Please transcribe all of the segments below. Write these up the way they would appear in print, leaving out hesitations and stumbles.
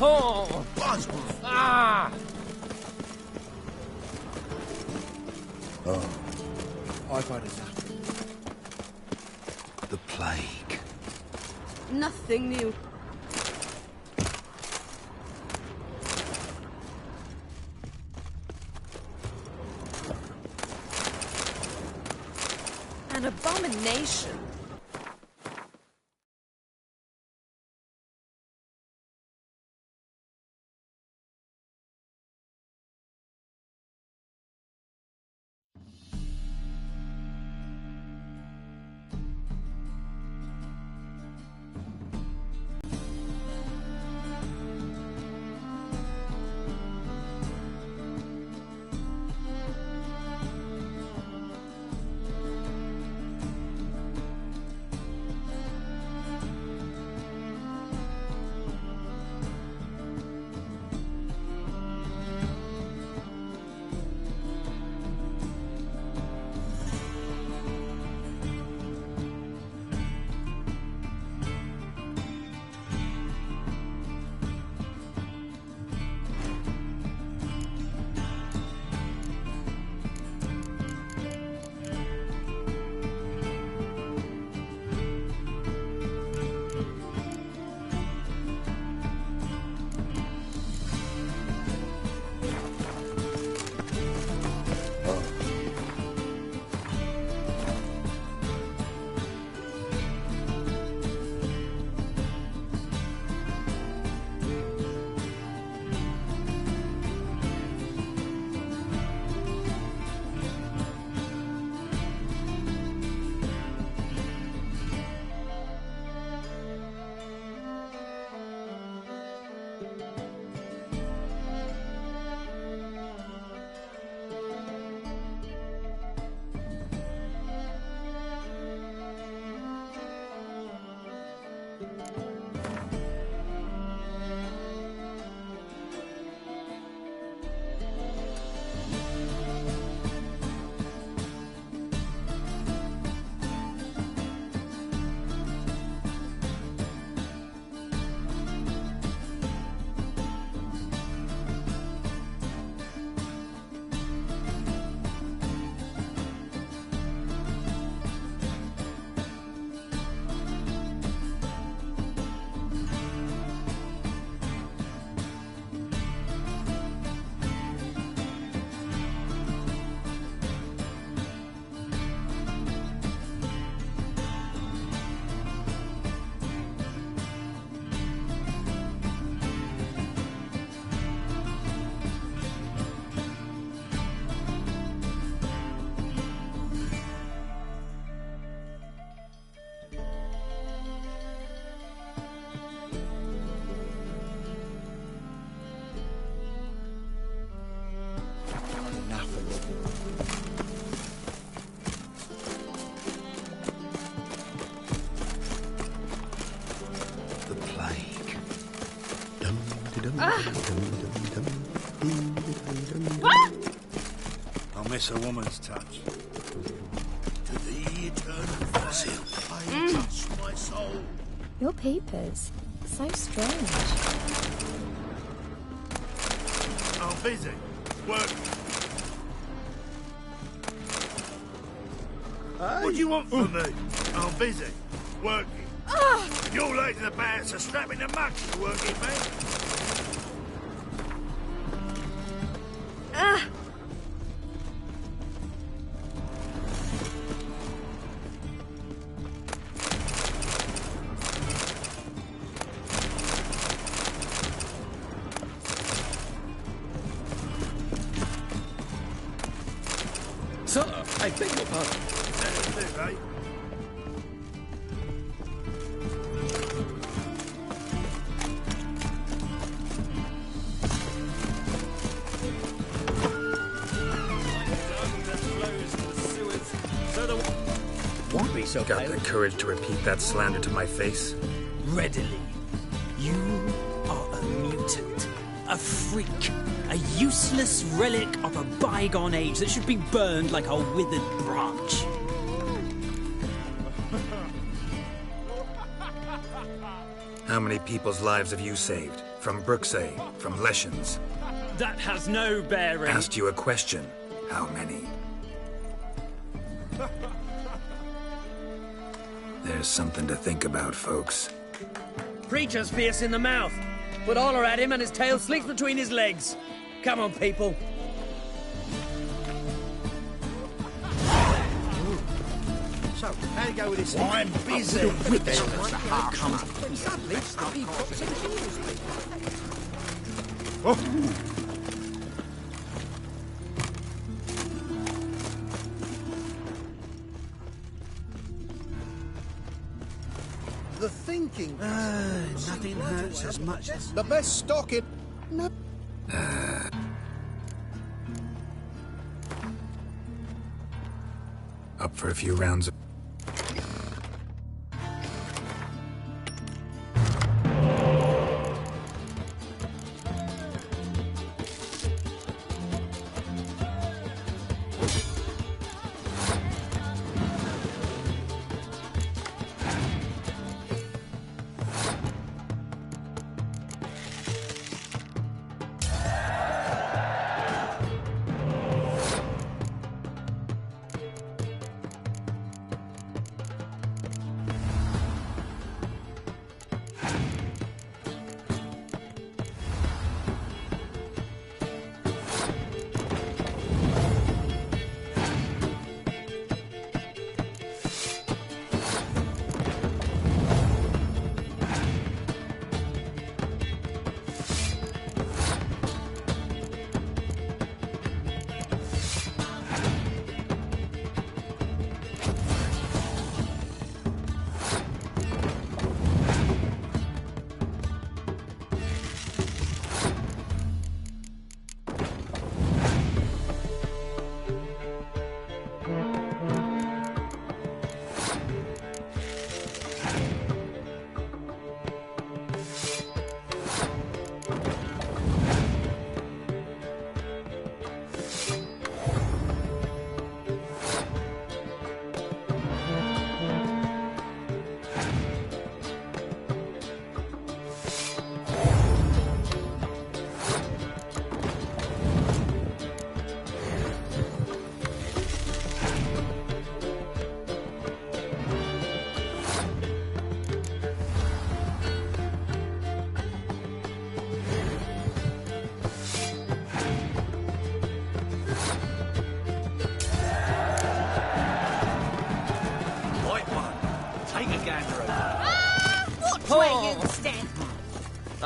Oh! Ah! Oh. I've had enough. The plague. Nothing new. An abomination. I'll miss a woman's touch. To the eternal fossil, I trust my soul. Your papers. So strange. I'm busy. Working. What do you want from me? I'm busy. Working. You're late to the band, so strap in the muck, you working man. Sir, I beg your pardon. That's it, right? Won't be so Got the courage to repeat that slander to my face? Readily. You are a mutant, a freak, a useless relic of a bygone age that should be burned like a withered branch. How many people's lives have you saved? From Bruxay, from Leshens. That has no bearing. Asked you a question. How many? There's something to think about, folks. Preacher's fierce in the mouth, but all are at him and his tail slicks between his legs. Come on, people. So, how do you go with this? I'm busy. The thinking. Nothing hurts as much as... The best stock in. No. Up for a few rounds of...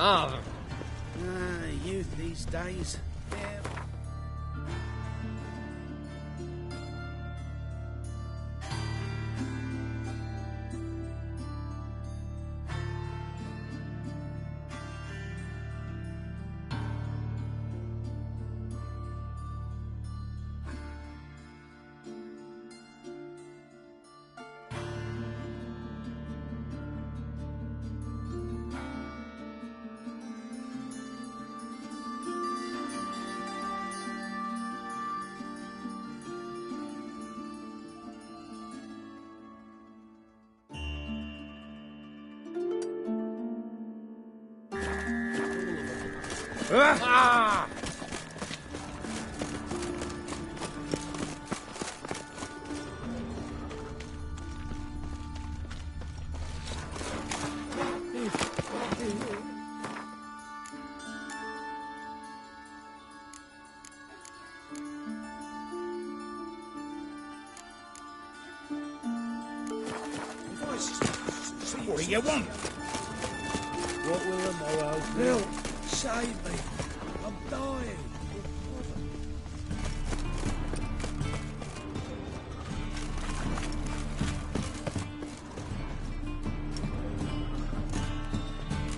Ah, youth these days. ah! What do you want? What will the morrow be? Bill, save me. I'm dying.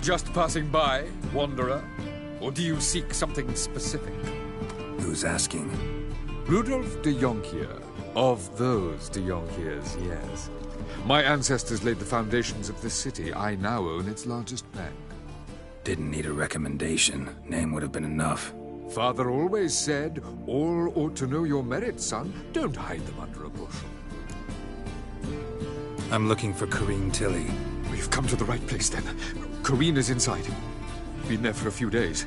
Just passing by, wanderer? Or do you seek something specific? Who's asking? Rudolf de Jonkier. Of those de Jonkiers, yes. My ancestors laid the foundations of this city. I now own its largest bank. Didn't need a recommendation. Name would have been enough. Father always said, all ought to know your merits, son. Don't hide them under a bushel. I'm looking for Corrine Tilly. We've come to the right place, then. Corrine is inside. been there for a few days,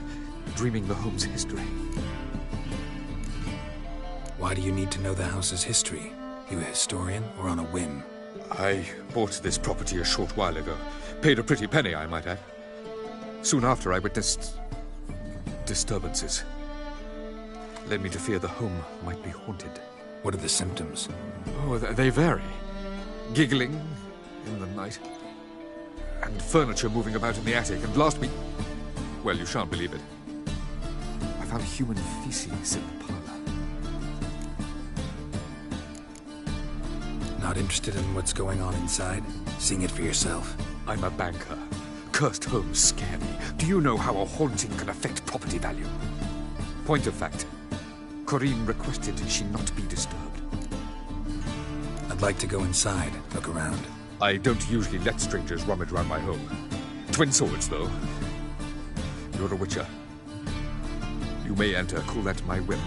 dreaming the home's history. Why do you need to know the house's history? You a historian or on a whim? I bought this property a short while ago. Paid a pretty penny, I might add. Soon after, I witnessed disturbances. Led me to fear the home might be haunted. What are the symptoms? Oh, they vary. Giggling in the night, and furniture moving about in the attic, and last week... Well, you shan't believe it. I found human feces in the parlor. Not interested in what's going on inside? Seeing it for yourself? I'm a banker. Cursed homes scare me. Do you know how a haunting can affect property value? Point of fact, Corinne requested she not be disturbed. I'd like to go inside, look around. I don't usually let strangers rummage around my home. Twin swords, though. You're a witcher. You may enter, call that my whim.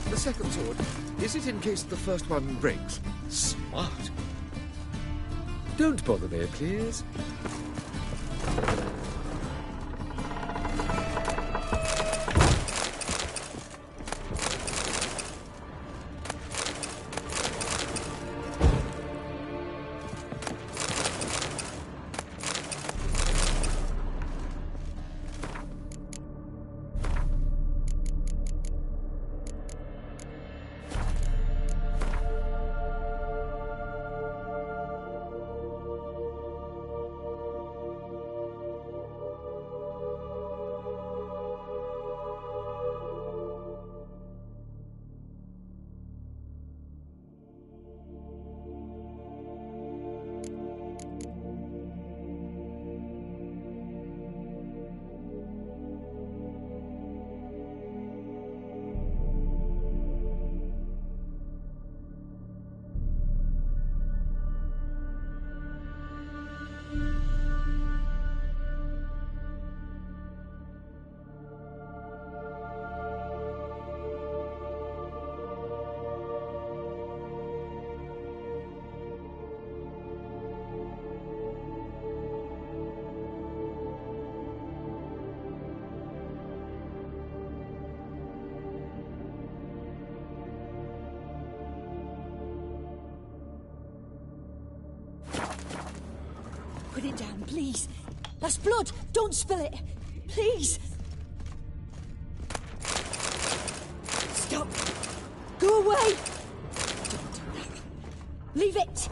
The second sword, is it in case the first one breaks? Smart. Don't bother me, please. Put it down, please. That's blood. Don't spill it. Please. Stop. Go away. Don't do that. Leave it.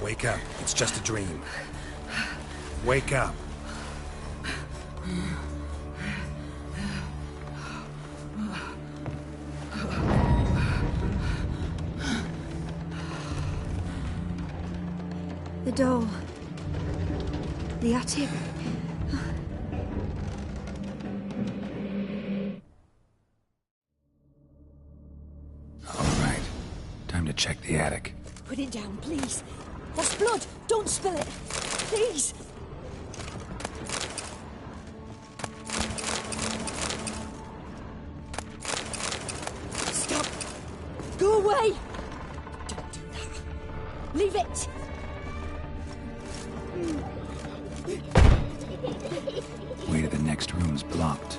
Wake up. It's just a dream. Wake up. The door. The attic. All right. Time to check the attic. Put it down, please. That's blood. Don't spill it. Please. Stop. Go away. Don't do that. Leave it. Way to the next room's blocked.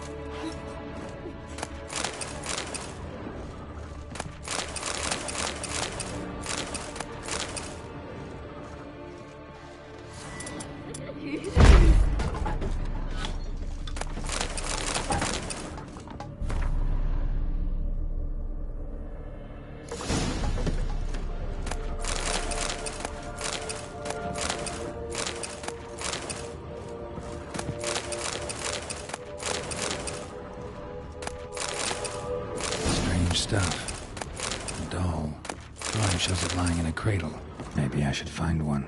Stuff. A doll. Drawing shows it lying in a cradle. Maybe I should find one.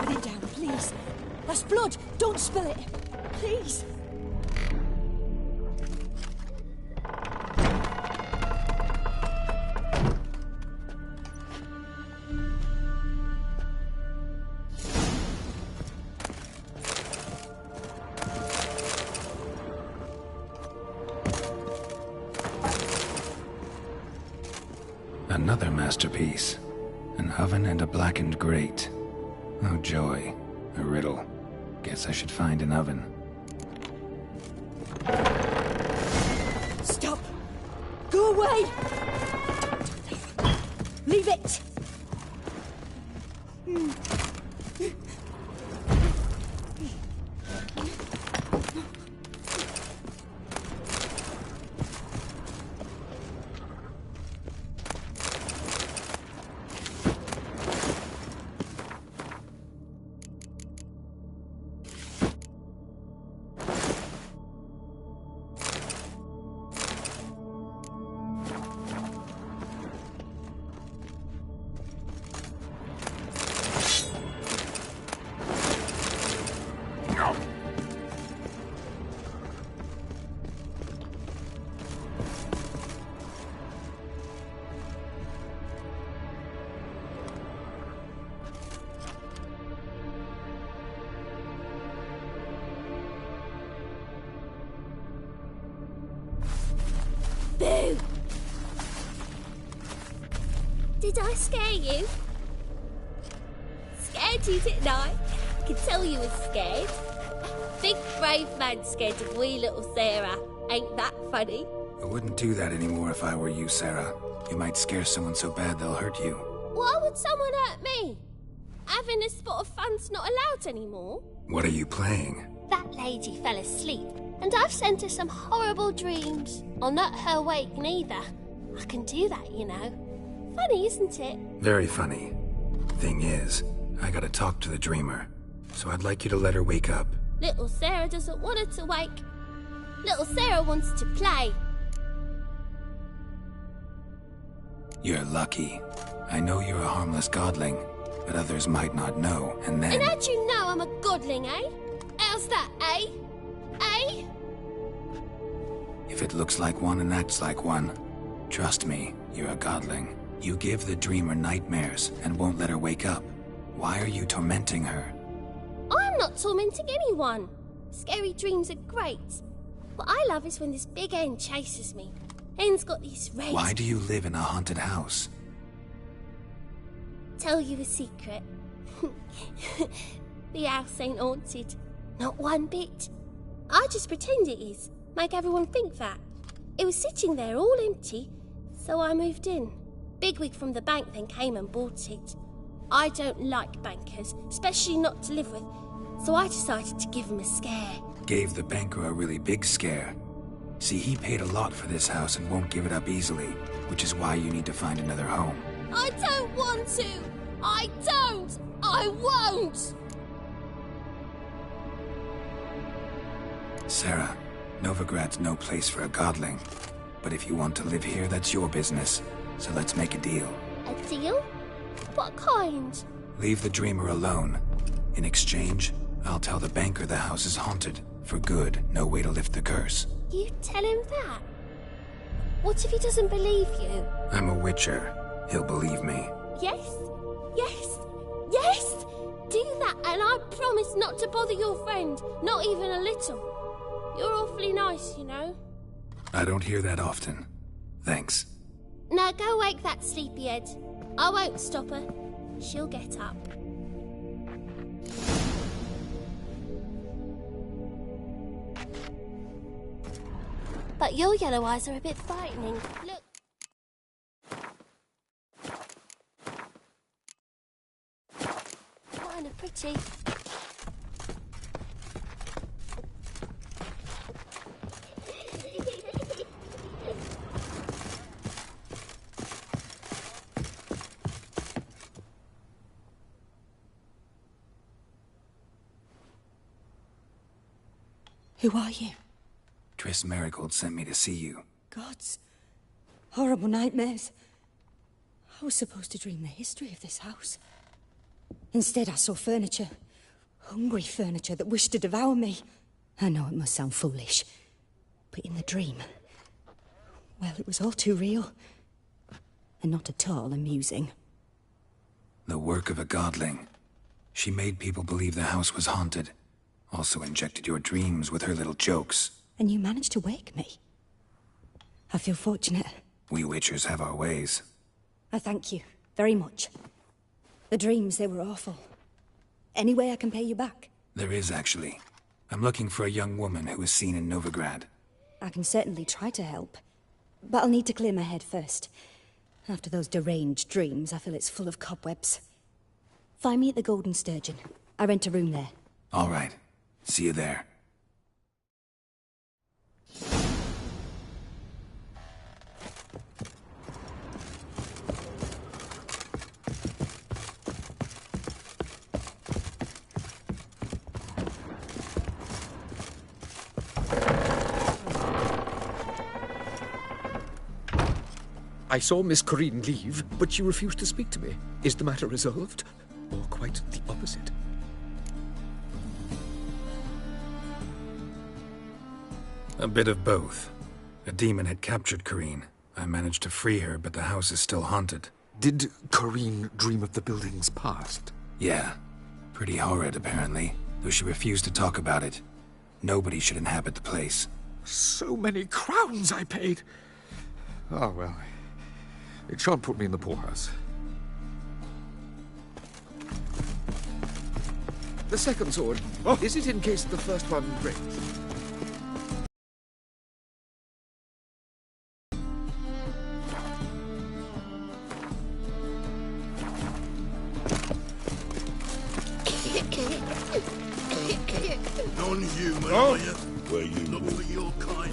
Put it down, please. That's blood. Don't spill it. Please. Another masterpiece. An oven and a blackened grate. Oh joy. A riddle. Guess I should find an oven. Stop. Go away. Leave it. Boo! Did I scare you? Scared you, didn't I? I could tell you was scared. Big brave man scared of wee little Sarah. Ain't that funny? I wouldn't do that anymore if I were you, Sarah. You might scare someone so bad they'll hurt you. Why would someone hurt me? Having a spot of fun's not allowed anymore. What are you playing? That lady fell asleep, and I've sent her some horrible dreams. I'll not her wake neither. I can do that, you know. Funny, isn't it? Very funny. Thing is, I gotta talk to the dreamer, so I'd like you to let her wake up. Little Sarah doesn't want her to wake. Little Sarah wants to play. You're lucky. I know you're a harmless godling, but others might not know, and then... And how'd you know I'm a godling, eh? How's that, eh? Eh? If it looks like one and acts like one, trust me, you're a godling. You give the dreamer nightmares and won't let her wake up. Why are you tormenting her? I'm not tormenting anyone. Scary dreams are great. What I love is when this big hen chases me. Hen's got these red... Why do you live in a haunted house? Tell you a secret. The house ain't haunted. Not one bit. I just pretend it is. Make everyone think that. It was sitting there all empty, so I moved in. Bigwig from the bank then came and bought it. I don't like bankers, especially not to live with, so I decided to give him a scare. Gave the banker a really big scare. See, he paid a lot for this house and won't give it up easily, which is why you need to find another home. I don't want to! I don't! I won't! Sarah, Novigrad's no place for a godling. But if you want to live here, that's your business. So let's make a deal. A deal? What kind? Leave the dreamer alone. In exchange, I'll tell the banker the house is haunted. For good, no way to lift the curse. You tell him that? What if he doesn't believe you? I'm a witcher. He'll believe me. Yes? Yes? Yes! Do that and I promise not to bother your friend. Not even a little. You're awfully nice, you know. I don't hear that often. Thanks. Now go wake that sleepyhead. I won't stop her. She'll get up. But your yellow eyes are a bit frightening. Look. Kind of pretty. Who are you? Triss Merigold sent me to see you. Gods. Horrible nightmares. I was supposed to dream the history of this house. Instead, I saw furniture. Hungry furniture that wished to devour me. I know it must sound foolish, but in the dream, well, it was all too real. And not at all amusing. The work of a godling. She made people believe the house was haunted. Also injected your dreams with her little jokes. And you managed to wake me. I feel fortunate. We witchers have our ways. I thank you very much. The dreams, they were awful. Any way I can pay you back? There is, actually. I'm looking for a young woman who was seen in Novigrad. I can certainly try to help. But I'll need to clear my head first. After those deranged dreams, I feel it's full of cobwebs. Find me at the Golden Sturgeon. I rent a room there. All right. See you there. I saw Miss Corinne leave, but she refused to speak to me. Is the matter resolved? Or quite the opposite? A bit of both. A demon had captured Corinne. I managed to free her, but the house is still haunted. Did Corinne dream of the building's past? Yeah. Pretty horrid, apparently. Though she refused to talk about it. Nobody should inhabit the place. So many crowns I paid! Oh, well. It shan't put me in the poorhouse. The second sword, is it in case the first one breaks? Non human, are you? Where you look for your kind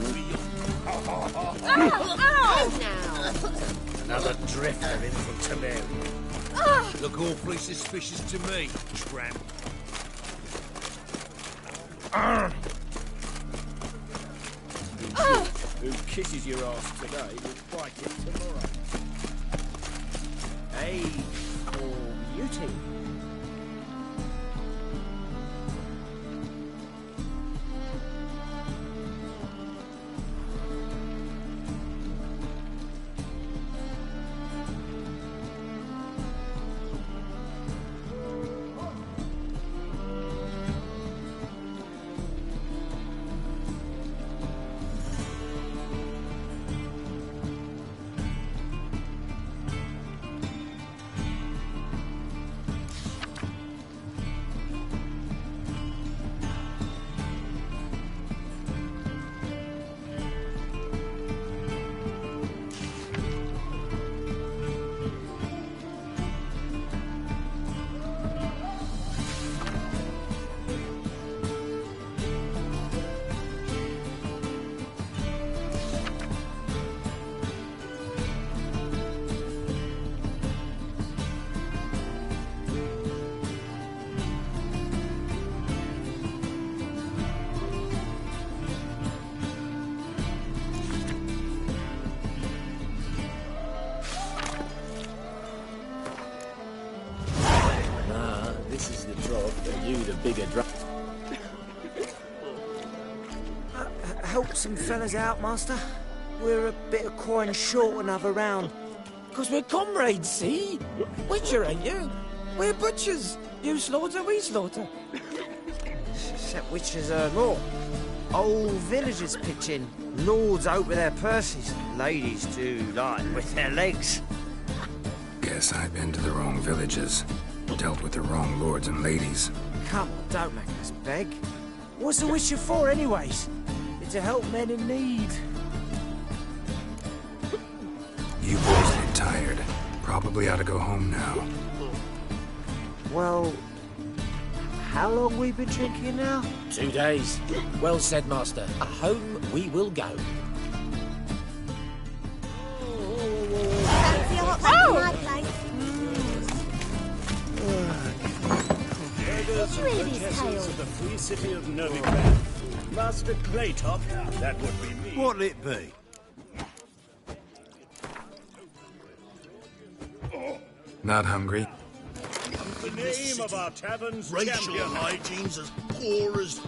Another drifter in from Temeria. Look awfully suspicious to me, tramp. Who kisses your ass today will bite it tomorrow. Age for beauty. Bigger drum. Help some fellas out, Master. We're a bit of coin short another round. 'Cause we're comrades, see? Witcher, ain't you? We're butchers. You slaughter, we slaughter. Except witchers earn more. Old villagers pitch in. Lords out with their purses. Ladies do like with their legs. Guess I've been to the wrong villages. Dealt with the wrong lords and ladies. Come on, don't make us beg. What's a witcher for, anyways? It's to help men in need. You boys look tired. Probably ought to go home now. Well, how long we been drinking now? 2 days. Well said, Master. Home we will go. Fancy a hot back to my place. of the free city of Novigrad. Master Greytop, that would be me. What'll it be? Not hungry? The name of our tavern's racial hygiene's as poor as...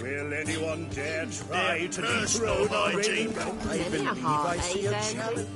Will anyone dare try to dethrone our reigning? I believe I see a challenge.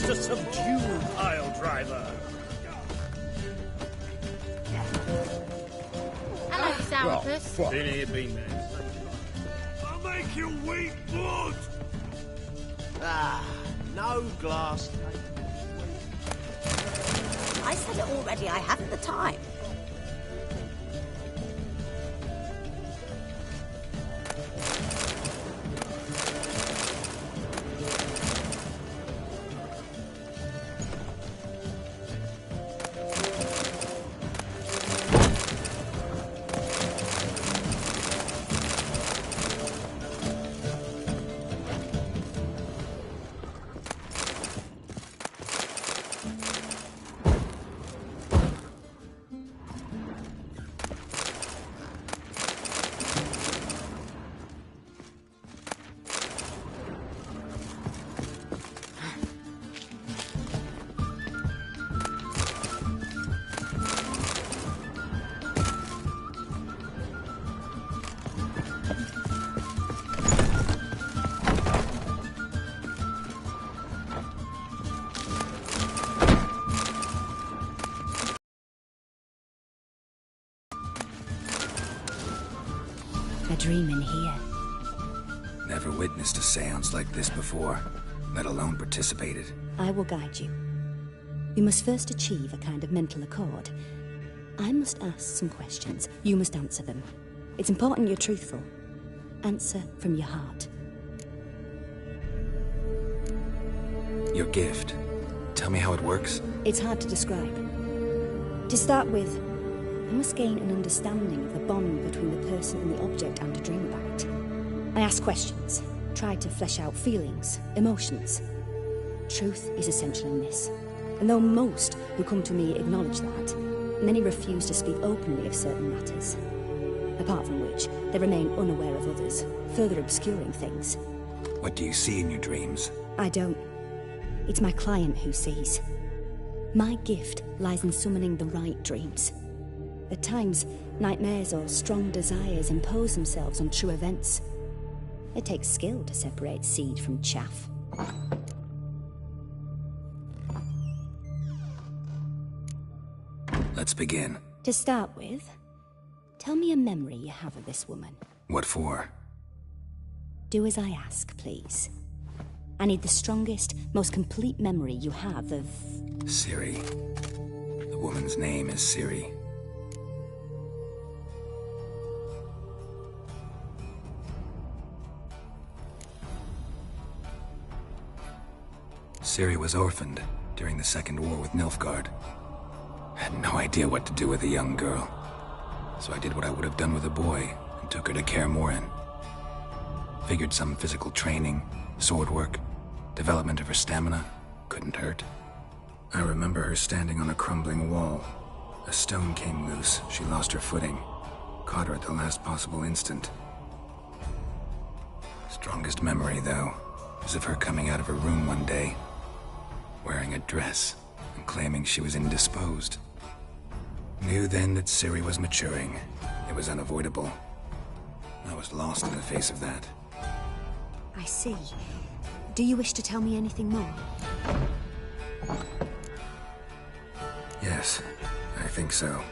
to subdue Pile Driver. Hello, Sourpuss. Been here, been there. I'll make you weep blood! Ah, no glass. I said it already, I haven't the time. A dream in here. Never witnessed a seance like this before, let alone participated. I will guide you. You must first achieve a kind of mental accord. I must ask some questions. You must answer them. It's important you're truthful. Answer from your heart. Your gift. Tell me how it works. It's hard to describe. To start with, you must gain an understanding of the bond between the person and the object I'm to dream about. I ask questions, try to flesh out feelings, emotions. Truth is essential in this. And though most who come to me acknowledge that, many refuse to speak openly of certain matters. Apart from which, they remain unaware of others, further obscuring things. What do you see in your dreams? I don't. It's my client who sees. My gift lies in summoning the right dreams. At times, nightmares or strong desires impose themselves on true events. It takes skill to separate seed from chaff. Let's begin. To start with, tell me a memory you have of this woman. What for? Do as I ask, please. I need the strongest, most complete memory you have of... Ciri. The woman's name is Ciri. Ciri was orphaned during the Second War with Nilfgaard. I had no idea what to do with a young girl, so I did what I would have done with a boy and took her to Kaer Morhen. Figured some physical training, sword work, development of her stamina couldn't hurt. I remember her standing on a crumbling wall. A stone came loose, she lost her footing, caught her at the last possible instant. Strongest memory, though, is of her coming out of her room one day, wearing a dress and claiming she was indisposed. Knew then that Ciri was maturing. It was unavoidable. I was lost in the face of that. I see. Do you wish to tell me anything more? Yes, I think so.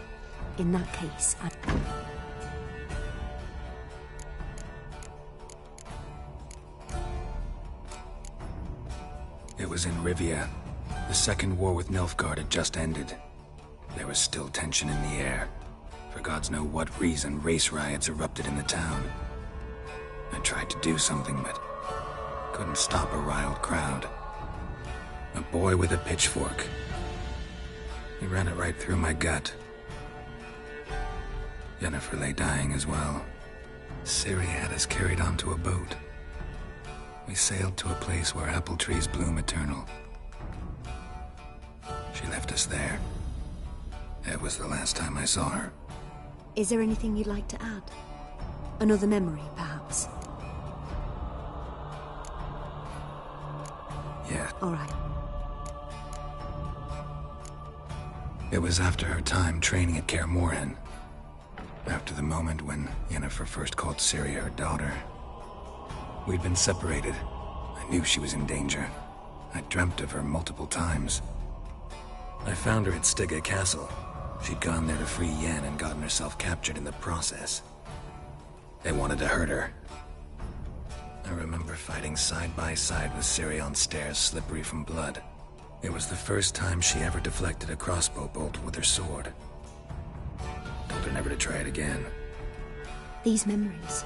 In that case, It was in Rivia. The Second War with Nilfgaard had just ended. There was still tension in the air. For gods know what reason, race riots erupted in the town. I tried to do something, but couldn't stop a riled crowd. A boy with a pitchfork. He ran it right through my gut. Yennefer lay dying as well. Ciri had us carried onto a boat. We sailed to a place where apple trees bloom eternal. She left us there. That was the last time I saw her. Is there anything you'd like to add? Another memory, perhaps? Yeah. All right. It was after her time training at Kaer Morhen. After the moment when Yennefer first called Ciri her daughter. We'd been separated. I knew she was in danger. I dreamt of her multiple times. I found her at Stygia Castle. She'd gone there to free Yen and gotten herself captured in the process. They wanted to hurt her. I remember fighting side by side with Ciri on stairs slippery from blood. It was the first time she ever deflected a crossbow bolt with her sword. Told her never to try it again. These memories,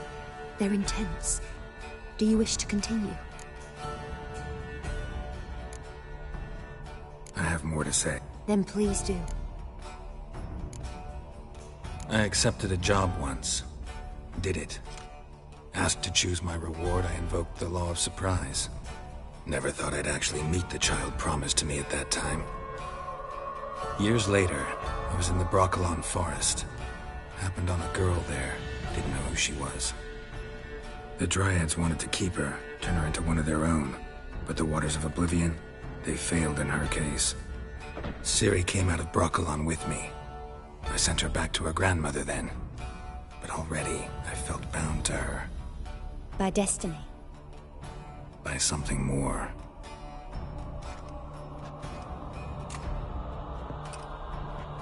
they're intense. Do you wish to continue? I have more to say. Then please do. I accepted a job once. Did it. Asked to choose my reward, I invoked the law of surprise. Never thought I'd actually meet the child promised to me at that time. Years later, I was in the Brokilon forest. Happened on a girl there. Didn't know who she was. The Dryads wanted to keep her, turn her into one of their own. But the Waters of Oblivion, they failed in her case. Ciri came out of Brokilon with me. I sent her back to her grandmother then. But already, I felt bound to her. By destiny? By something more.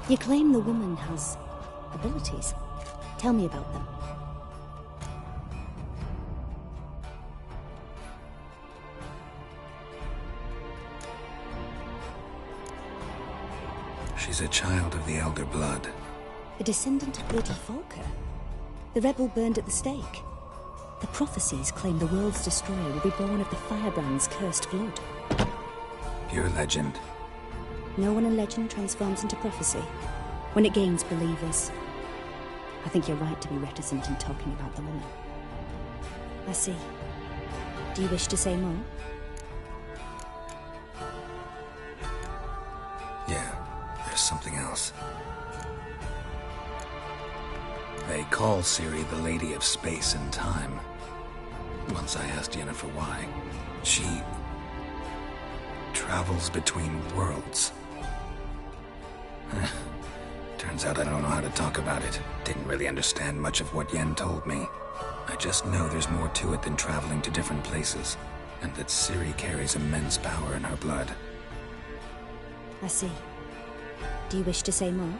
You claim the woman has abilities. Tell me about them. She's a child of the Elder Blood. A descendant of Bloody Volker. The rebel burned at the stake. The prophecies claim the world's destroyer will be born of the Firebrand's cursed blood. Pure legend. No one in legend transforms into prophecy when it gains believers. I think you're right to be reticent in talking about the woman. I see. Do you wish to say more? Yeah, there's something else. They call Ciri the Lady of Space and Time. Once I asked Yennefer why. She travels between worlds. Turns out I don't know how to talk about it. Didn't really understand much of what Yen told me. I just know there's more to it than traveling to different places, and that Ciri carries immense power in her blood. I see. Do you wish to say more?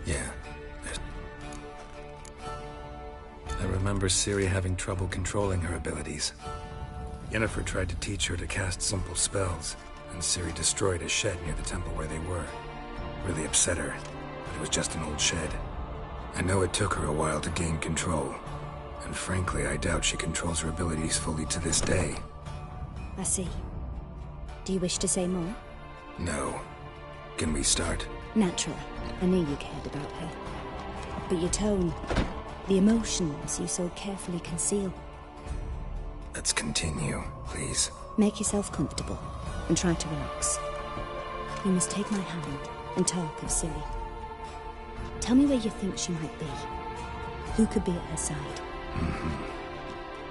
Yeah. I remember Ciri having trouble controlling her abilities. Yennefer tried to teach her to cast simple spells, and Ciri destroyed a shed near the temple where they were. Really upset her, but it was just an old shed. I know it took her a while to gain control, and frankly, I doubt she controls her abilities fully to this day. I see. Do you wish to say more? No. Can we start? Naturally. I knew you cared about her. But your tone, the emotions you so carefully conceal. Let's continue, please. Make yourself comfortable and try to relax. You must take my hand and talk of Ciri. Tell me where you think she might be. Who could be at her side?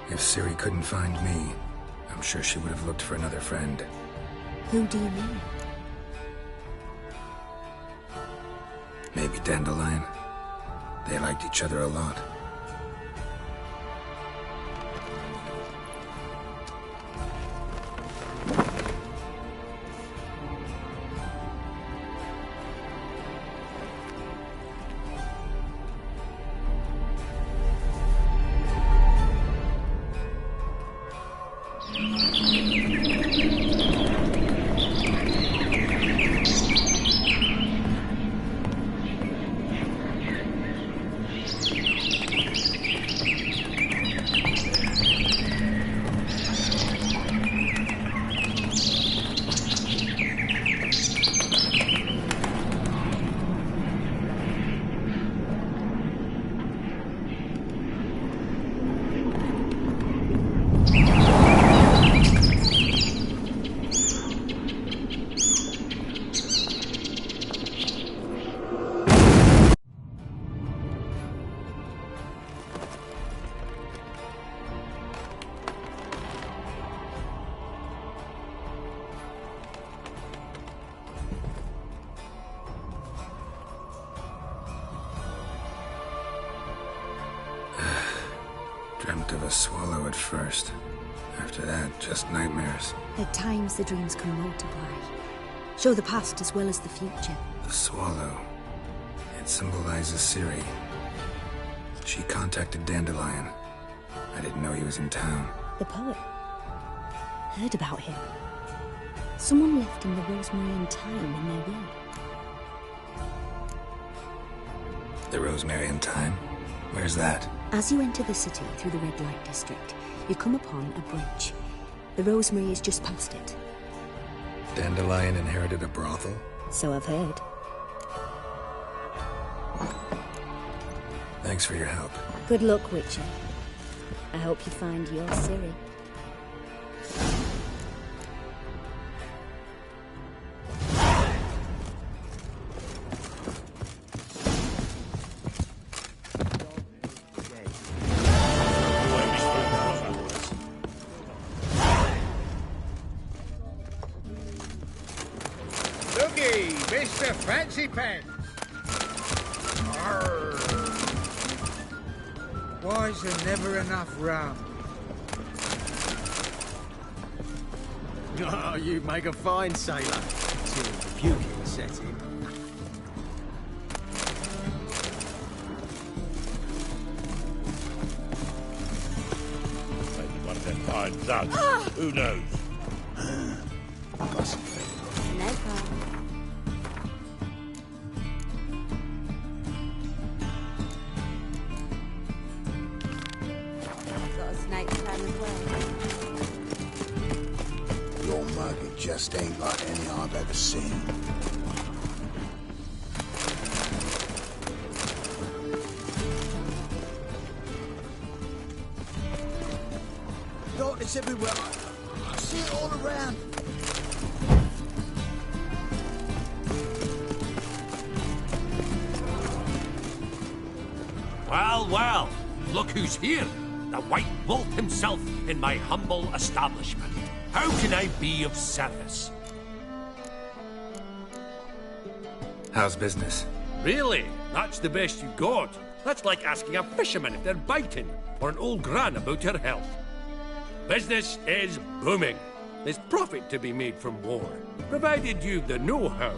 If Ciri couldn't find me, I'm sure she would have looked for another friend. Who do you mean? Maybe Dandelion. They liked each other a lot. Dreamt of a swallow at first. I After that, just nightmares. At times, the dreams can multiply. Show the past as well as the future. The swallow. It symbolizes Ciri. She contacted Dandelion. I didn't know he was in town. The poet. Heard about him. Someone left him the rosemary and thyme in their will. The rosemary and thyme? Where's that? As you enter the city through the red light district, you come upon a bridge. The rosemary is just past it. Dandelion inherited a brothel? So I've heard. Thanks for your help. Good luck, Witcher. I hope you find your Ciri. Looky, Mr. Fancy Pants. Arr. Why's there never enough rum? Oh, you make a fine sailor. Till the puking set in. Maybe one of them fine thugs. Who knows? No problem. Got a snake plan as well. Your mug, it just ain't like any I've ever seen. Darkness everywhere. I see it all around. Well, well, look who's here. The White Wolf himself in my humble establishment. How can I be of service? How's business? Really? That's the best you got? That's like asking a fisherman if they're biting, or an old gran about her health. Business is booming. There's profit to be made from war, provided you've the know-how.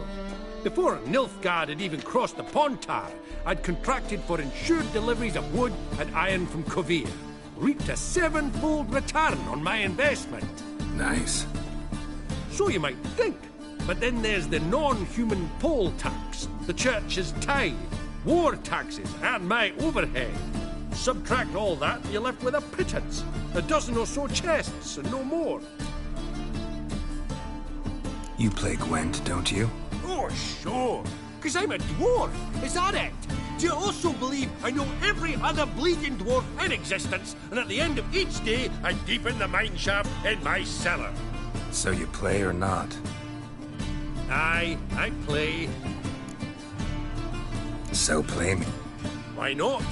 Before Nilfgaard had even crossed the Pontar, I'd contracted for insured deliveries of wood and iron from Kovir. Reaped a 7-fold return on my investment. Nice. So you might think. But then there's the non-human poll tax, the church's tithe, war taxes, and my overhead. Subtract all that, you're left with a pittance. A dozen or so chests, and no more. You play Gwent, don't you? Oh, sure. Because I'm a dwarf. Is that it? Do you also believe I know every other bleeding dwarf in existence, and at the end of each day, I deepen the mine shaft in my cellar? So you play or not? Aye, I play. So play me. Why not?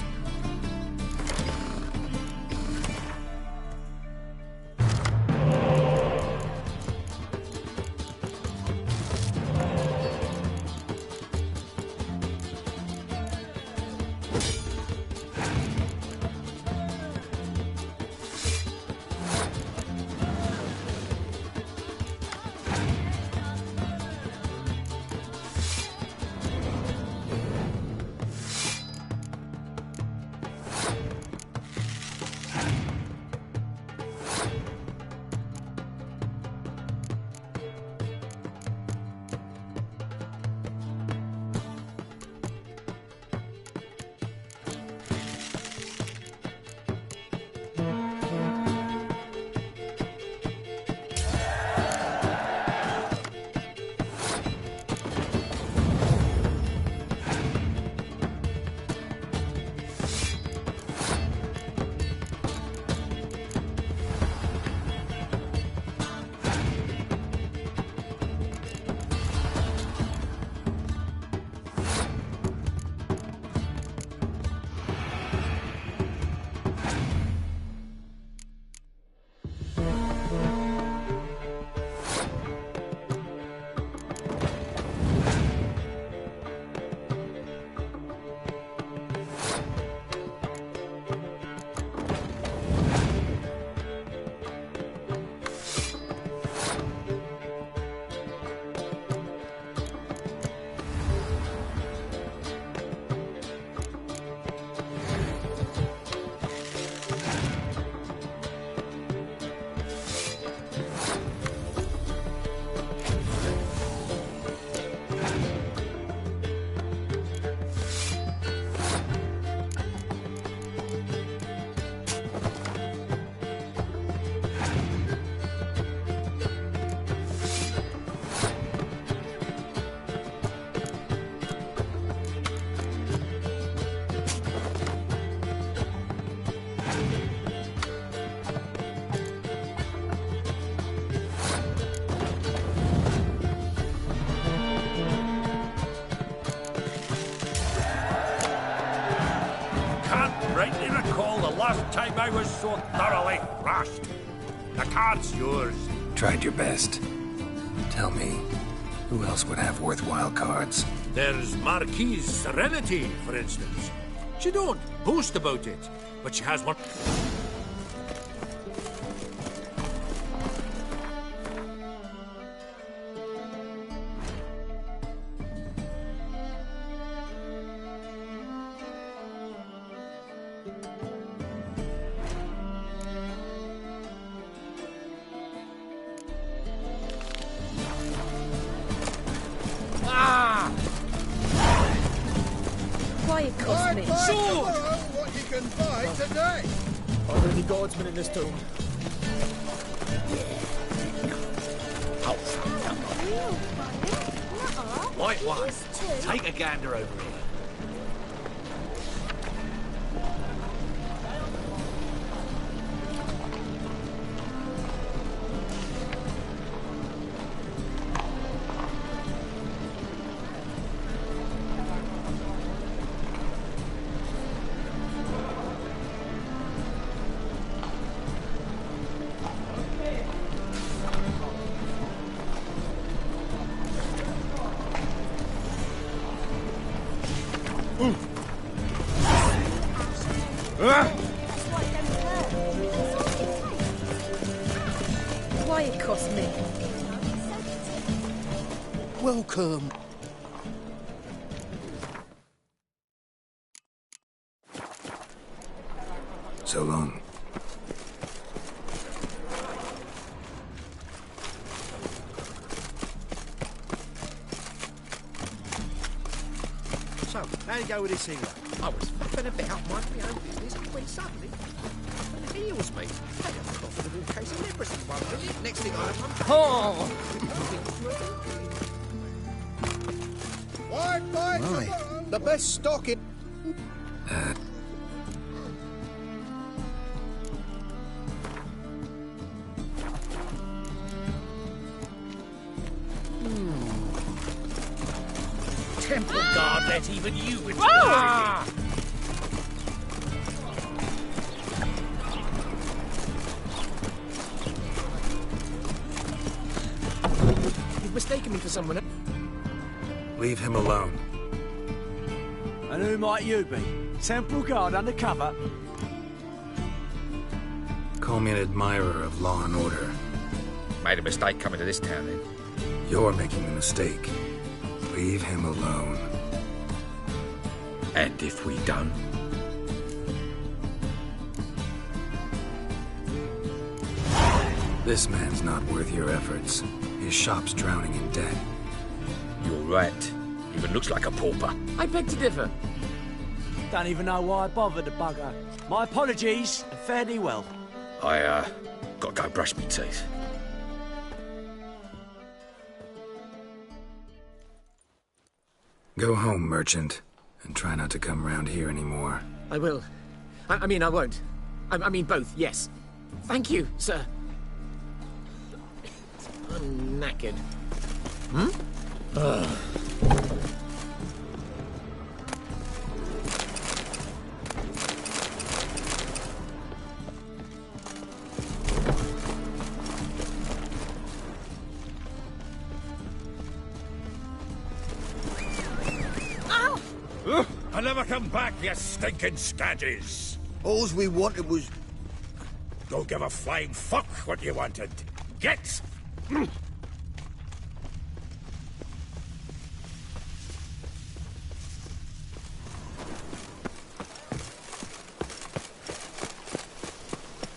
recall the last time I was so thoroughly thrashed. The card's yours. Tried your best. Tell me, who else would have worthwhile cards? There's Marquise Serenity, for instance. She don't boast about it, but she has one. Quiet, Cosmic. Sword! What you can buy today? Are there any guardsmen in this tomb? Right one. Take a gander over here. Quiet, Cosmic. Welcome. So long. So, how you go with this healer? I was fucking about minding my own business when suddenly it heals me. I got a profitable case of leprosy one minute. Next thing I know, Right. The best stock in... Temple Guard let even you into you've mistaken me for someone else. Leave him alone. And who might you be? Temple Guard undercover? Call me an admirer of law and order. Made a mistake coming to this town, then. You're making the mistake. Leave him alone. And if we don't? This man's not worth your efforts. His shop's drowning in debt. You're right. Even looks like a pauper. I beg to differ. Don't even know why I bothered the bugger. My apologies, and fare thee well. I, gotta go brush me teeth. Go home, merchant, and try not to come round here anymore. I will. I mean, I won't. I mean, both, yes. Thank you, sir. I'm knackered. Hmm? Ugh. I never come back, you stinking scadges. All we wanted was... Don't give a flying fuck what you wanted. Get!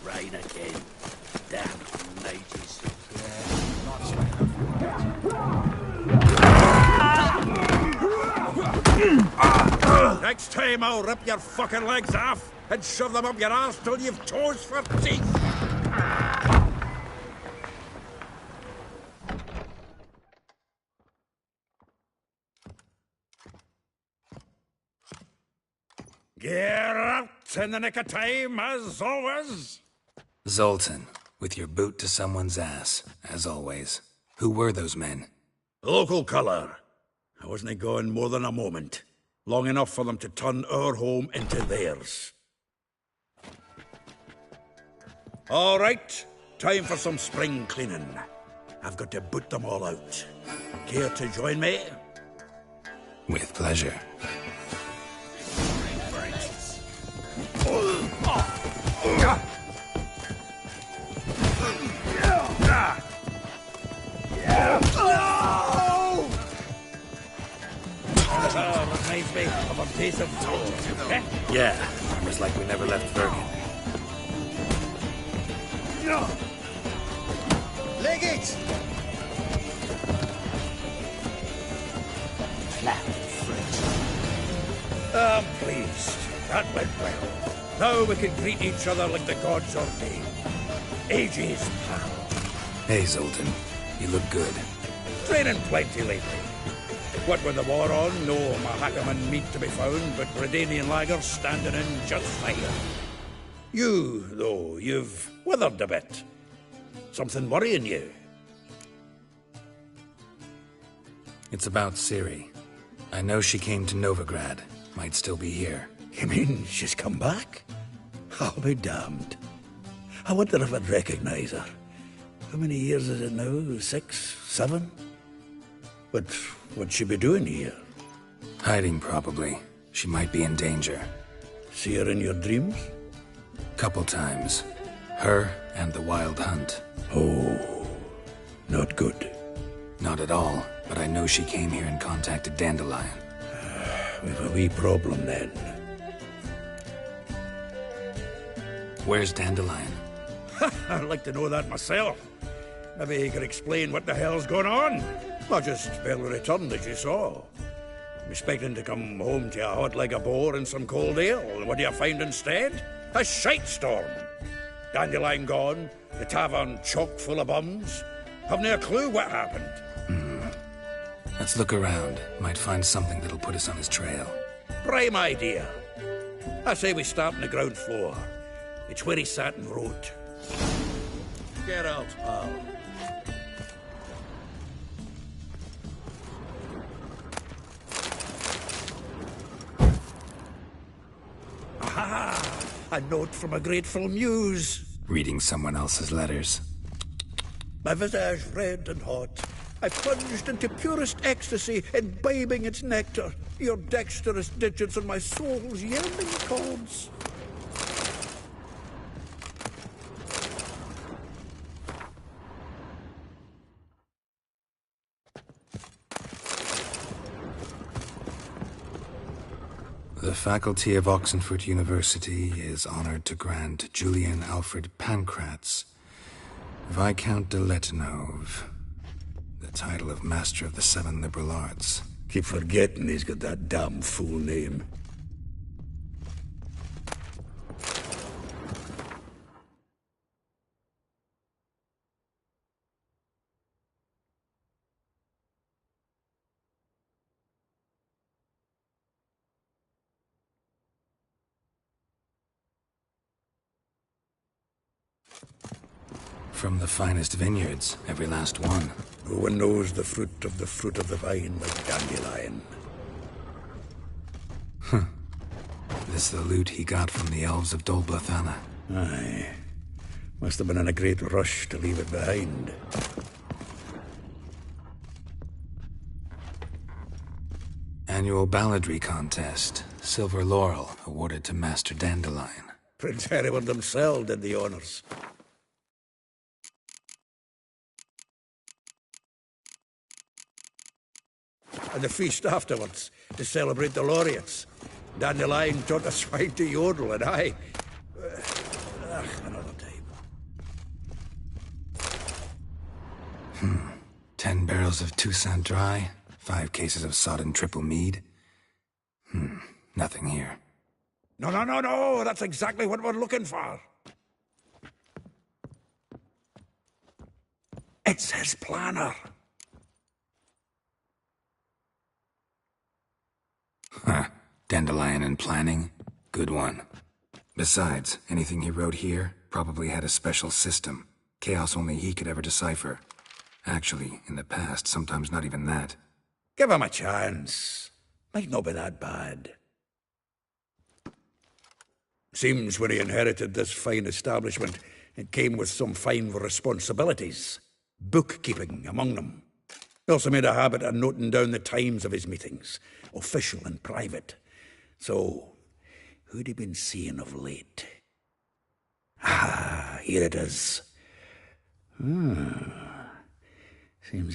Rain again. Damn mages. Next time I'll rip your fucking legs off and shove them up your arse till you've toes for teeth. Get out in the nick of time, as always. Zoltan, with your boot to someone's ass, as always. Who were those men? Local colour. I wasn't gone more than a moment. Long enough for them to turn our home into theirs. All right, time for some spring cleaning. I've got to boot them all out. Care to join me? With pleasure. Reminds me of a piece of toast. Yeah, almost like we never left Bergen. Leg it! I'm pleased. That went well. Now we can greet each other like the gods ordained. Ages, pal. Hey, Zoltan. You look good. Training plenty lately. What with the war on, no Mahakaman meat to be found, but Redanian lagers standing in just fine. You, though, you've withered a bit. Something worrying you? It's about Ciri. I know she came to Novigrad. Might still be here. You mean she's come back? I'll be damned. I wonder if I'd recognize her. How many years is it now? 6, 7? But what'd she be doing here? Hiding, probably. She might be in danger. See her in your dreams? Couple times. Her and the Wild Hunt. Oh, not good. Not at all, but I know she came here and contacted Dandelion. We've a wee problem then. Where's Dandelion? I'd like to know that myself. Maybe he could explain what the hell's going on. Or just barely returned, as you saw. I'm expecting to come home to a hot leg of boar and some cold ale. And what do you find instead? A shite storm. Dandelion gone, the tavern chock full of bums. Haven't a clue what happened. Let's look around. Might find something that'll put us on his trail. Prime idea. I say we start on the ground floor. It's where he sat and wrote. Get out, pal. Aha! A note from a grateful muse. Reading someone else's letters. My visage red and hot. I plunged into purest ecstasy, imbibing its nectar. Your dexterous digits on my soul's yearning chords. The faculty of Oxenford University is honored to grant Julian Alfred Pancratz, Viscount de Letenove, the title of Master of the Seven Liberal Arts. Keep forgetting he's got that damn fool name. From the finest vineyards, every last one. No one knows the fruit of the vine like Dandelion. This the loot he got from the elves of Dol Blathanna. Aye. Must have been in a great rush to leave it behind. Annual balladry contest. Silver laurel awarded to Master Dandelion. Prince Hereward himself did the honors. And the feast afterwards, to celebrate the laureates. Dandelion taught the swine to yodel, and I... another time. 10 barrels of Toussaint Dry, 5 cases of sodden triple mead. Nothing here. No, that's exactly what we're looking for. It's his planner. Dandelion and planning? Good one. Besides, anything he wrote here probably had a special system. Chaos only he could ever decipher. Actually, in the past, sometimes not even that. Give him a chance. Might not be that bad. Seems when he inherited this fine establishment, It came with some fine responsibilities, bookkeeping among them. He also made a habit of noting down the times of his meetings, official and private. So, who'd he been seeing of late? Ah, here it is. Seems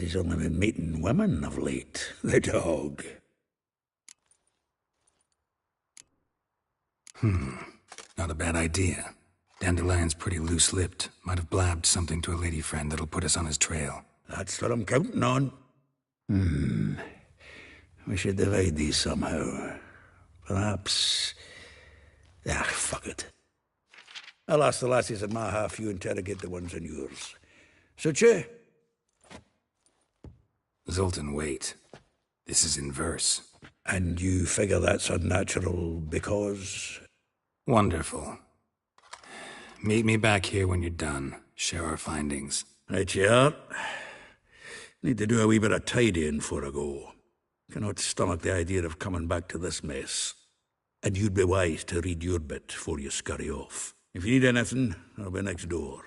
he's only been meeting women of late, the dog. Not a bad idea. Dandelion's pretty loose-lipped. Might have blabbed something to a lady friend that'll put us on his trail. That's what I'm counting on. We should divide these somehow. Perhaps... fuck it. I'll ask the lassies in my half, you interrogate the ones in yours. Suit you? Zoltan, wait. This is in verse. And you figure that's unnatural because... Wonderful. Meet me back here when you're done. Share our findings. Right you are. Need to do a wee bit of tidying before I go. Cannot stomach the idea of coming back to this mess. And you'd be wise to read your bit before you scurry off. If you need anything, I'll be next door.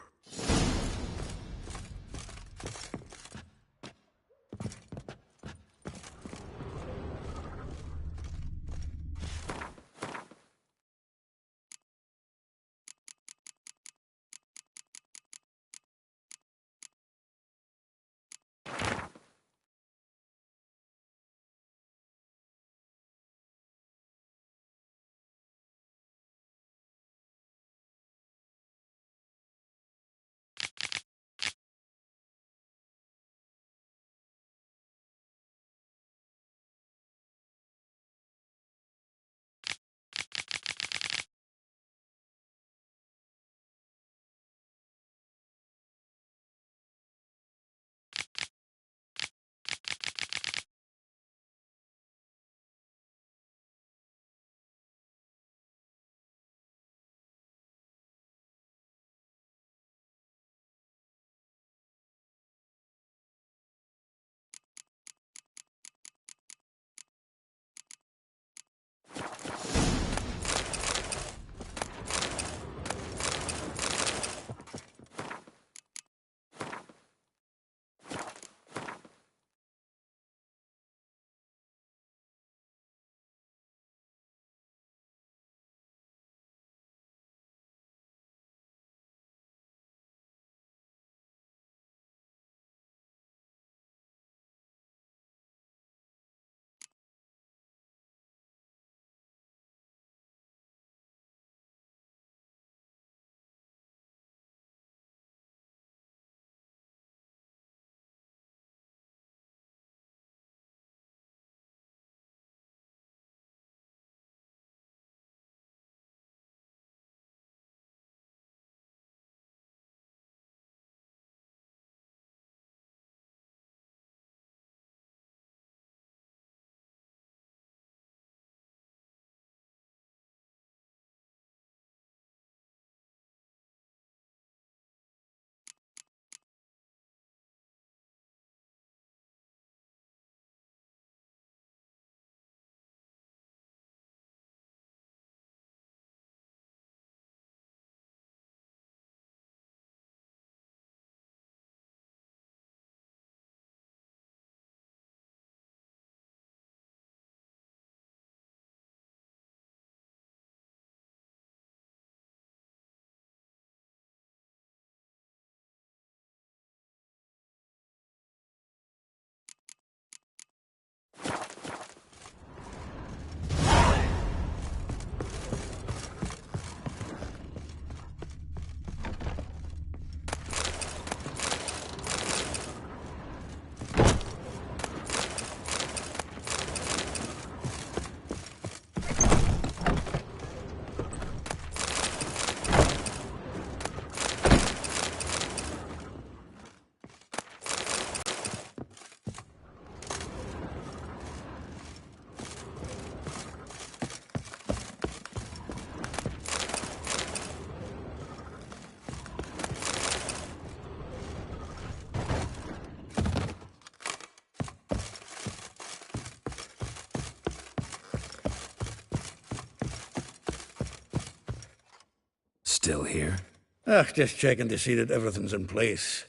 Still here? Just checking to see that everything's in place.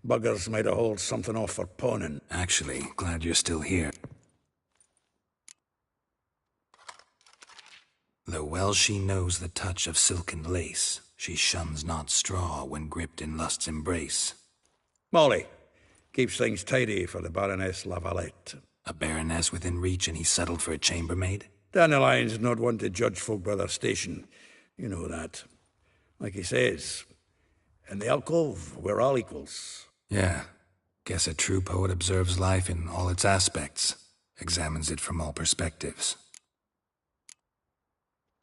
Buggers might have hauled something off for pawning. Actually, glad you're still here. Though well she knows the touch of silken lace, she shuns not straw when gripped in lust's embrace. Molly, keeps things tidy for the Baroness Lavalette. A baroness within reach and he settled for a chambermaid? Dandelion's not one to judge folk by their station. You know that. Like he says, in the alcove, we're all equals. Yeah. Guess a true poet observes life in all its aspects, examines it from all perspectives.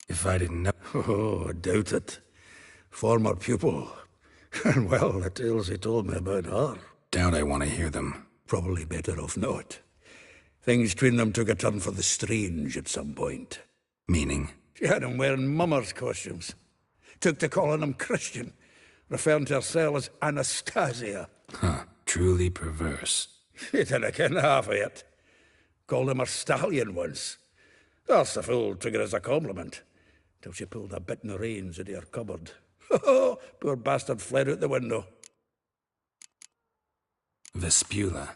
If I didn't know... Oh, I doubt it. Former pupil. And well, the tales he told me about her. Doubt I want to hear them. Probably better off not. Things between them took a turn for the strange at some point. Meaning? She had him wearing mummers' costumes. Took to calling him Christian, referring to herself as Anastasia. Huh, truly perverse. She didn't ken half of it. Called him her stallion once. That's the fool took it as a compliment, till she pulled a bit in the reins into her cupboard. Oh, poor bastard fled out the window. Vespula.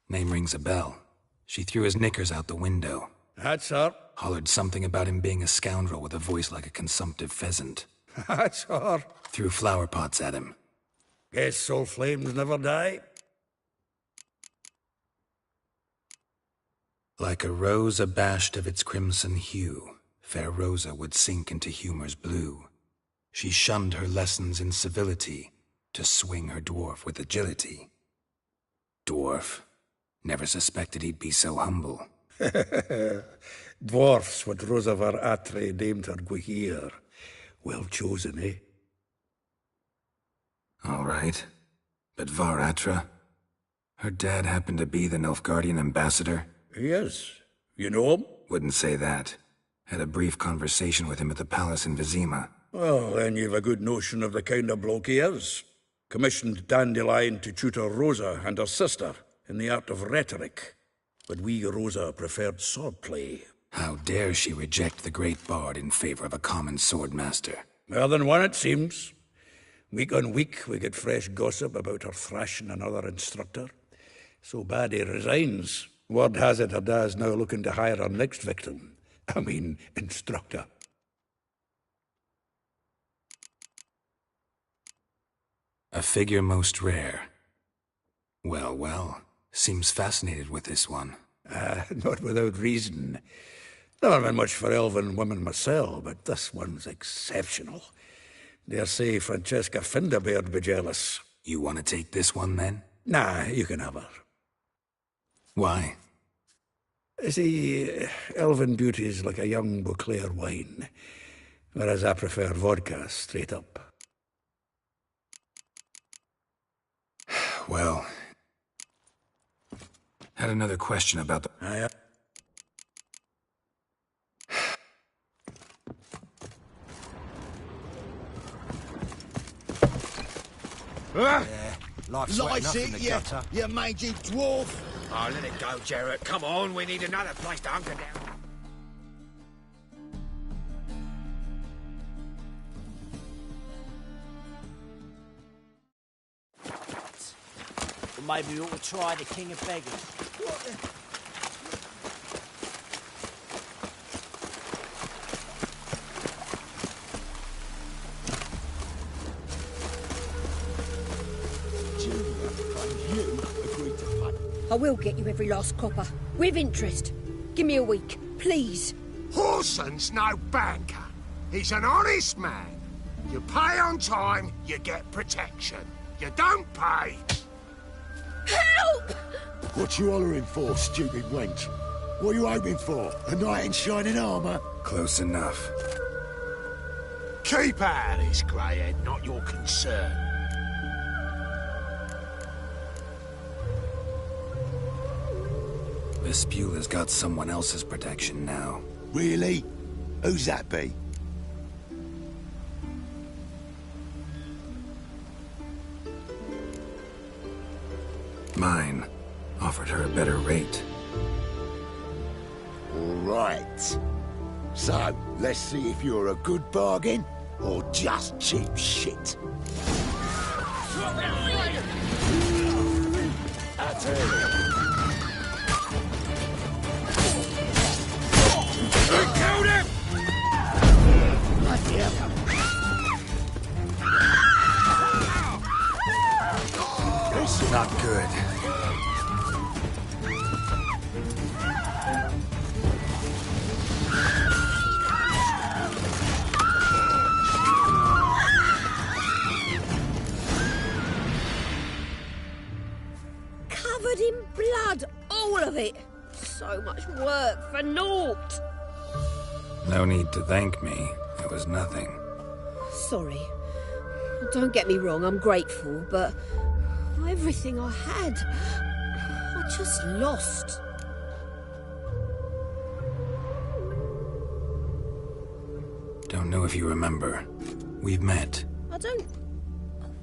Name rings a bell. She threw his knickers out the window. That's her. Hollered something about him being a scoundrel with a voice like a consumptive pheasant. That's her. Threw flower pots at him. Guess soul flames never die. Like a rose abashed of its crimson hue, fair Rosa would sink into humor's blue. She shunned her lessons in civility, to swing her dwarf with agility. Dwarf. Never suspected he'd be so humble. Dwarfs what Rosavar Atre named her Guihir. Well chosen, eh? All right. But Var Atra? Her dad happened to be the Nilfgaardian ambassador? He is. You know him? Wouldn't say that. Had a brief conversation with him at the palace in Vizima. Well, then you've a good notion of the kind of bloke he is. Commissioned Dandelion to tutor Rosa and her sister in the art of rhetoric. But we, Rosa, preferred swordplay. How dare she reject the great bard in favor of a common swordmaster? More than one, it seems. Week on week, we get fresh gossip about her thrashing another instructor. So bad he resigns. Word has it her dad's now looking to hire her next victim. I mean, instructor. A figure most rare. Well, well. Seems fascinated with this one. Not without reason. Never been much for elven women myself, but this one's exceptional. Dare say Francesca Finderbeard be jealous. You want to take this one, then? Nah, you can have her. Why? See, elven beauty's like a young Beauclair wine, whereas I prefer vodka straight up. Well... Had another question about the... Life's wet enough in the gutter. You mangy dwarf! Oh, let it go, Jarrett. Come on, we need another place to hunker down. Well, maybe we ought to try the King of Beggars. I will get you every last copper. With interest. Give me a week, please. Horson's no banker. He's an honest man. You pay on time, you get protection. You don't pay... Help! What you hollering for, stupid wench? What are you hoping for? A knight in shining armour? Close enough. Keep out of this, greyhead, not your concern. Vespula's got someone else's protection now. Really? Who's that be? Mine. Offered her a better rate. Right. So, let's see if you're a good bargain or just cheap shit. Killed him! Not good. Covered in blood, all of it. So much work for naught. No need to thank me. It was nothing. Sorry. Don't get me wrong, I'm grateful, but everything I had, I just lost. Don't know if you remember. We've met. I don't...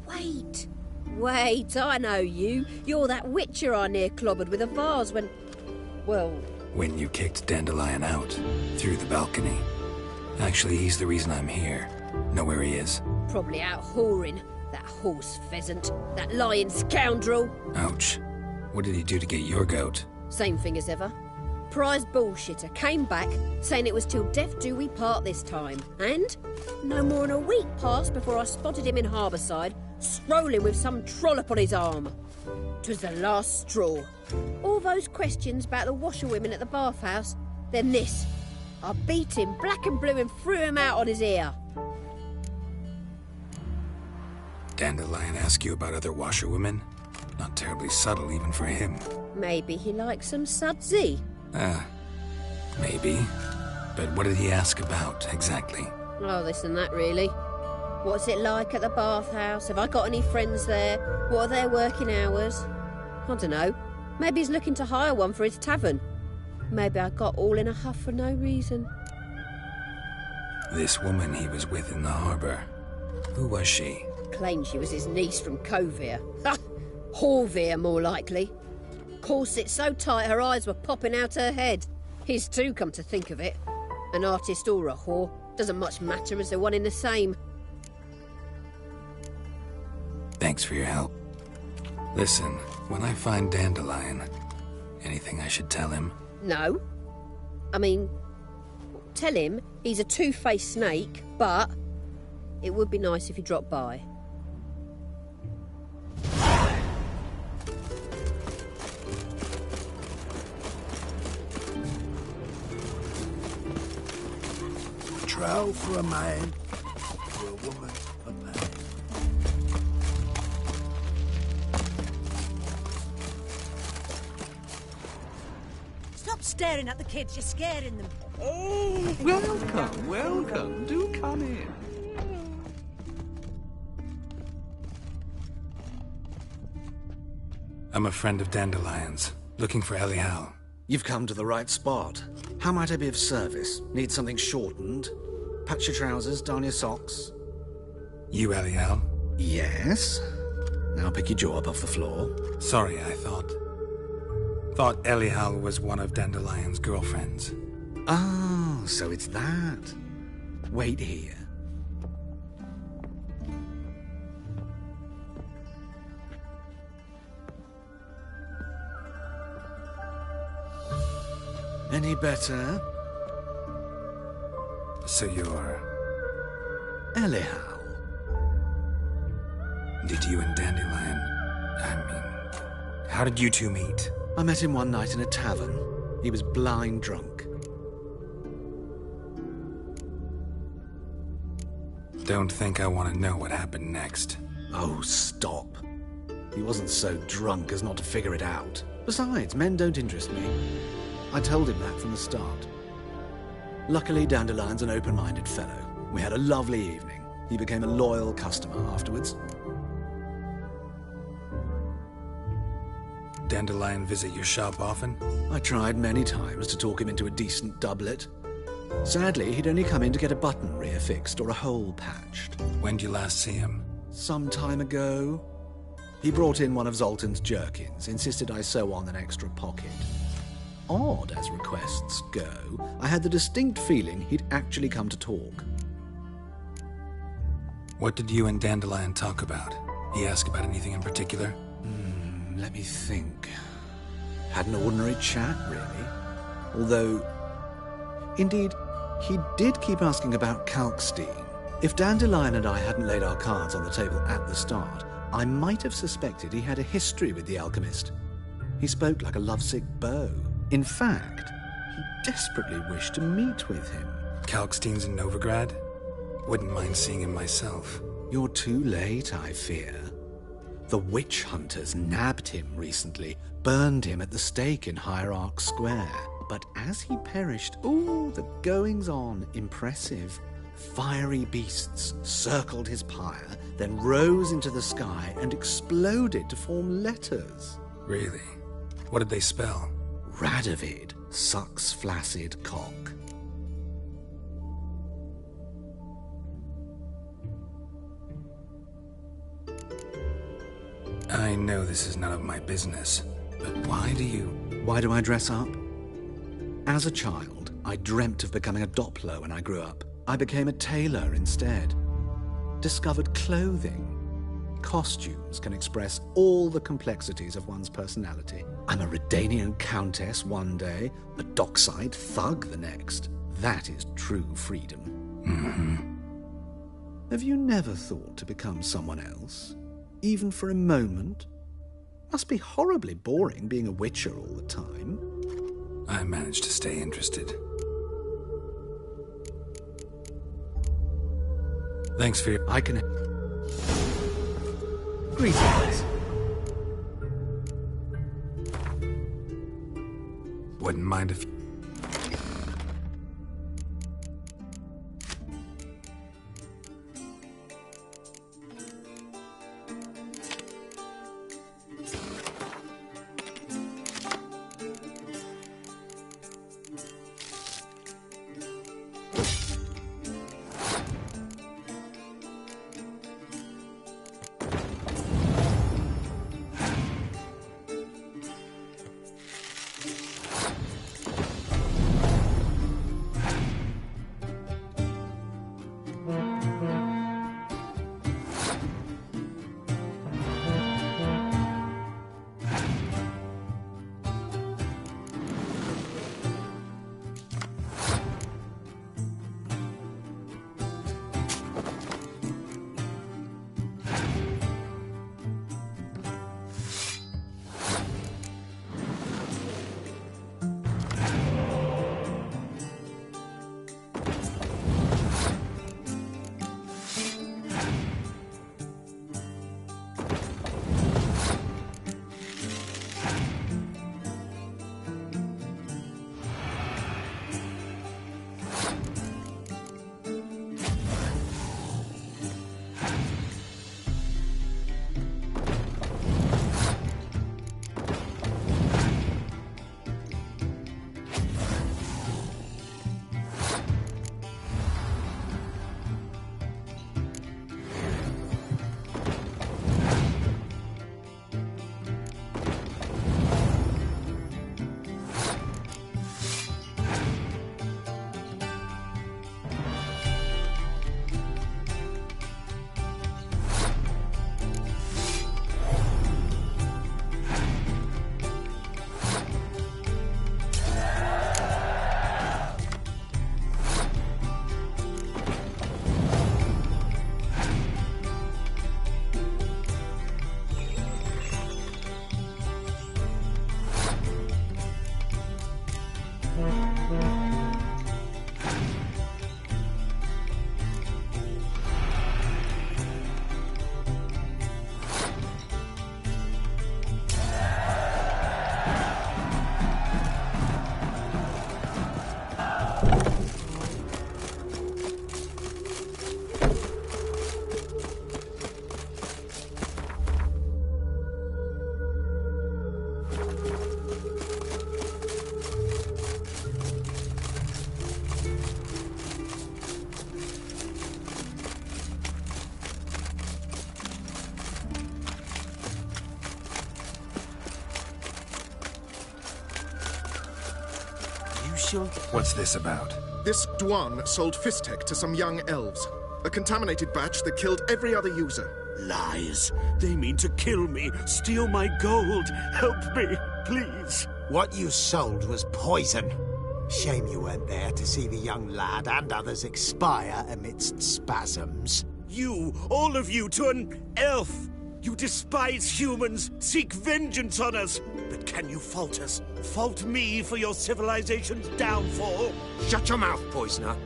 Wait. Wait, I know you. You're that witcher I near clobbered with a vase when... Well... When you kicked Dandelion out, through the balcony. Actually, he's the reason I'm here. Know where he is? Probably out whoring. That horse pheasant. That lying scoundrel. Ouch. What did he do to get your goat? Same thing as ever. Prize bullshitter came back, saying it was till death do we part this time. And no more than a week passed before I spotted him in Harbourside, strolling with some trollop on his arm. 'Twas the last straw. All those questions about the washerwomen at the bathhouse, then this. I beat him black and blue and threw him out on his ear. Dandelion ask you about other washerwomen? Not terribly subtle even for him. Maybe he likes some sudsy. Maybe. But what did he ask about, exactly? Oh, this and that, really. What's it like at the bathhouse? Have I got any friends there? What are their working hours? I don't know. Maybe he's looking to hire one for his tavern. Maybe I got all in a huff for no reason. This woman he was with in the harbour. Who was she? Claimed she was his niece from Kovir. Ha! Horvir, more likely. Corset so tight her eyes were popping out her head. His too, come to think of it. An artist or a whore. Doesn't much matter as they're one in the same. Thanks for your help. Listen, when I find Dandelion, anything I should tell him? No. I mean, tell him he's a two-faced snake, but it would be nice if he dropped by. Trowel for a man, for a woman, a man. Stop staring at the kids, you're scaring them. Oh, welcome, welcome. Do come in. I'm a friend of Dandelion's, looking for Elial. You've come to the right spot. How might I be of service? Need something shortened? Patch your trousers, darn your socks. You Elial? Yes. Now pick your jaw up off the floor. Sorry, I thought Elial was one of Dandelion's girlfriends. Oh, so it's that. Wait here. Any better? So you're... Elial. Did you and Dandelion... how did you two meet? I met him one night in a tavern. He was blind drunk. Don't think I want to know what happened next. Oh, stop. He wasn't so drunk as not to figure it out. Besides, men don't interest me. I told him that from the start. Luckily, Dandelion's an open-minded fellow. We had a lovely evening. He became a loyal customer afterwards. Dandelion visit your shop often? I tried many times to talk him into a decent doublet. Sadly, he'd only come in to get a button reaffixed or a hole patched. When'd you last see him? Some time ago. He brought in one of Zoltan's jerkins, insisted I sew on an extra pocket. Odd as requests go, I had the distinct feeling he'd actually come to talk. What did you and Dandelion talk about? He ask about anything in particular? Let me think. Had an ordinary chat, really. Although, indeed, he did keep asking about Kalkstein. If Dandelion and I hadn't laid our cards on the table at the start, I might have suspected he had a history with the alchemist. He spoke like a lovesick beau. In fact, he desperately wished to meet with him. Kalkstein's in Novigrad? Wouldn't mind seeing him myself. You're too late, I fear. The witch hunters nabbed him recently, burned him at the stake in Hierarch Square. But as he perished, the goings-on, impressive. Fiery beasts circled his pyre, then rose into the sky and exploded to form letters. Really? What did they spell? Radovid sucks flaccid cock. I know this is none of my business, but why do I dress up? As a child, I dreamt of becoming a Doppler when I grew up. I became a tailor instead. Discovered clothing. Costumes can express all the complexities of one's personality. I'm a Redanian countess one day, a dockside thug the next. That is true freedom. Have you never thought to become someone else? Even for a moment? Must be horribly boring being a witcher all the time. I managed to stay interested. Thanks for your... I can... Greetings. Wouldn't mind if... What's this about? This Dwan sold Fistek to some young elves. A contaminated batch that killed every other user. Lies. They mean to kill me, steal my gold. Help me, please. What you sold was poison. Shame you weren't there to see the young lad and others expire amidst spasms. You, all of you, to an elf. You despise humans, seek vengeance on us. But can you fault us? Fault me for your civilization's downfall? Shut your mouth, poisoner.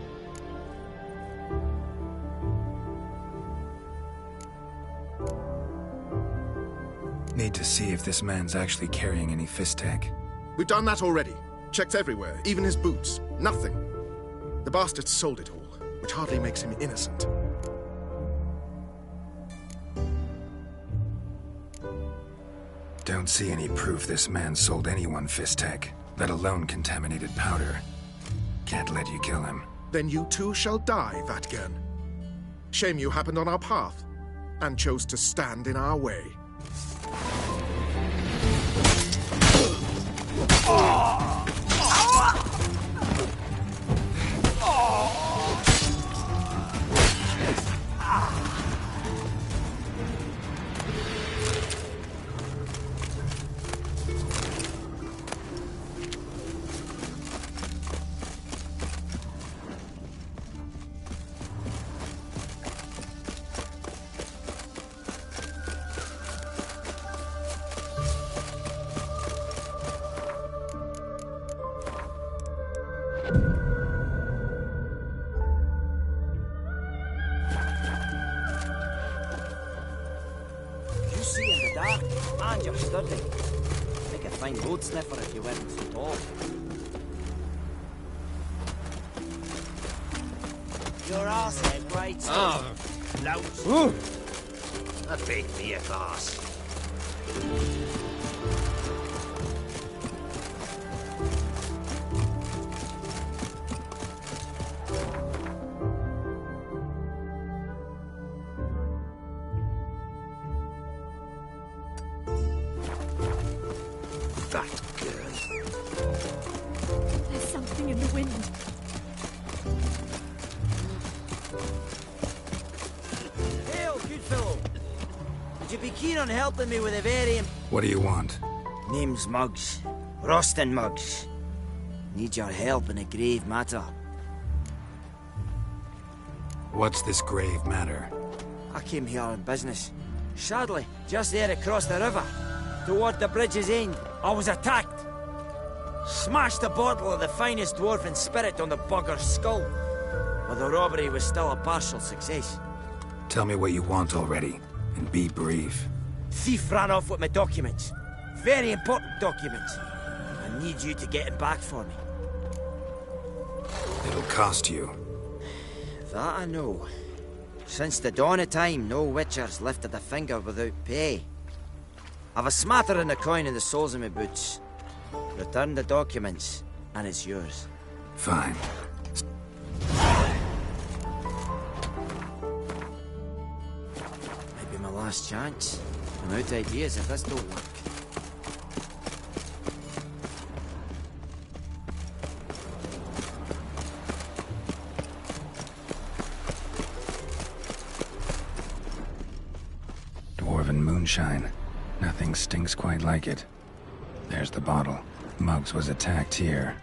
Need to see if this man's actually carrying any fist tech. We've done that already. Checked everywhere, even his boots. Nothing. The bastard sold it all, which hardly makes him innocent. Don't see any proof this man sold anyone fist tech, let alone contaminated powder. Can't let you kill him. Then you too shall die, Vatgern. Shame you happened on our path, and chose to stand in our way. And you're sturdy. Make a fine road sniffer if you weren't so tall. Your arse head, right? Oh, lout. A big BF arse. There's something in the wind. Hail, good fellow. Would you be keen on helping me with a very... What do you want? Name's Muggs. Rostin Muggs. Need your help in a grave matter. What's this grave matter? I came here on business. Sadly, just there across the river, toward the bridge's end, I was attacked. Smashed a bottle of the finest dwarven spirit on the bugger's skull. But the robbery was still a partial success. Tell me what you want already, and be brief. Thief ran off with my documents. Very important documents. I need you to get them back for me. It'll cost you. That I know. Since the dawn of time, no witcher's lifted a finger without pay. I've a smattering of coin in the soles of my boots. Return the documents, and it's yours. Fine. Might be my last chance. I'm out of ideas if this don't work. Dwarven moonshine. Nothing stinks quite like it. There's the bottle. Muggs was attacked here.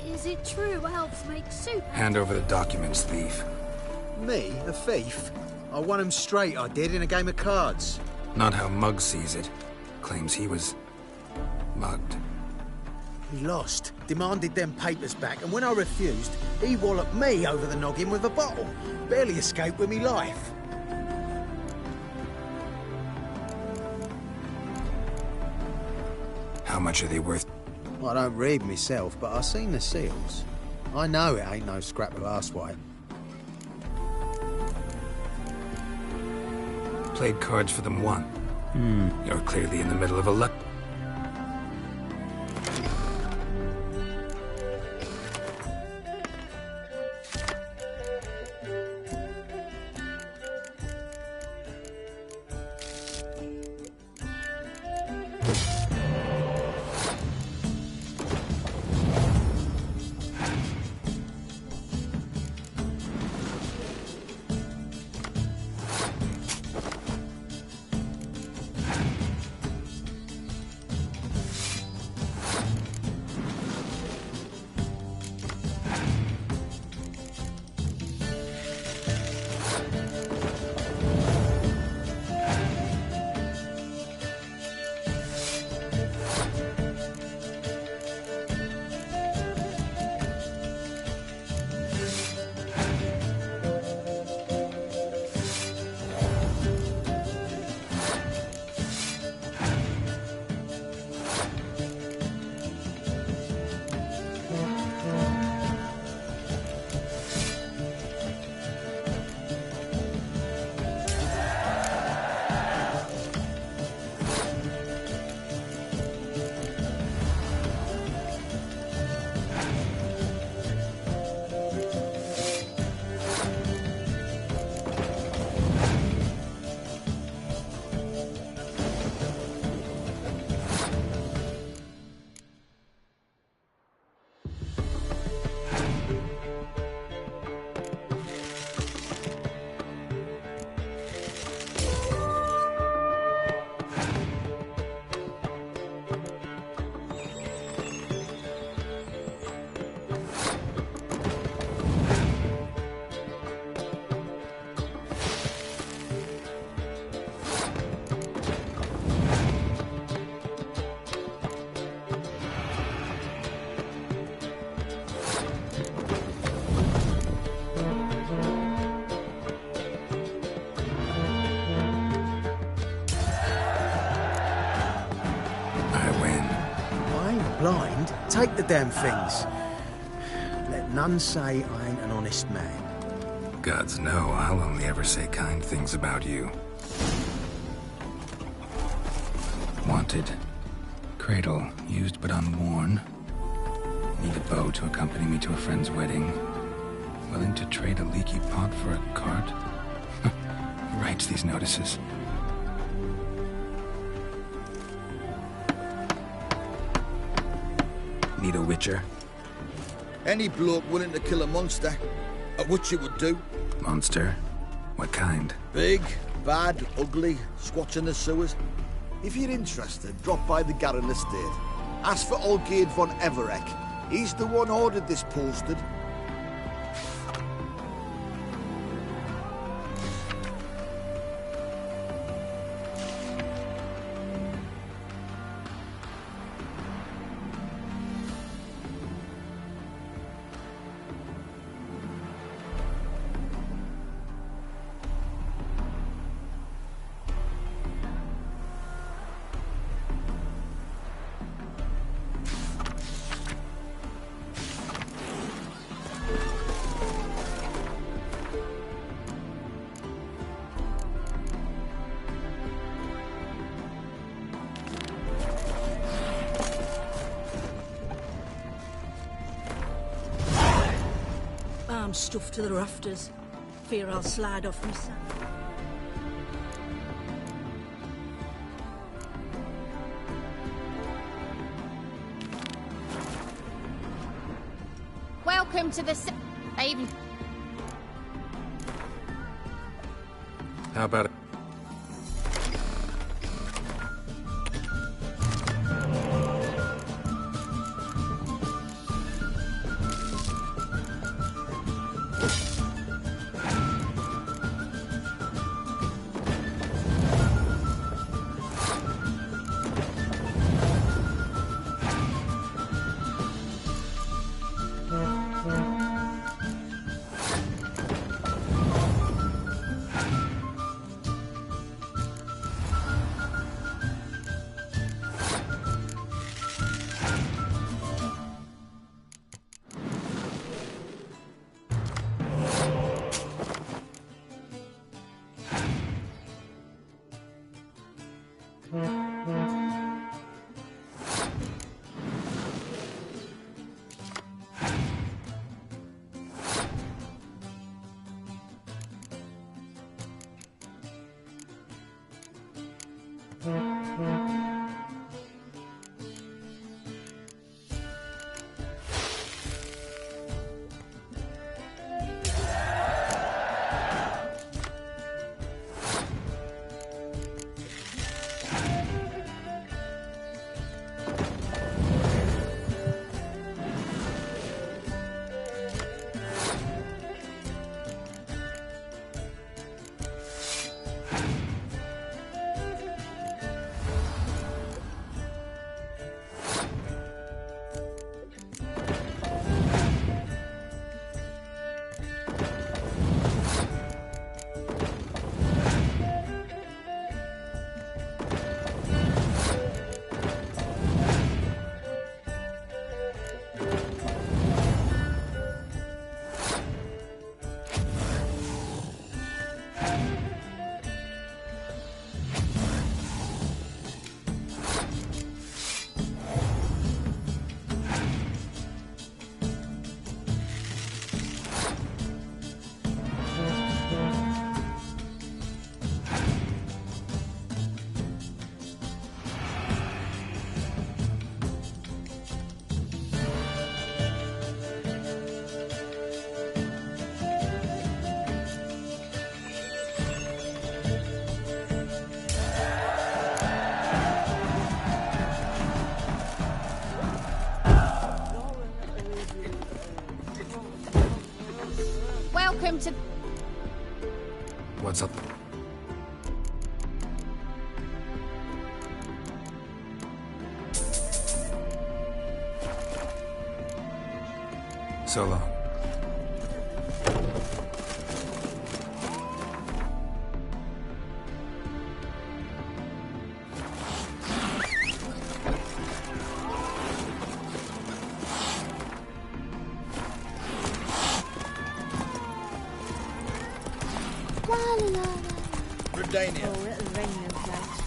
Is it true elves make soup? Hand over the documents, thief. Me? A thief? I won him straight, I did, in a game of cards. Not how Muggs sees it. Claims he was... mugged. He lost, demanded them papers back, and when I refused, he walloped me over the noggin with a bottle. Barely escaped with me life. How much are they worth? I don't read myself, but I seen the seals. I know it ain't no scrap of arsewhite. Played cards for them won. You're clearly in the middle of a luck... take the damn things. Let none say I ain't an honest man. Gods know I'll only ever say kind things about you. Wanted. Cradle, used but unworn. Need a bow to accompany me to a friend's wedding. Willing to trade a leaky pot for a cart? Who writes these notices? Need a witcher? Any bloke willing to kill a monster, a witcher would do. Monster? What kind? Big, bad, ugly, squats in the sewers. If you're interested, drop by the Garren estate. Ask for Olgierd von Everek. He's the one ordered this posted. I'm stuffed to the rafters. Fear I'll slide off myself. Welcome to the even. How about it? Welcome to. What's up? So long. Redania. Oh, it'll rain them clouds.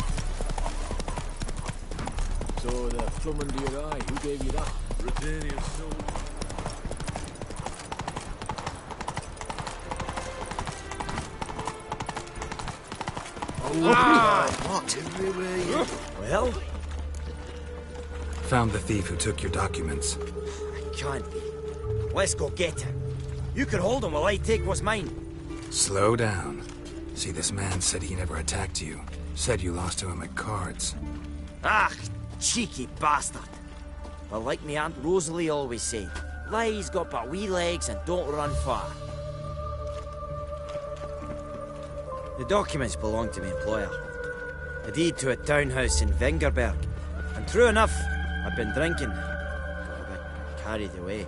So the plum under your eye, who gave you that? Redania's soul. What? Well, Found the thief who took your documents. can't be. Let's go get him. You can hold him while I take what's mine. Slow down. See, this man said he never attacked you. Said you lost to him at cards. Ah, cheeky bastard. Well, like me Aunt Rosalie always said, lies got but wee legs and don't run far. The documents belong to my employer. A deed to a townhouse in Vengerberg. And true enough, I've been drinking. Got a bit carried away.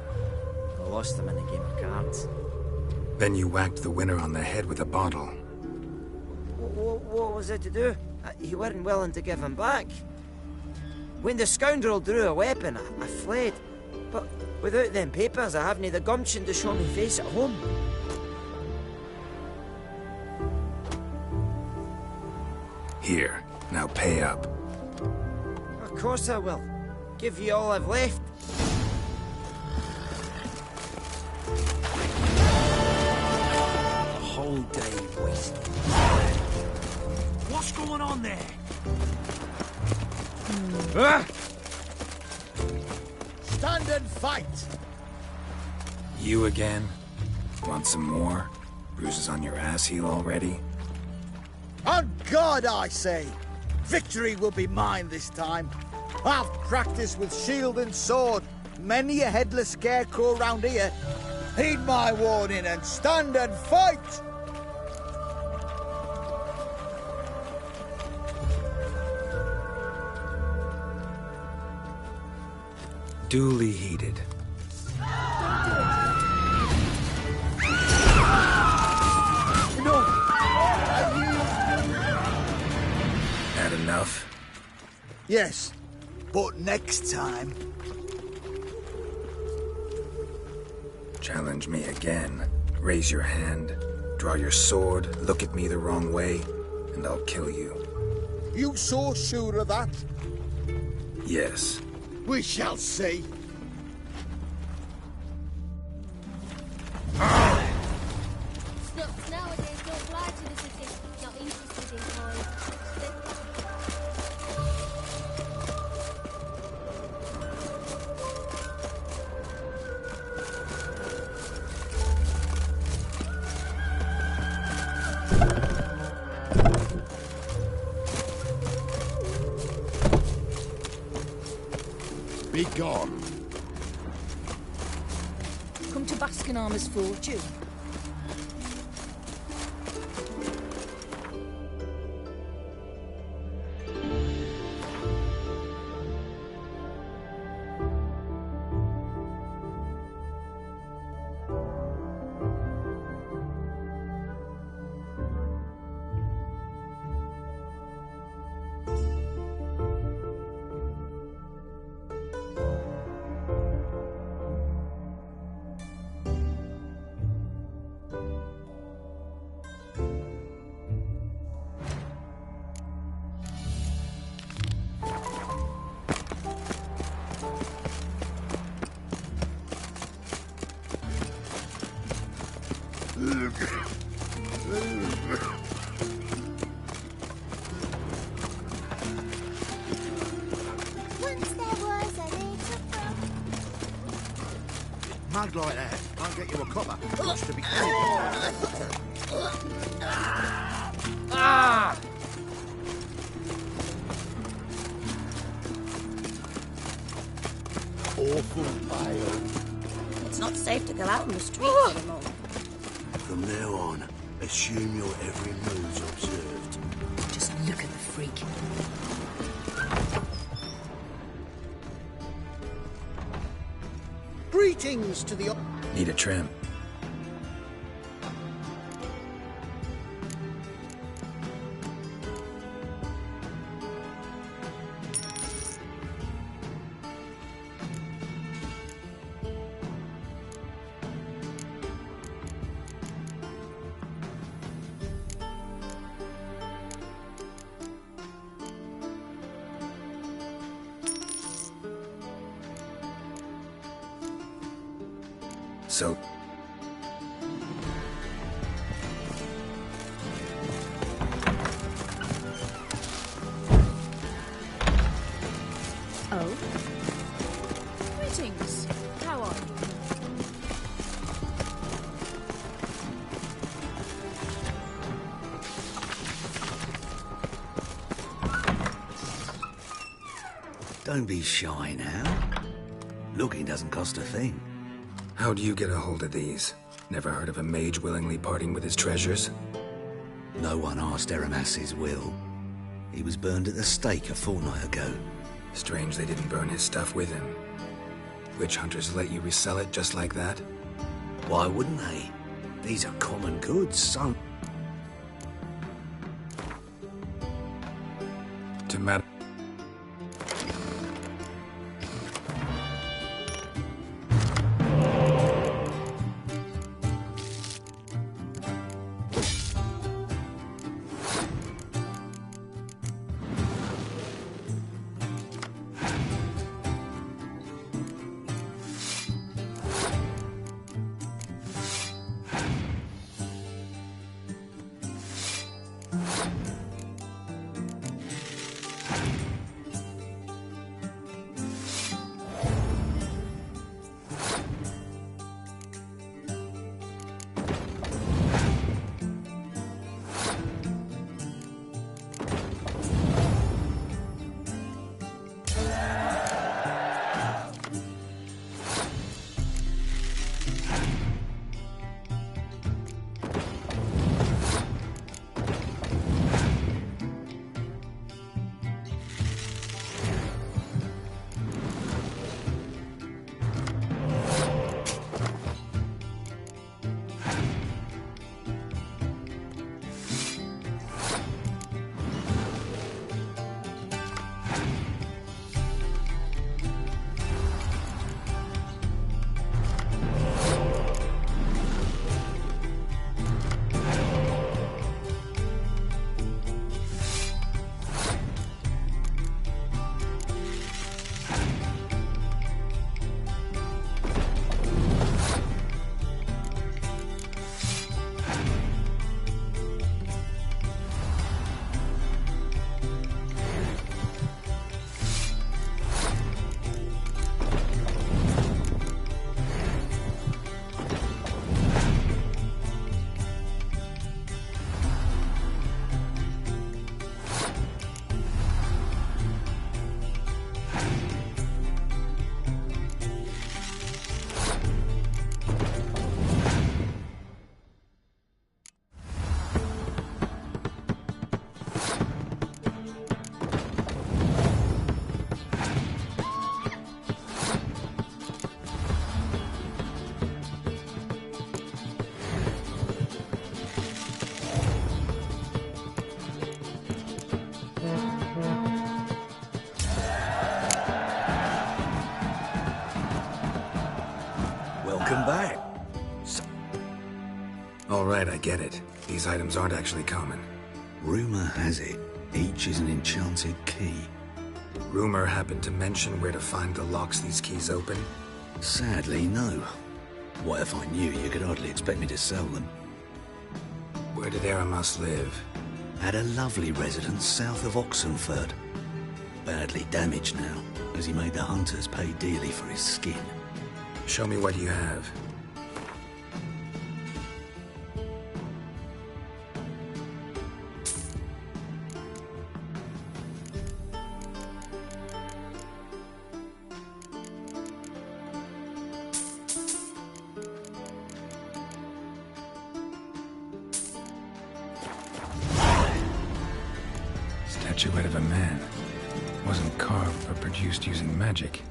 I lost them in a game of cards. Then you whacked the winner on the head with a bottle. What was it to do? You weren't willing to give him back. When the scoundrel drew a weapon, I fled. But without them papers, I haven't the gumption to show me face at home. Here, now pay up. Of course I will. Give you all I've left. A whole day wasted. What's going on there? Stand and fight! You again? Want some more? Bruises on your ass heel already? On God, I say! Victory will be mine this time. I've practiced with shield and sword. Many a headless scarecrow round here. Heed my warning and stand and fight! Duly heeded. No! Had enough? Yes, but next time. Challenge me again. Raise your hand. Draw your sword. Look at me the wrong way. And I'll kill you. You so sure of that? Yes. We shall see. Snooks nowadays don't fly to the city. Not interested in kind. Be gone. Come to Baskenarmer's fortune. Once there was a little Mug like that, I'll get you a copper. What's to be Ah! Awful pale. It's not safe to go out on the streets anymore. From now on, assume your every move's observed. Just look at the freak. Greetings to the... Need a trim. So... Oh? Greetings. How are you? Don't be shy now. Looking doesn't cost a thing. How do you get a hold of these? Never heard of a mage willingly parting with his treasures? No one asked Eramas's will. He was burned at the stake a fortnight ago. Strange they didn't burn his stuff with him. Witch hunters let you resell it just like that? Why wouldn't they? These are common goods, son. To Madam... Welcome back. All right, I get it. These items aren't actually common. Rumor has it, each is an enchanted key. Rumor happened to mention where to find the locks these keys open? Sadly, no. What if I knew, you could hardly expect me to sell them. Where did Eramas live? At a lovely residence south of Oxenford. Badly damaged now, as he made the hunters pay dearly for his skin. Show me what you have. Statuette of a man. Wasn't carved or produced using magic.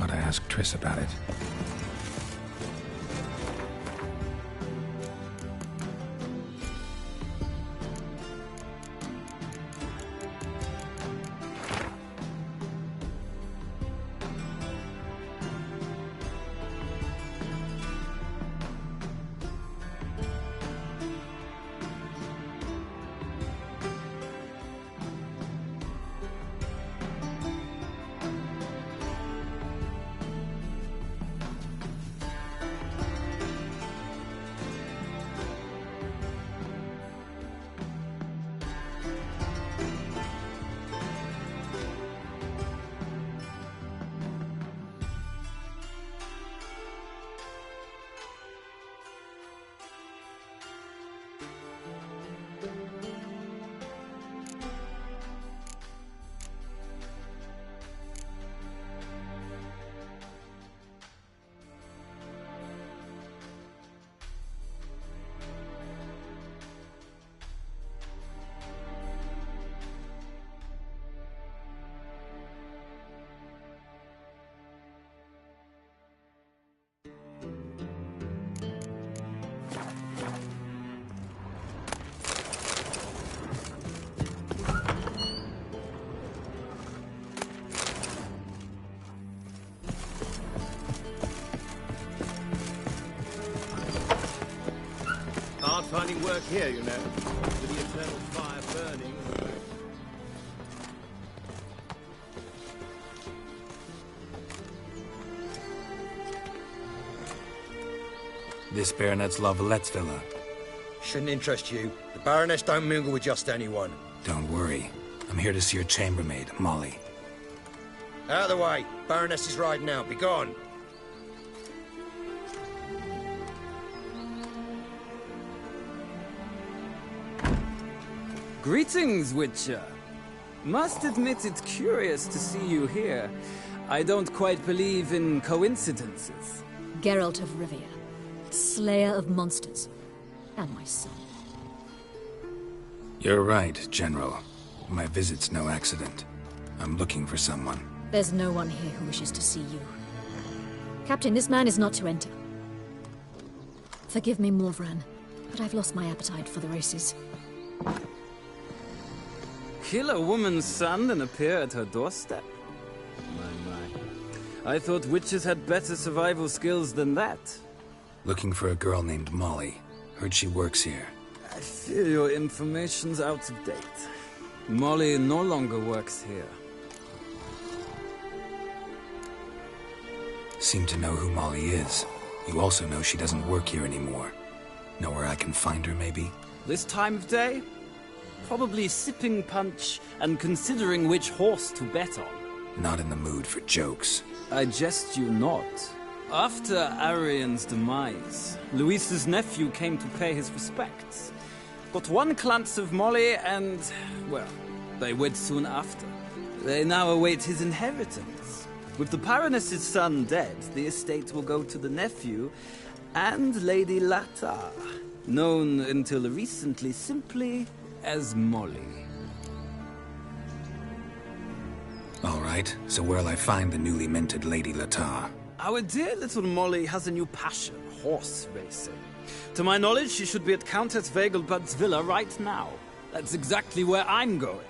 Ought to ask Triss about it. finding work here, you know. With the eternal fire burning. This Baronet's Lavalettes villa. Shouldn't interest you. The Baroness don't mingle with just anyone. Don't worry. I'm here to see your chambermaid, Molly. Out of the way. Baroness is riding out. Be gone. Greetings, Witcher. Must admit it's curious to see you here. I don't quite believe in coincidences. Geralt of Rivia, slayer of monsters, and my son. You're right, General. My visit's no accident. I'm looking for someone. There's no one here who wishes to see you. Captain, this man is not to enter. Forgive me, Morvran, but I've lost my appetite for the races. Kill a woman's son and appear at her doorstep? My. I thought witches had better survival skills than that. Looking for a girl named Molly. Heard she works here. I fear your information's out of date. Molly no longer works here. Seem to know who Molly is. You also know she doesn't work here anymore. Know where I can find her, maybe? This time of day? Probably sipping punch and considering which horse to bet on. Not in the mood for jokes. I jest you not. After Arian's demise, Luis's nephew came to pay his respects. Got one glance of Molly and, well, they wed soon after. They now await his inheritance. With the Baroness's son dead, the estate will go to the nephew and Lady Latar, known until recently simply as Molly. All right, so where'll I find the newly minted Lady Latar? Our dear little Molly has a new passion, horse racing. To my knowledge, she should be at Countess Vegelbud's villa right now. That's exactly where I'm going.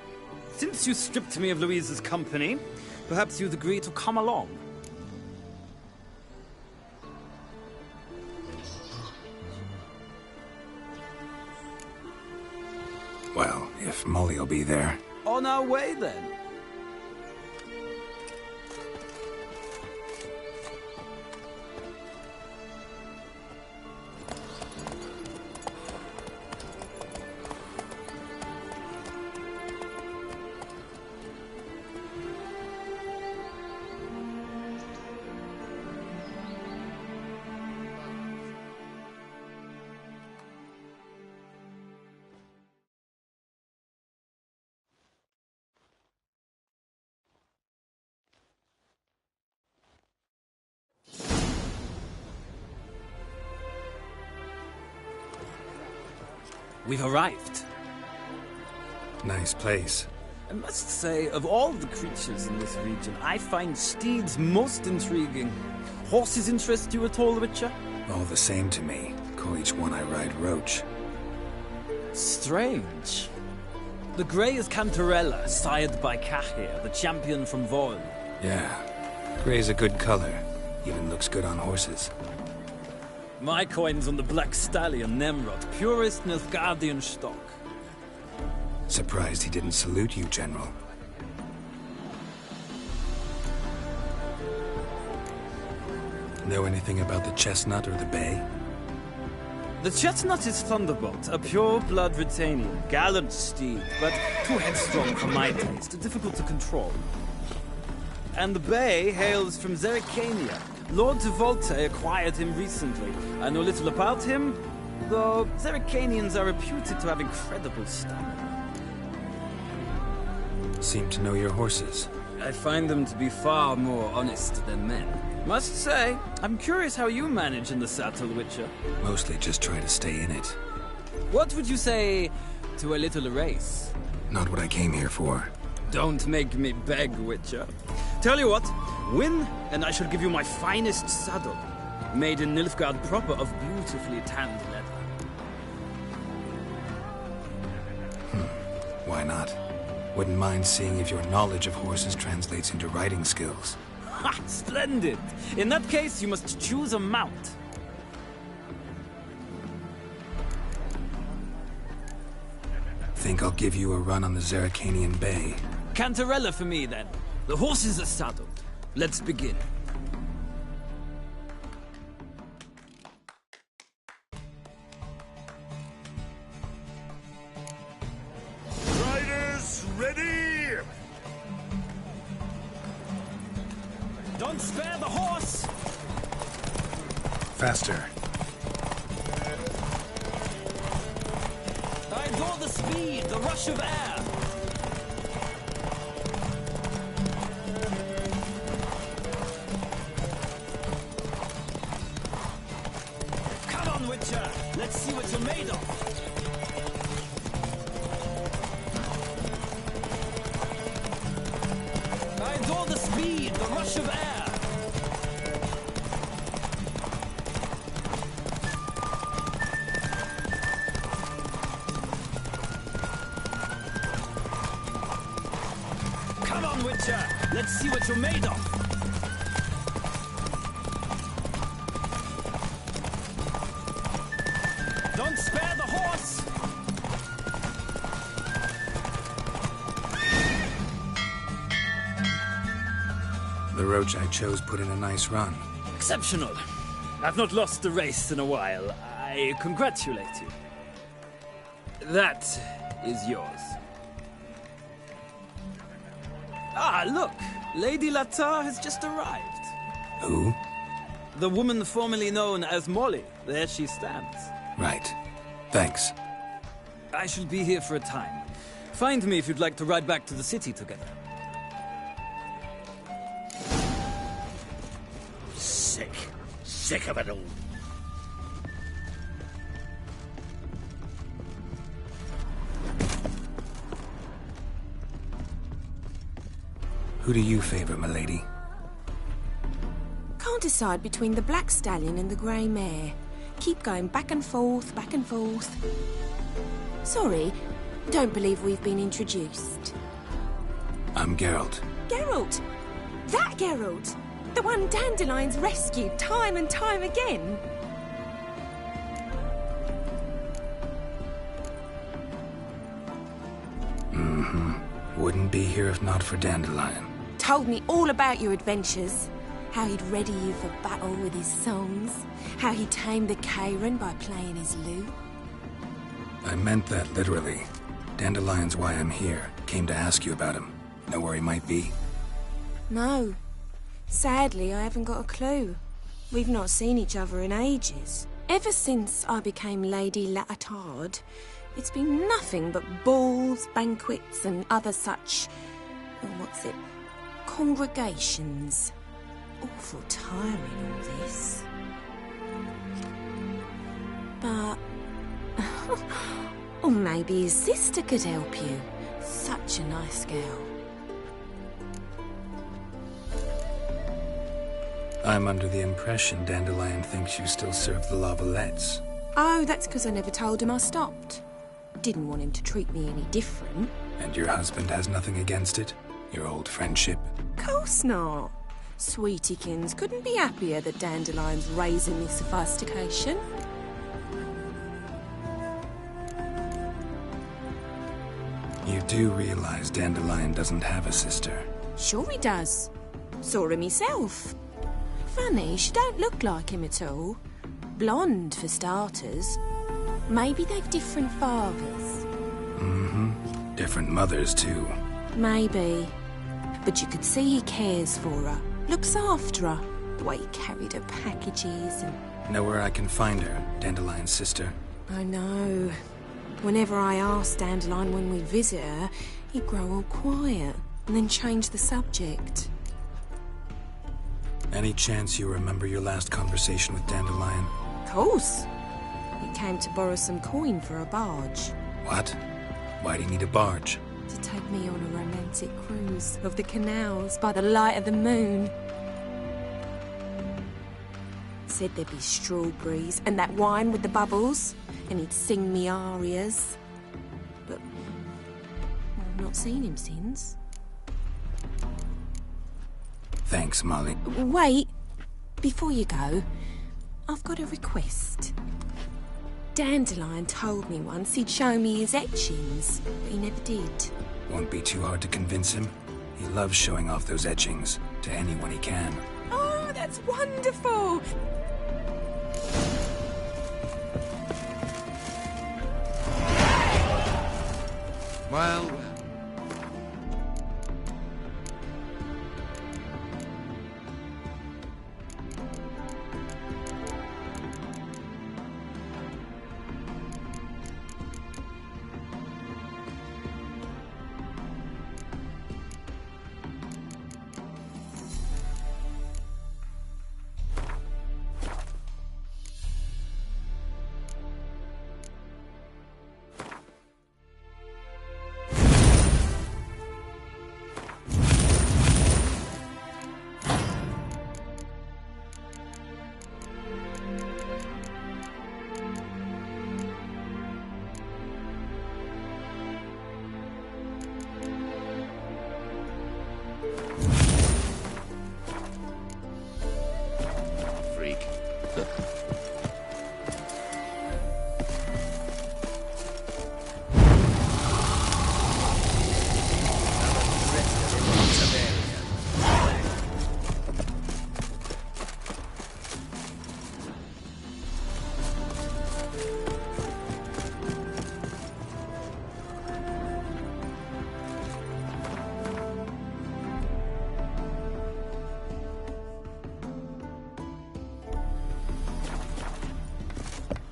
Since you stripped me of Louise's company, perhaps you'd agree to come along. Well, if Molly'll be there. On our way, then. We've arrived. Nice place. I must say, of all the creatures in this region, I find steeds most intriguing. Horses interest you at all, Witcher? All the same to me. Call each one I ride Roach. Strange. The grey is Cantarella, sired by Cahir, the champion from Vol. Yeah. Grey's a good color. Even looks good on horses. My coin's on the Black Stallion, Nemrod, purest Nilfgaardian stock. Surprised he didn't salute you, General. Know anything about the Chestnut or the Bay? The Chestnut is Thunderbolt, a pure-blood Retanian, gallant steed, but too headstrong for my taste, difficult to control. And the Bay hails from Zerrikania. Lord de Volte acquired him recently. I know little about him, though Zerrikanians are reputed to have incredible stamina. Seem to know your horses. I find them to be far more honest than men. Must say, I'm curious how you manage in the saddle, Witcher. Mostly just try to stay in it. What would you say to a little race? Not what I came here for. Don't make me beg, Witcher. Tell you what, win, and I shall give you my finest saddle. Made in Nilfgaard proper of beautifully tanned leather. Why not? Wouldn't mind seeing if your knowledge of horses translates into riding skills. Ha! Splendid! In that case, you must choose a mount. think I'll give you a run on the Zerrikanian Bay? Cantarella for me, then. The horses are saddled. Let's begin. Riders, ready! Don't spare the horse! Faster. I adore the speed, the rush of air. Come on, Witcher. Let's see what you're made of. I adore the speed, the rush of air. Come on, Witcher. Let's see what you're made of. Don't spare the horse. The roach I chose put in a nice run. Exceptional. I've not lost a race in a while. I congratulate you. That is yours. Ah, look! Lady Latar has just arrived. Who? The woman formerly known as Molly. There she stands. Right. Thanks. I shall be here for a time. Find me if you'd like to ride back to the city together. Sick of it all. Who do you favor, milady? Can't decide between the black stallion and the grey mare. Keep going back and forth, back and forth. Sorry, don't believe we've been introduced. I'm Geralt. Geralt! That Geralt! The one Dandelion's rescued time and time again. Mm-hmm. Wouldn't be here if not for Dandelion. Told me all about your adventures. How he'd ready you for battle with his songs. How he tamed the Kayran by playing his lute. I meant that literally. Dandelion's why I'm here. Came to ask you about him. Know where he might be? No. Sadly, I haven't got a clue. We've not seen each other in ages. Ever since I became Lady Latard, it's been nothing but balls, banquets, and other such... congregations. Awful tiring, all this. But... or maybe his sister could help you. Such a nice girl. I'm under the impression Dandelion thinks you still serve the Lavalettes. Oh, that's because I never told him I stopped. Didn't want him to treat me any different. And your husband has nothing against it? Your old friendship? Course not. Sweetykins couldn't be happier that Dandelion's raising me sophistication. You do realize Dandelion doesn't have a sister? Sure he does. Saw him himself. Funny, she don't look like him at all. Blonde, for starters. Maybe they've different fathers. Mm-hmm. Different mothers, too. Maybe. But you could see he cares for her. Looks after her. The way he carried her packages and... Know where I can find her, Dandelion's sister? I know. Whenever I asked Dandelion when we'd visit her, he'd grow all quiet and then change the subject. Any chance you remember your last conversation with Dandelion? Course. He came to borrow some coin for a barge. What? Why do you need a barge? To take me on a romantic cruise of the canals by the light of the moon. Said there'd be strawberries and that wine with the bubbles, and he'd sing me arias. But I've not seen him since. Thanks, Molly. Wait. Before you go, I've got a request. Dandelion told me once he'd show me his etchings, but he never did. Won't be too hard to convince him. He loves showing off those etchings to anyone he can. Oh, that's wonderful! Well...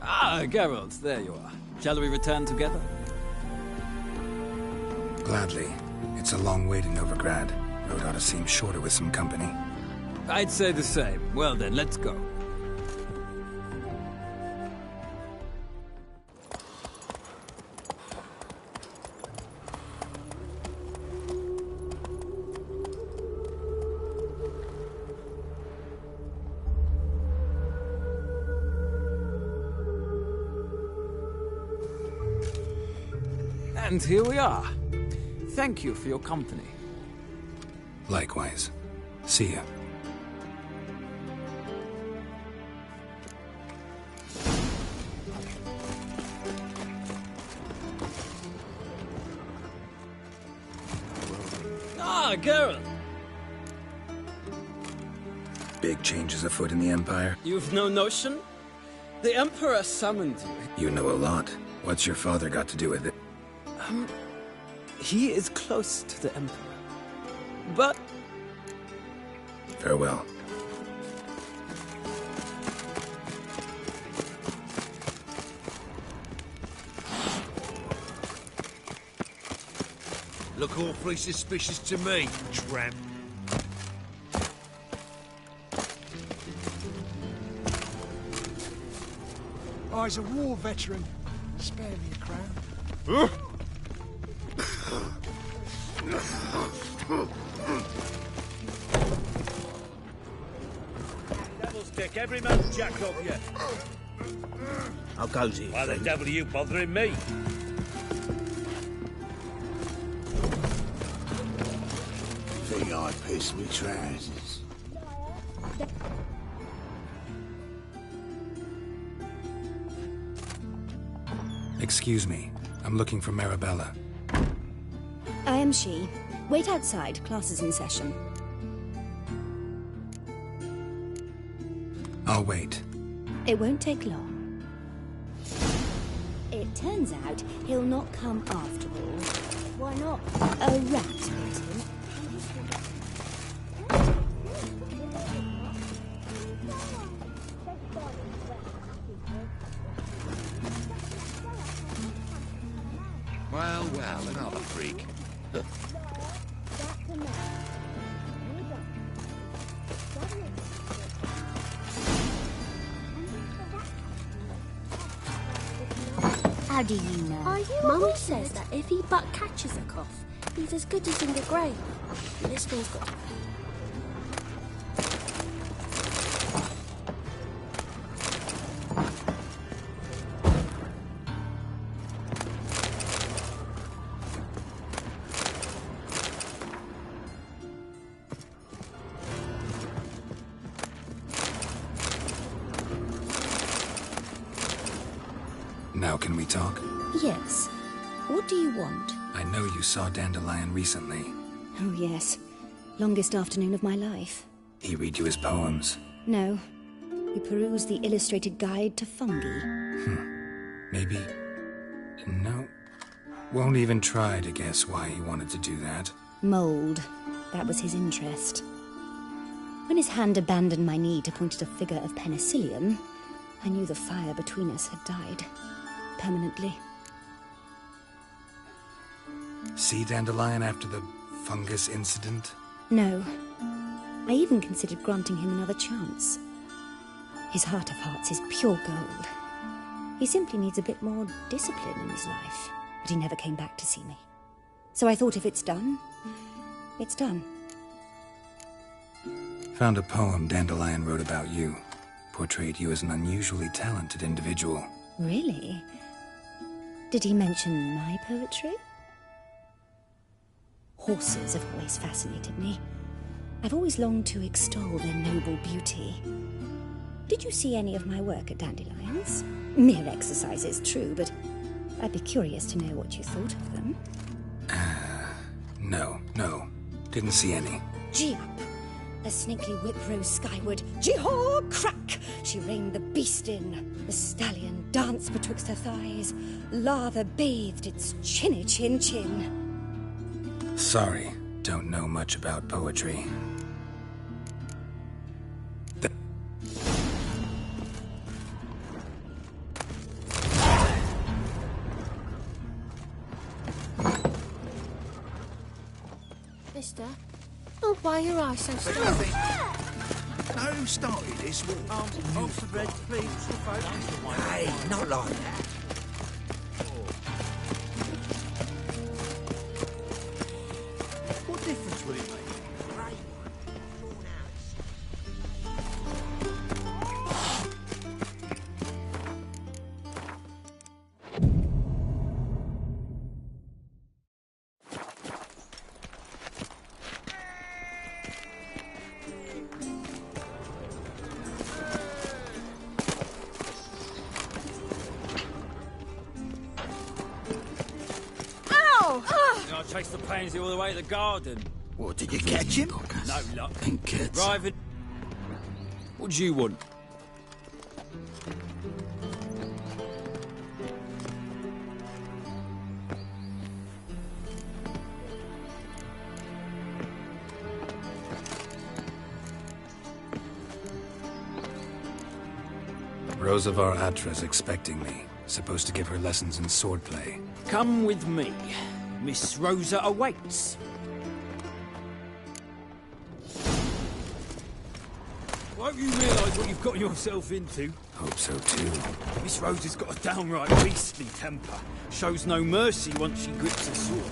Ah, Geralt, there you are. Shall we return together? Gladly. It's a long way to Novigrad. Road ought to seem shorter with some company. I'd say the same. Well then, let's go. And here we are. Thank you for your company. Likewise. See ya. Ah, Geralt! Big changes afoot in the Empire? You've no notion? The Emperor summoned you. You know a lot. What's your father got to do with it? He is close to the Emperor. But... Farewell. Look awfully suspicious to me, tramp. I was a war veteran. Spare me a crown. Devil's dick, every man's jack of you. How goes it? Why the devil are you bothering me? Think I pissed me trousers. Excuse me. I'm looking for Marabella. I am she. Wait outside. Class is in session. I'll wait. It won't take long. It turns out he'll not come after all. Why not? A rat bit him. Well, well, another freak. How do you know? Mummy says that if he but catches a cough, he's as good as in the grave. This one's got... Now can we talk? Yes. What do you want? I know you saw Dandelion recently. Oh, yes. Longest afternoon of my life. He read you his poems. No. He perused the illustrated guide to fungi. Maybe... No. Won't even try to guess why he wanted to do that. Mold. That was his interest. When his hand abandoned my knee to point at a figure of penicillium, I knew the fire between us had died. Permanently. See Dandelion after the fungus incident? No. I even considered granting him another chance. His heart of hearts is pure gold. He simply needs a bit more discipline in his life. But he never came back to see me. So I thought if it's done, it's done. Found a poem Dandelion wrote about you. Portrayed you as an unusually talented individual. Really? Did he mention my poetry? Horses have always fascinated me. I've always longed to extol their noble beauty. Did you see any of my work at Dandelion's? Mere exercises, true, but I'd be curious to know what you thought of them. No. Didn't see any. Gee up! The snaky whip rose skyward. Gee-haw! Crack! She reined the beast in. The stallion danced betwixt her thighs. Lather bathed its chinny chin. Sorry, don't know much about poetry. Mister? Oh, why are your eyes so starving? Now who started this war? Off the bread, please. Hey, not like that. What difference will it make? I chased the pansy all the way to the garden. What, did you catch him? No luck. Kids. Driving. What do you want? Rosavar Atra's expecting me. Supposed to give her lessons in swordplay. Come with me. Miss Rosa awaits. Won't you realise what you've got yourself into? Hope so too. Miss Rosa's got a downright beastly temper. Shows no mercy once she grips a sword.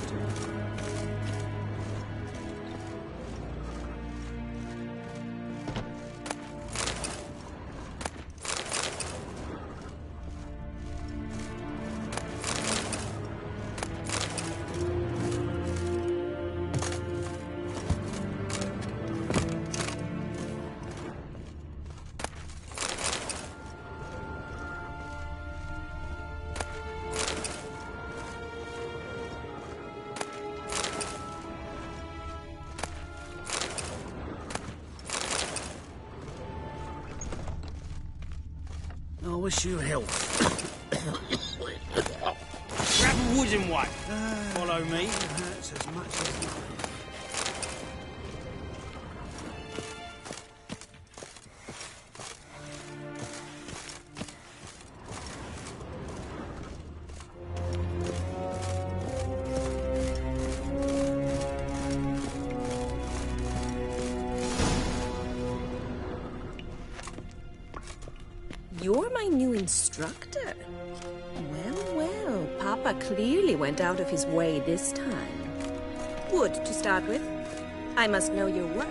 I wish you health. Grab a wooden one. Follow me. It hurts as much as mine. You're my new instructor. Well, Papa clearly went out of his way this time. Wood, to start with. I must know your work.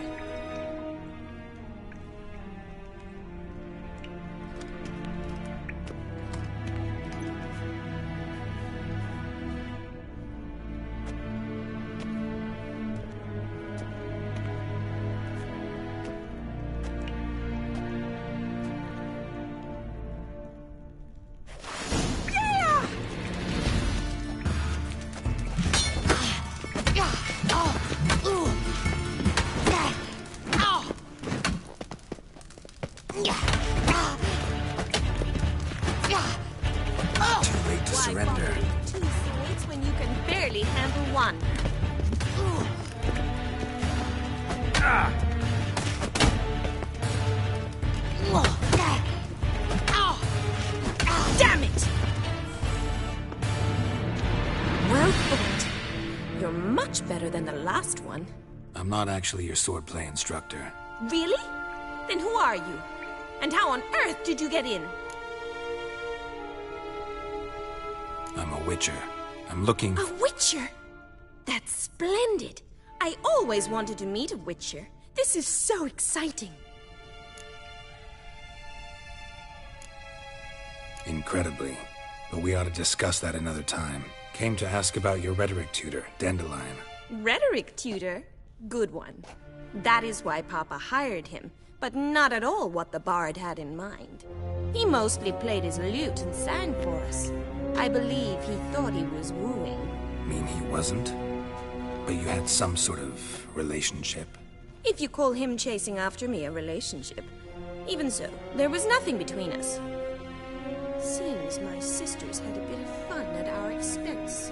surrender. Two swords when you can barely handle one. Damn it! Well fought. You're much better than the last one. I'm not actually your swordplay instructor. Really? Then who are you? And how on earth did you get in? I'm a witcher. I'm looking... A witcher? That's splendid. I always wanted to meet a witcher. This is so exciting. Incredibly. But we ought to discuss that another time. Came to ask about your rhetoric tutor, Dandelion. Rhetoric tutor? Good one. That is why Papa hired him, but not at all what the bard had in mind. He mostly played his lute and sang for us. I believe he thought he was wooing. Mean he wasn't? But you had some sort of relationship? If you call him chasing after me a relationship. Even so, there was nothing between us. Seems my sisters had a bit of fun at our expense.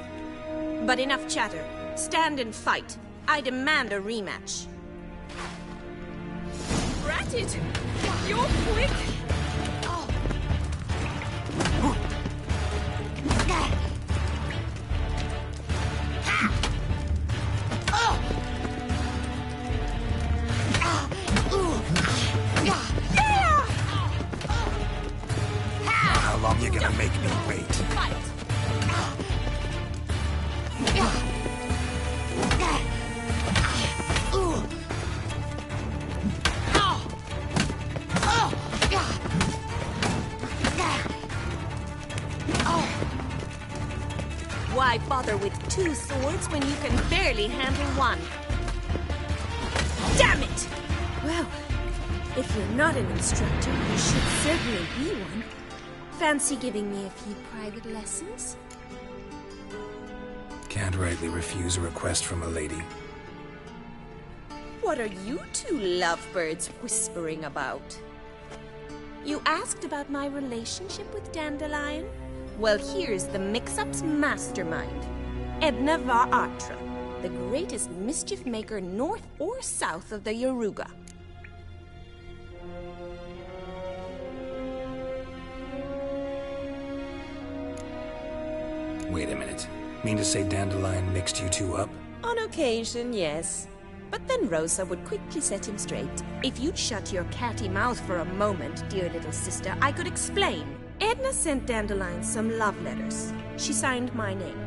But enough chatter. Stand and fight. I demand a rematch. Ratted! You're quick! How long you gonna make me wait? Why bother with two swords when you can barely handle one? Damn it! Well, if you're not an instructor, you should certainly be one. Fancy giving me a few private lessons? Can't rightly refuse a request from a lady. What are you two lovebirds whispering about? You asked about my relationship with Dandelion? Well, here's the mix-up's mastermind. Edna var Atra, the greatest mischief maker north or south of the Yaruga. Wait a minute. Mean to say Dandelion mixed you two up? On occasion, yes. But then Rosa would quickly set him straight. If you'd shut your catty mouth for a moment, dear little sister, I could explain. Edna sent Dandelion some love letters. She signed my name.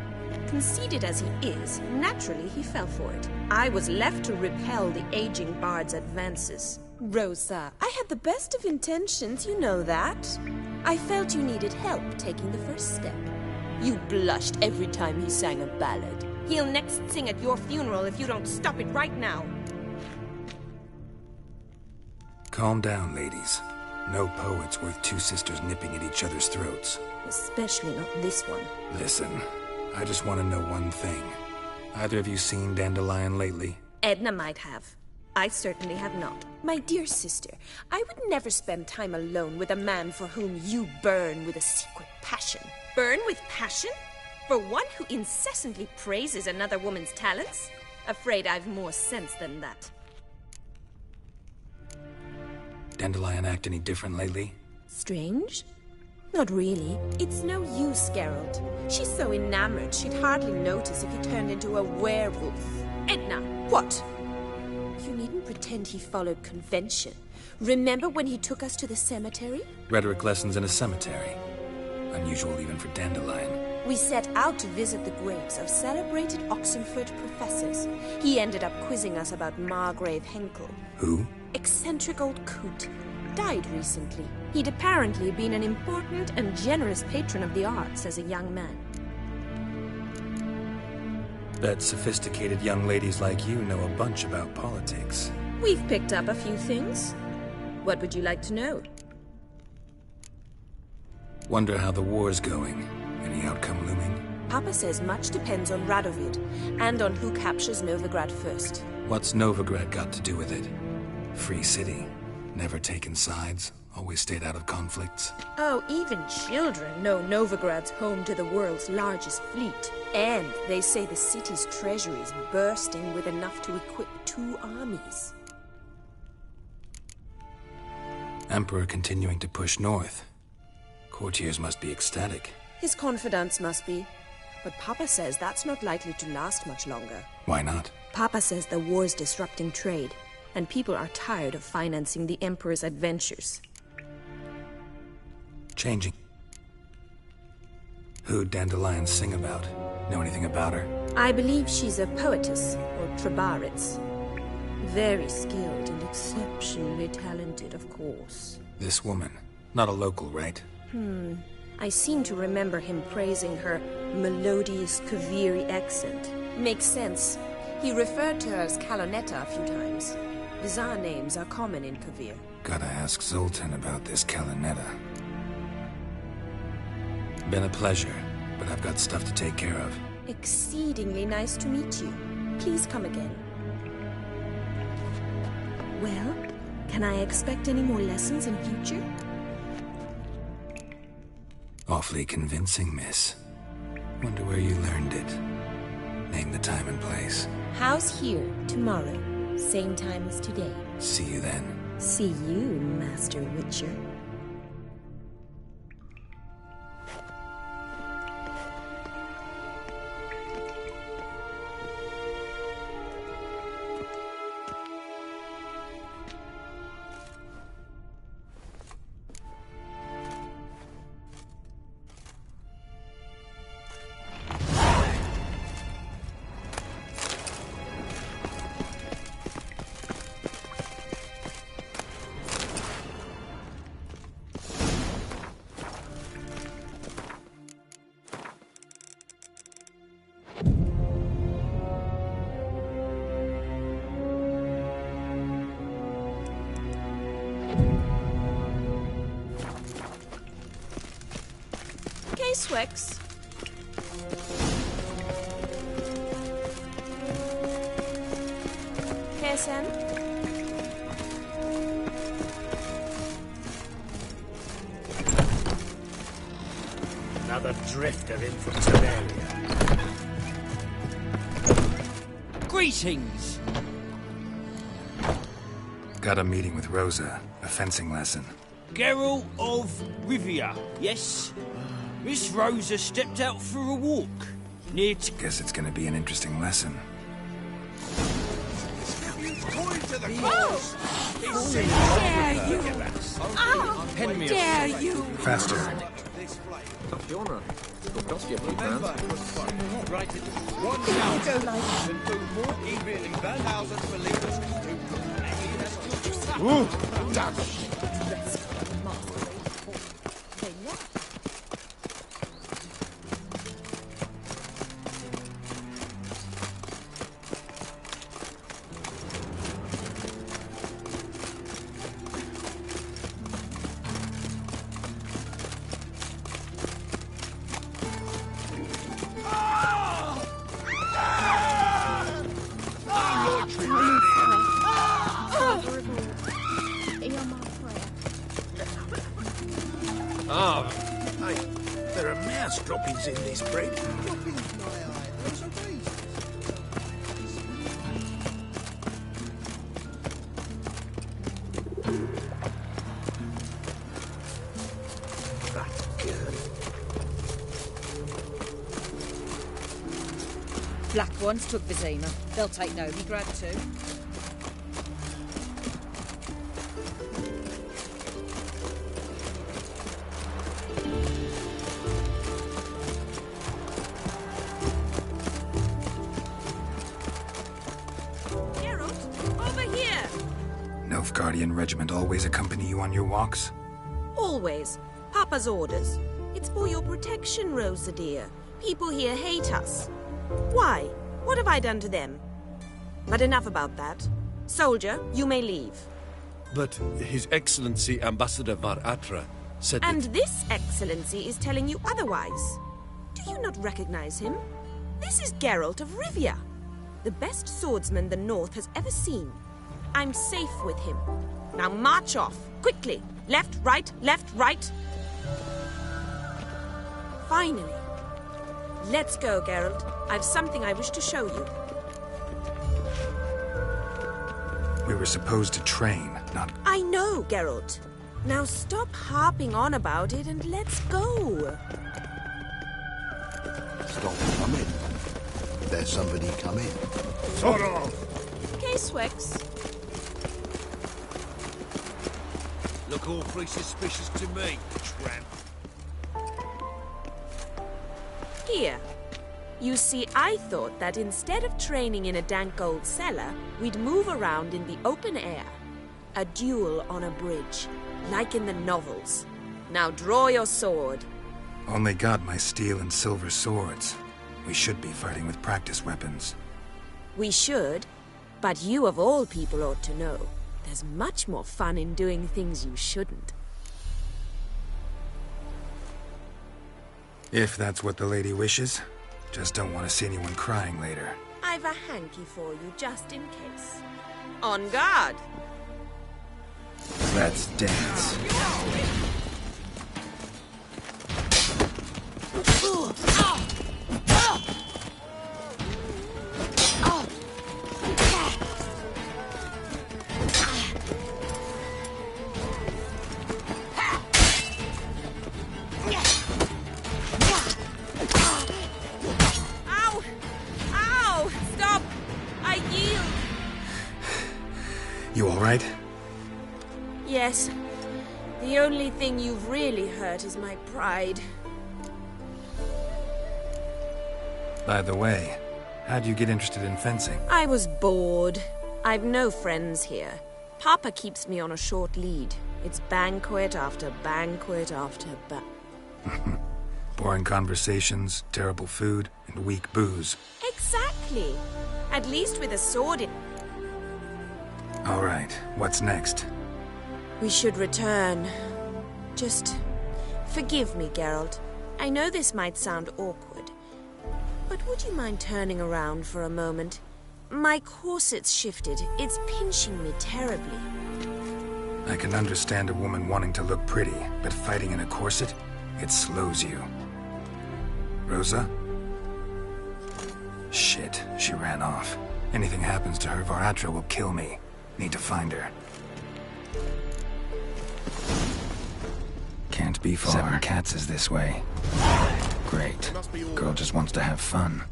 Conceited as he is, naturally he fell for it. I was left to repel the aging bard's advances. Rosa, I had the best of intentions, you know that. I felt you needed help taking the first step. You blushed every time he sang a ballad. He'll next sing at your funeral if you don't stop it right now. Calm down, ladies. No poet's worth two sisters nipping at each other's throats. Especially not this one. Listen, I just want to know one thing. Either of you seen Dandelion lately? Edna might have. I certainly have not. My dear sister, I would never spend time alone with a man for whom you burn with a secret passion. Burn with passion? For one who incessantly praises another woman's talents? Afraid I've more sense than that. Dandelion act any different lately? Strange? Not really. It's no use, Geralt. She's so enamored she'd hardly notice if he turned into a werewolf. Edna, what? You needn't pretend he followed convention. Remember when he took us to the cemetery? Rhetoric lessons in a cemetery. Unusual even for Dandelion. We set out to visit the graves of celebrated Oxenford professors. He ended up quizzing us about Margrave Henkel. Who? Eccentric old coot. Died recently. He'd apparently been an important and generous patron of the arts as a young man. Bet sophisticated young ladies like you know a bunch about politics. We've picked up a few things. What would you like to know? Wonder how the war's going. Any outcome looming? Papa says much depends on Radovid, and on who captures Novigrad first. What's Novigrad got to do with it? Free city. Never taken sides. Always stayed out of conflicts. Oh, even children know Novigrad's home to the world's largest fleet. And they say the city's treasury is bursting with enough to equip 2 armies. Emperor continuing to push north. Courtiers must be ecstatic. His confidants must be. But Papa says that's not likely to last much longer. Why not? Papa says the war's disrupting trade, and people are tired of financing the Emperor's adventures. Changing. Who'd Dandelion sing about? Know anything about her? I believe she's a poetess, or Trebaritz. Very skilled and exceptionally talented, of course. This woman. Not a local, right? I seem to remember him praising her melodious Kaviri accent. Makes sense. He referred to her as Kalonetta a few times. Bizarre names are common in Kavir. Gotta ask Zoltan about this Kalonetta. Been a pleasure, but I've got stuff to take care of. Exceedingly nice to meet you. Please come again. Well, can I expect any more lessons in future? Awfully convincing, miss. Wonder where you learned it. Name the time and place. House here, tomorrow. Same time as today. See you then. See you, Master Witcher. Swix. KSM. Another drifter in from Temeria. Greetings! Got a meeting with Rosa. A fencing lesson. Geralt of Rivia, yes? Miss Rosa stepped out for a walk. Near to... Guess it's gonna be an interesting lesson. How dare you! How dare you! Faster. Fiona, it'll cost you a few pounds. Right, it's 1,000 and 2 more even in 1,000 for leaders. Ooh, damn it! Droppings in this bread. That's good. Black ones took Vizima. They'll take Novigrad too. Nilfgaardian regiment always accompany you on your walks? Always. Papa's orders. It's for your protection, Rosa dear. People here hate us. Why? What have I done to them? But enough about that. Soldier, you may leave. But His Excellency Ambassador Var Atra said And that... this excellency is telling you otherwise. Do you not recognize him? This is Geralt of Rivia, the best swordsman the North has ever seen. I'm safe with him. Now march off, quickly. Left, right, left, right. Finally. Let's go, Geralt. I've something I wish to show you. We were supposed to train, not... I know, Geralt. Now stop harping on about it and let's go. Stop coming. There's somebody coming. Sort of. K-Swex. Look awfully suspicious to me, tramp. Here. You see, I thought that instead of training in a dank old cellar, we'd move around in the open air. A duel on a bridge, like in the novels. Now draw your sword. Only got my steel and silver swords. We should be fighting with practice weapons. We should, but you of all people ought to know. There's much more fun in doing things you shouldn't. If that's what the lady wishes. Just don't want to see anyone crying later. I've a hanky for you, just in case. On guard! Let's dance. You all right? Yes. The only thing you've really hurt is my pride. By the way, how'd you get interested in fencing? I was bored. I've no friends here. Papa keeps me on a short lead. It's banquet after banquet after Boring conversations, terrible food, and weak booze. Exactly. At least with a sword in... All right, what's next? We should return. Just forgive me, Geralt. I know this might sound awkward, but would you mind turning around for a moment? My corset's shifted. It's pinching me terribly. I can understand a woman wanting to look pretty, but fighting in a corset, it slows you. Rosa? Shit, she ran off. Anything happens to her, Var Attre will kill me. Need to find her. Can't be far. 7 Cats is this way. Great. Girl just wants to have fun.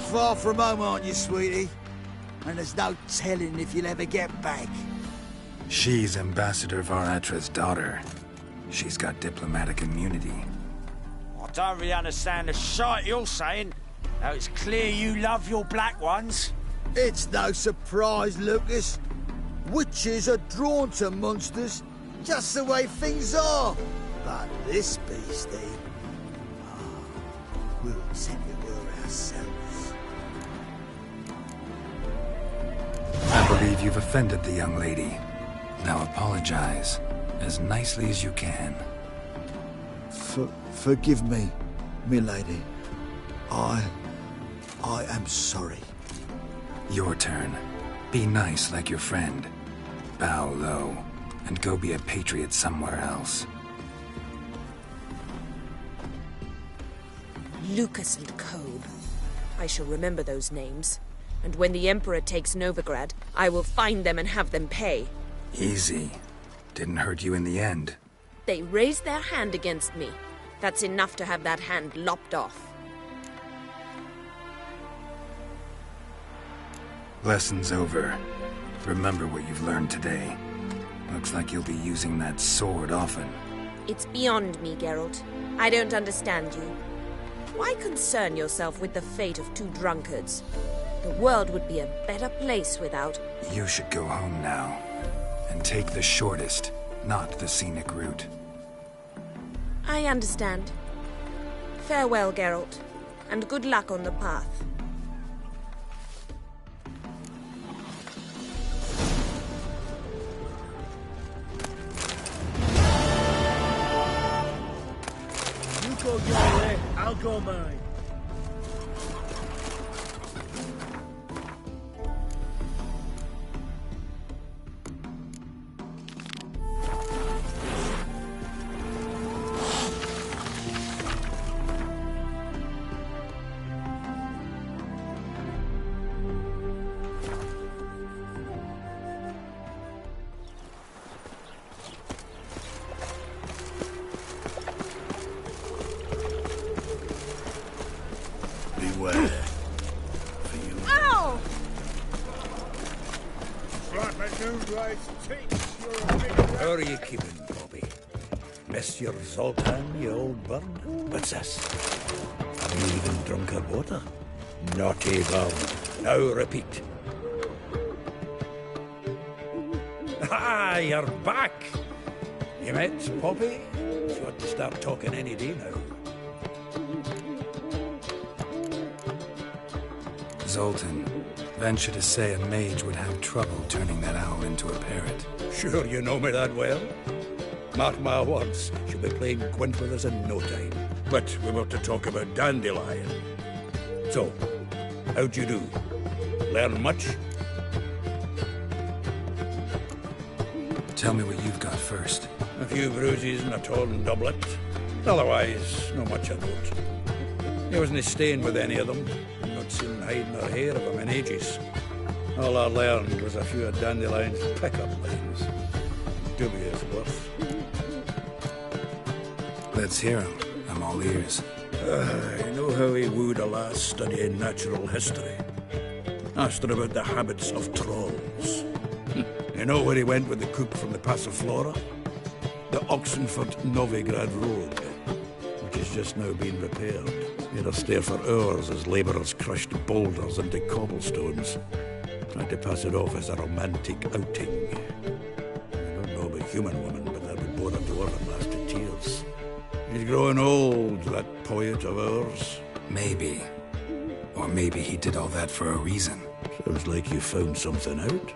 Far from home, aren't you, sweetie? And there's no telling if you'll ever get back. She's Ambassador Var Attre's daughter. She's got diplomatic immunity. I don't really understand the shite you're saying. Now it's clear you love your black ones. It's no surprise, Lucas. Witches are drawn to monsters, just the way things are. But this beastie... we'll send the world ourselves. I believe you've offended the young lady. Now apologize, as nicely as you can. Forgive me, milady. I am sorry. Your turn. Be nice like your friend. Bow low, and go be a patriot somewhere else. Lucas and Kobe. I shall remember those names. And when the Emperor takes Novigrad, I will find them and have them pay. Easy. Didn't hurt you in the end. They raised their hand against me. That's enough to have that hand lopped off. Lesson's over. Remember what you've learned today. Looks like you'll be using that sword often. It's beyond me, Geralt. I don't understand you. Why concern yourself with the fate of 2 drunkards? The world would be a better place without... You should go home now. And take the shortest, not the scenic route. I understand. Farewell, Geralt, and good luck on the path. all mine. Beware. Ow! Like my new right teeth, you're a big How are you keeping, Bobby? Miss your Zoltan, you old bird? What's this? Have you even drunk her water? Naughty girl. Now repeat. Ah, you're back! You met Poppy? You ought to start talking any day now. Zoltan, venture to say a mage would have trouble turning that owl into a parrot. Sure you know me that well? Mark my words, she'll be playing Gwent with us in no time. But we were to talk about Dandelion. So, how'd you do? Learn much? Tell me what you've got first. A few bruises and a torn doublet. Otherwise, not much of note. He wasn't staying with any of them. Not seen hide nor hair of him in ages. All I learned was a few of Dandelion's pick-up lines. Dubious worth. Let's hear him. I'm all ears. You know how he wooed a lass studying natural history? Asked her about the habits of trolls. You know where he went with the cook from the Passiflora? The Oxenford-Novigrad Road, which is just now being repaired. He had to stare for hours as labourers crushed boulders into cobblestones. Tried to pass it off as a romantic outing. I don't know about human woman, but that would bore a dwarf last to tears. He's growing old, that poet of ours. Maybe. Or maybe he did all that for a reason. Sounds like you found something out.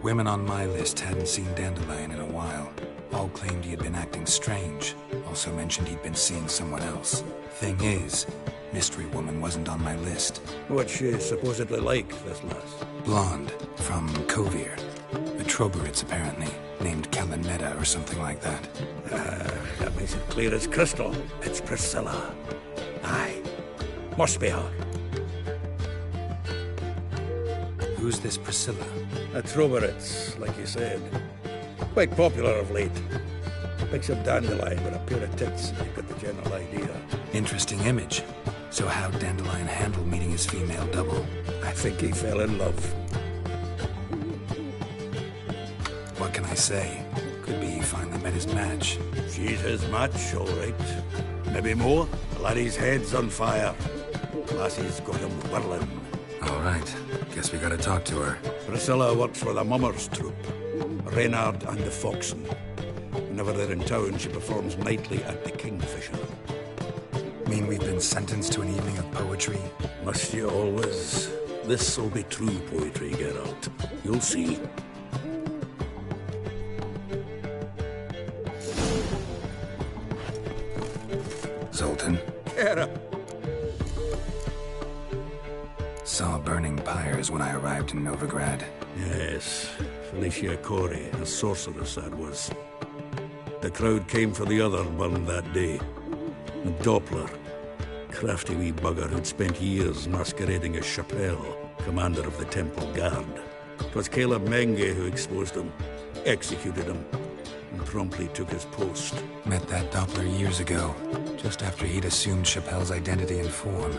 Women on my list hadn't seen Dandelion in a while. All claimed he had been acting strange. Also mentioned he'd been seeing someone else. Thing is, Mystery Woman wasn't on my list. What's she supposedly like, this lass? Blonde, from Kovir. A Troberitz, apparently, named Kalanetta or something like that. That makes it clear as crystal. It's Priscilla. Aye. Must be her. Who's this Priscilla? A Troberitz, like you said. Quite popular of late. Picks up Dandelion with a pair of tits. You've got the general idea. Interesting image. So how'd Dandelion handle meeting his female double? I think he fell in love. What can I say? Could be he finally met his match. She's his match, all right. Maybe more. The laddie's head's on fire. Lassie's got him whirling. All right. Guess we gotta talk to her. Priscilla works for the Mummers troupe. Reynard and the Foxen. Whenever they're in town, she performs nightly at the Kingfisher. Mean we've been sentenced to an evening of poetry? Must you always? This'll be true poetry, Geralt. You'll see. Zoltan? Era. Saw burning pyres when I arrived in Novigrad. Yes. Felicia Corey, a sorceress that was. The crowd came for the other one that day. A Doppler. Crafty wee bugger who'd spent years masquerading as Chappelle, commander of the Temple Guard. It was Caleb Menge who exposed him, executed him, and promptly took his post. Met that Doppler years ago, just after he'd assumed Chappelle's identity and form.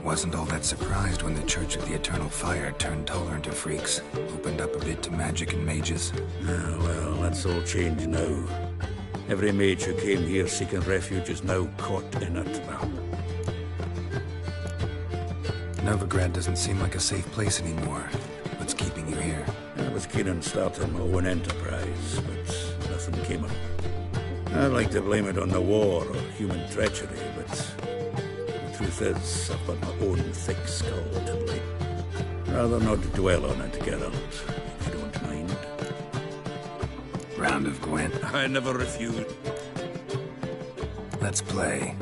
Wasn't all that surprised when the Church of the Eternal Fire turned tolerant of freaks, opened up a bit to magic and mages. Ah, well, that's all changed now. Every mage who came here seeking refuge is now caught in a trap. Novigrad doesn't seem like a safe place anymore. What's keeping you here? I was keen on starting my own enterprise, but nothing came of it. I'd like to blame it on the war or human treachery, but the truth is, I've got my own thick skull to blame. Rather not dwell on it, Geralt, if you don't mind. Round of Gwent. I never refuse. Let's play.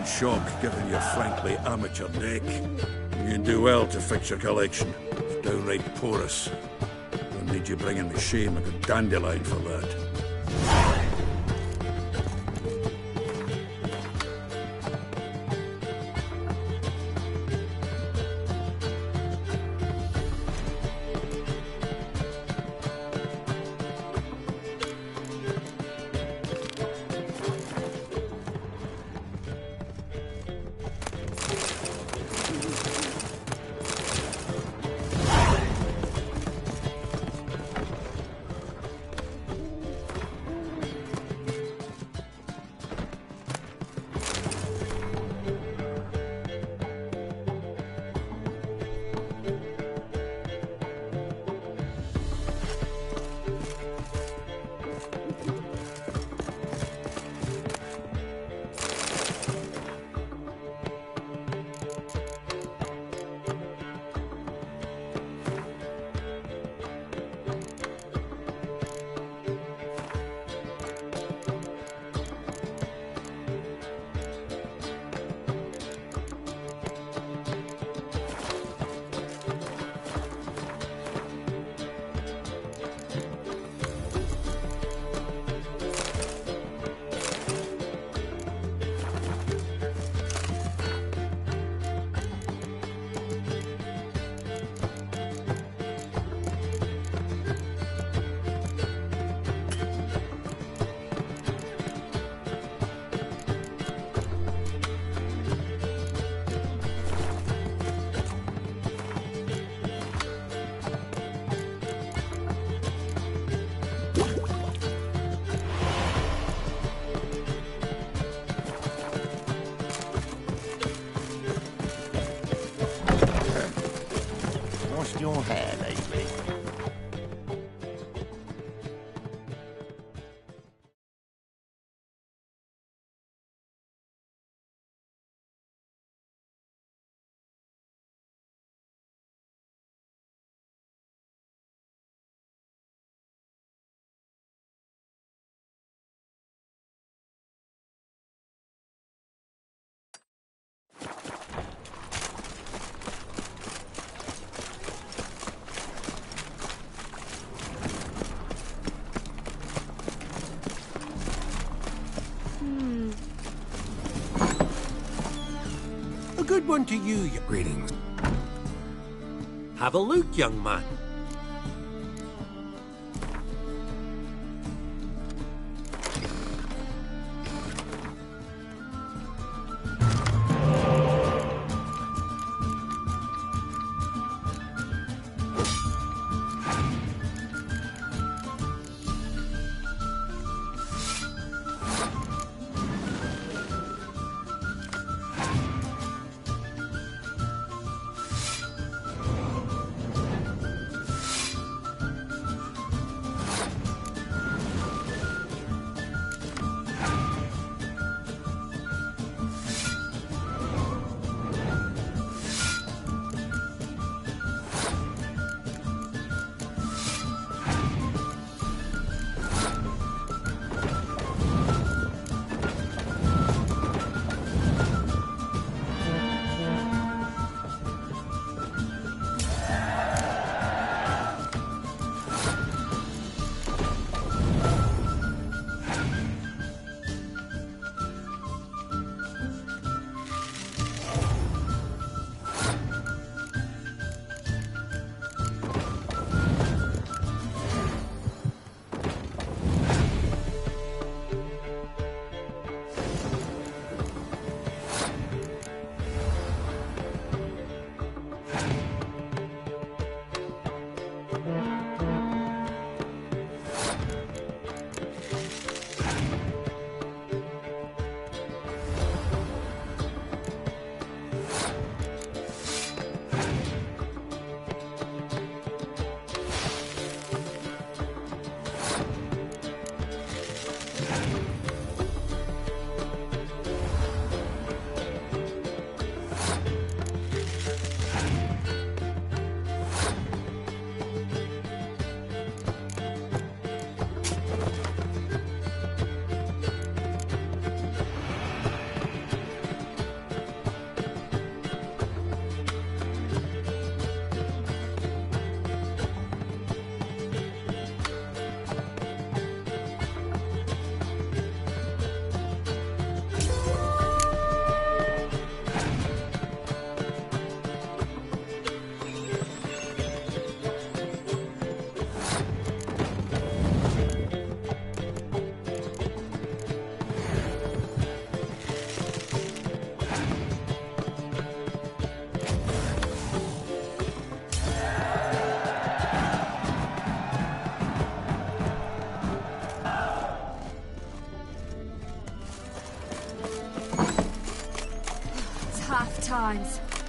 shock, given your frankly amateur deck. You do well to fix your collection. It's downright porous. I'll need you bringing me shame like a dandelion for that. Your hair lately. A good one to you. Greetings. Have a look, young man.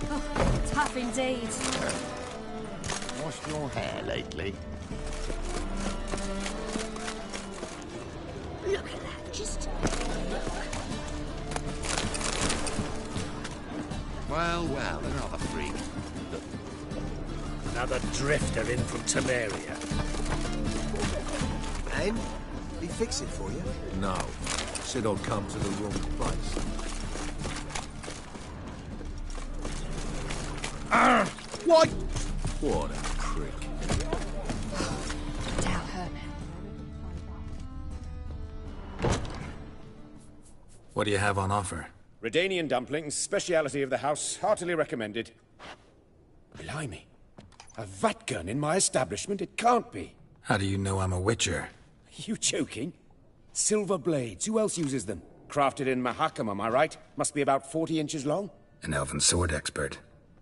Oh, tough indeed. Washed your hair lately? Look at that, just Well, another freak. Another drifter in from Temeria. And? Did he fix it for you? No. Said I'd come to the wrong place. What? What a prick. Tell her. What do you have on offer? Redanian dumplings, speciality of the house, heartily recommended. Blimey. A vatgun in my establishment? It can't be. How do you know I'm a witcher? You joking? Silver blades, who else uses them? Crafted in Mahakam, am I right? Must be about 40 inches long? An elven sword expert.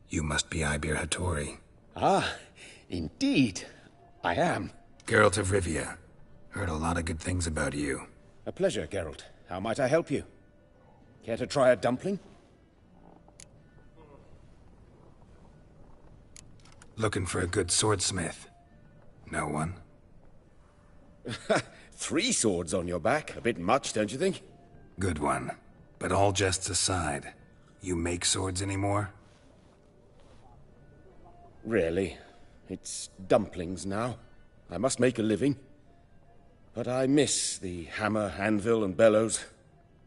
You must be Ibir Hattori. Ah, indeed. I am. Geralt of Rivia. Heard a lot of good things about you. A pleasure, Geralt. How might I help you? Care to try a dumpling? Looking for a good swordsmith. No one? 3 swords on your back. A bit much, don't you think? Good one. But all jests aside, you make swords anymore? Really. It's dumplings now. I must make a living. But I miss the hammer, anvil, and bellows.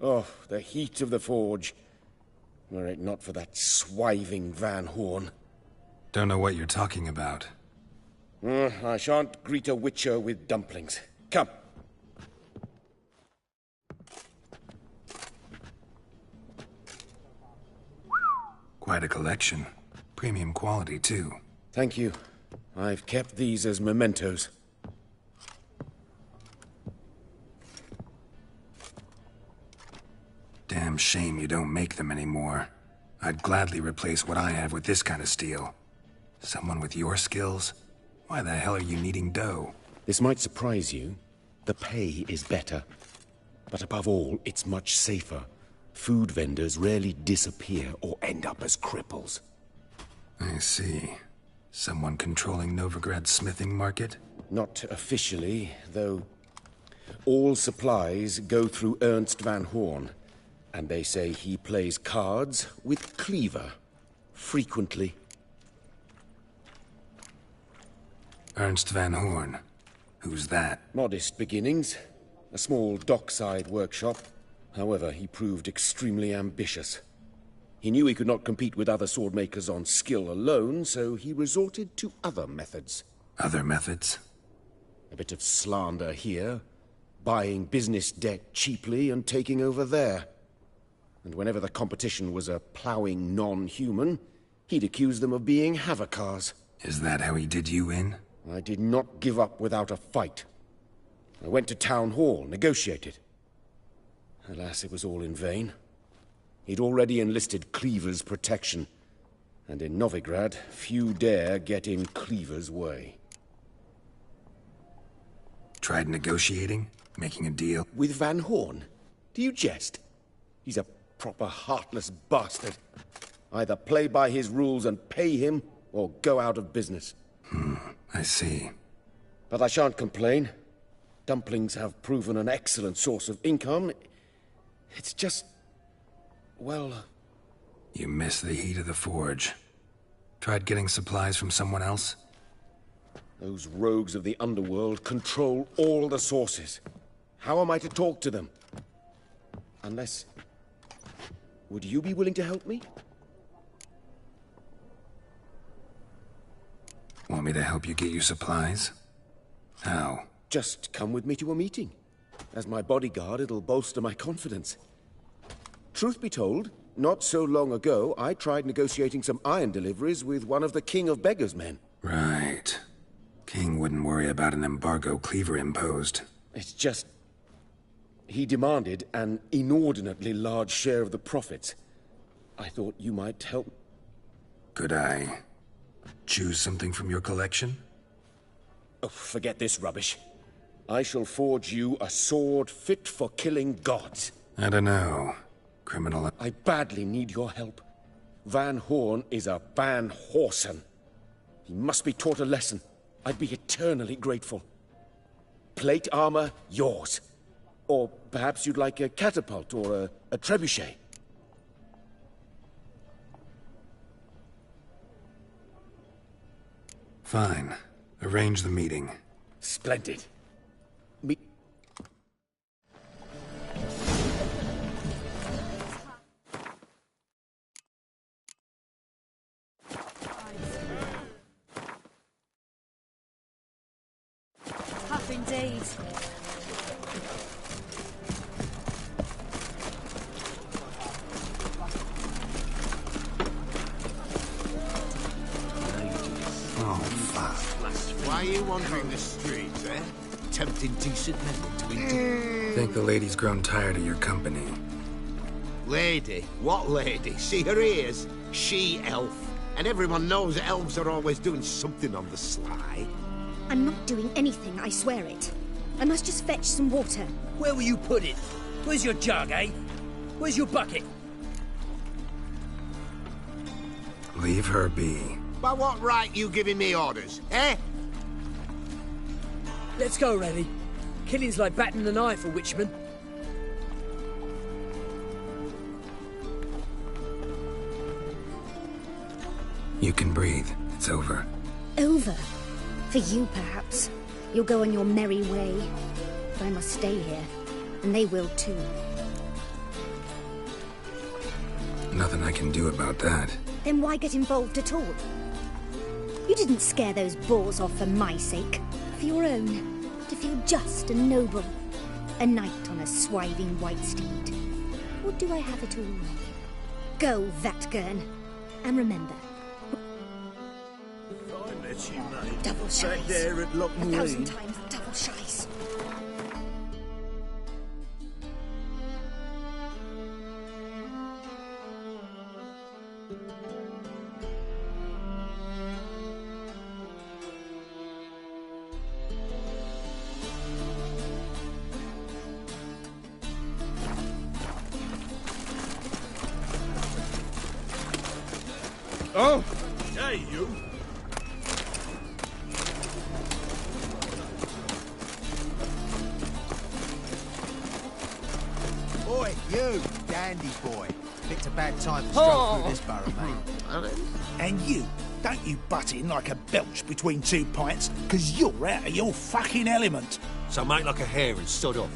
Oh, the heat of the forge. Were it not for that swiving Van Horn. Don't know what you're talking about. I shan't greet a witcher with dumplings. Come. Quite a collection. Premium quality, too. Thank you. I've kept these as mementos. Damn shame you don't make them anymore. I'd gladly replace what I have with this kind of steel. Someone with your skills? Why the hell are you needing dough? This might surprise you. The pay is better. But above all, it's much safer. Food vendors rarely disappear or end up as cripples. I see. Someone controlling Novigrad's smithing market? Not officially, though all supplies go through Ernst Van Horn. And they say he plays cards with Cleaver. Frequently. Ernst Van Horn. Who's that? Modest beginnings. A small dockside workshop. However, he proved extremely ambitious. He knew he could not compete with other swordmakers on skill alone, so he resorted to other methods. Other methods? A bit of slander here, buying business debt cheaply and taking over there. And whenever the competition was a ploughing non-human, he'd accuse them of being Havocars. Is that how he did you in? I did not give up without a fight. I went to Town Hall, negotiated. Alas, it was all in vain. He'd already enlisted Cleaver's protection, and in Novigrad, few dare get in Cleaver's way. Tried negotiating? Making a deal? With Van Horn? Do you jest? He's a proper heartless bastard. Either play by his rules and pay him, or go out of business. I see. But I shan't complain. Dumplings have proven an excellent source of income. It's just... well... You miss the heat of the forge. Tried getting supplies from someone else? Those rogues of the underworld control all the sources. How am I to talk to them? Unless... would you be willing to help me? Want me to help you get you supplies? How? Just come with me to a meeting. As my bodyguard, it'll bolster my confidence. Truth be told, not so long ago, I tried negotiating some iron deliveries with one of the King of Beggars' men. Right. King wouldn't worry about an embargo Cleaver imposed. It's just... he demanded an inordinately large share of the profits. I thought you might help. Could I choose something from your collection? Oh, forget this rubbish. I shall forge you a sword fit for killing gods. I don't know. Criminal... I badly need your help. Van Horn is a Van Horsen. He must be taught a lesson. I'd be eternally grateful. Plate armor, yours. Or perhaps you'd like a catapult or a trebuchet. Fine. Arrange the meeting. Splendid. Tough indeed. Why are you wandering the streets, eh? Tempting decent men to eat. Think the lady's grown tired of your company. Lady? What lady? See her ears? She-elf. And everyone knows that elves are always doing something on the sly. I'm not doing anything, I swear it. I must just fetch some water. Where will you put it? Where's your jug, eh? Where's your bucket? Leave her be. By what right you giving me orders, eh? Let's go, Rennie. Killing's like batting an eye for witchmen. You can breathe. It's over. Over? For you, perhaps. You'll go on your merry way. But I must stay here. And they will too. Nothing I can do about that. Then why get involved at all? You didn't scare those boars off for my sake. For your own. To feel just and noble. A knight on a swiving white steed. Or do I have it all wrong? Go, Vatgern. And remember... I met you, mate. Double Back shies. there at Loch 1,000 times double shies. Oh! Hey, you! Oi, you, dandy boy. Picked a bad time to stroll through this borough, mate. And you, don't you butt in like a belch between 2 pints, because you're out of your fucking element. So make like a hare and sod off.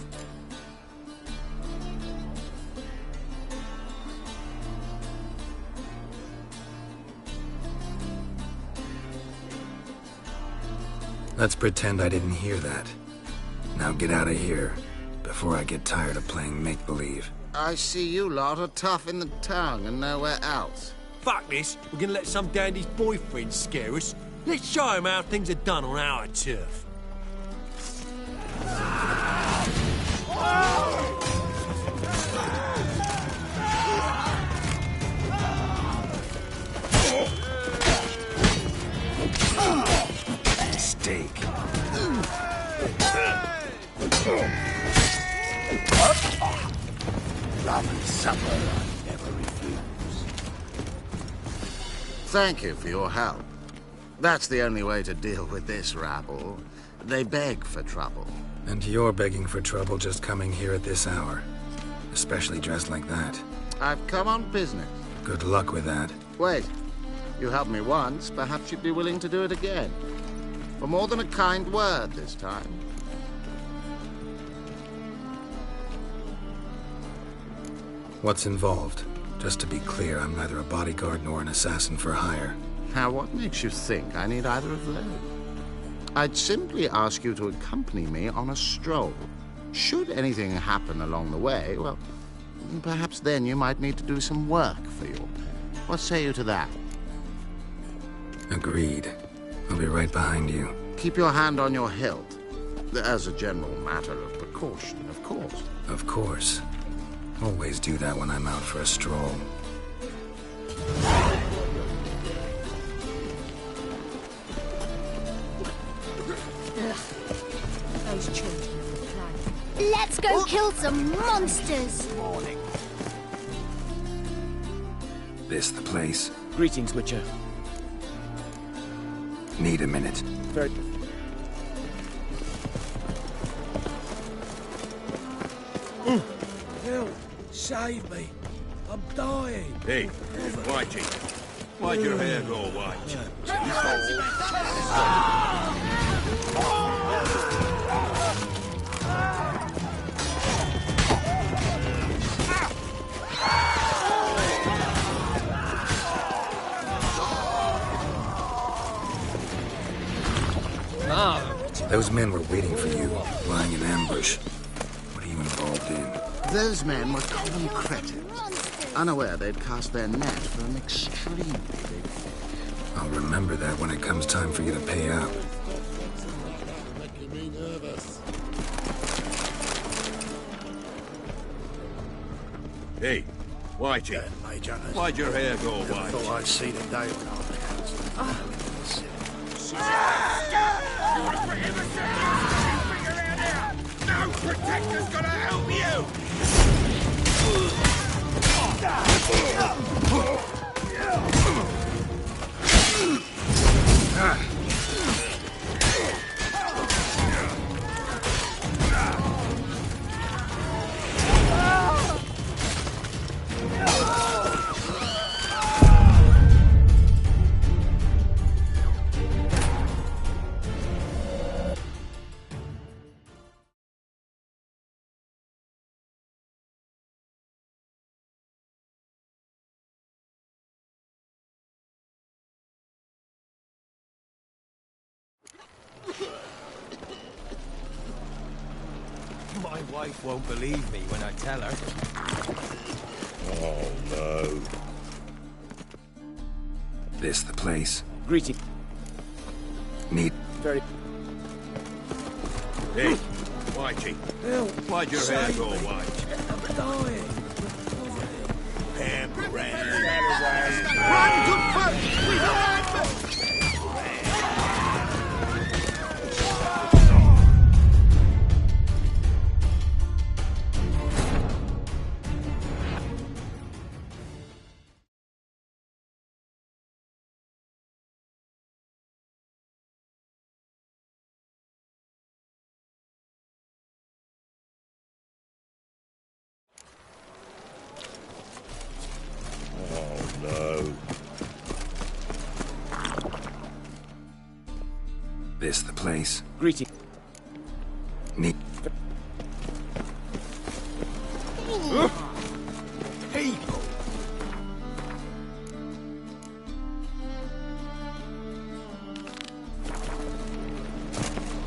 Let's pretend I didn't hear that. Now get out of here, before I get tired of playing make-believe. I see you lot are tough in the tongue and nowhere else. Fuck this. We're gonna let some dandy's boyfriend scare us. Let's show him how things are done on our turf. Mistake. Love and supper I never refuse. Thank you for your help. That's the only way to deal with this rabble. They beg for trouble. And you're begging for trouble just coming here at this hour. Especially dressed like that. I've come on business. Good luck with that. Wait. You helped me once, perhaps you'd be willing to do it again. For more than a kind word this time. What's involved? Just to be clear, I'm neither a bodyguard nor an assassin for hire. Now, what makes you think I need either of those? I'd simply ask you to accompany me on a stroll. Should anything happen along the way, well, perhaps then you might need to do some work for your pay. What say you to that? Agreed. I'll be right behind you. Keep your hand on your hilt. As a general matter of precaution, of course. Of course. Always do that when I'm out for a stroll. Those children of the plague. Let's go kill some monsters! This the place? Greetings, Witcher. Need a minute. Very... Help! Save me! I'm dying! Hey, Whitey. Why'd your hair go white? Those men were waiting for you, lying in ambush. What are you involved in? Those men were common cretins, unaware they'd cast their net for an extremely big fish. I'll remember that when it comes time for you to pay out. Hey, Whitey. Why'd your hair go white? Thought I'd see the day when I No protector's gonna help you! My wife won't believe me when I tell her. Oh, no. This the place? Greeting. Need... Very... Hey, Whitey. Help! Why'd your hair go white? I'm dying! Run to first! We don't No. This the place? Greeting. Need... People!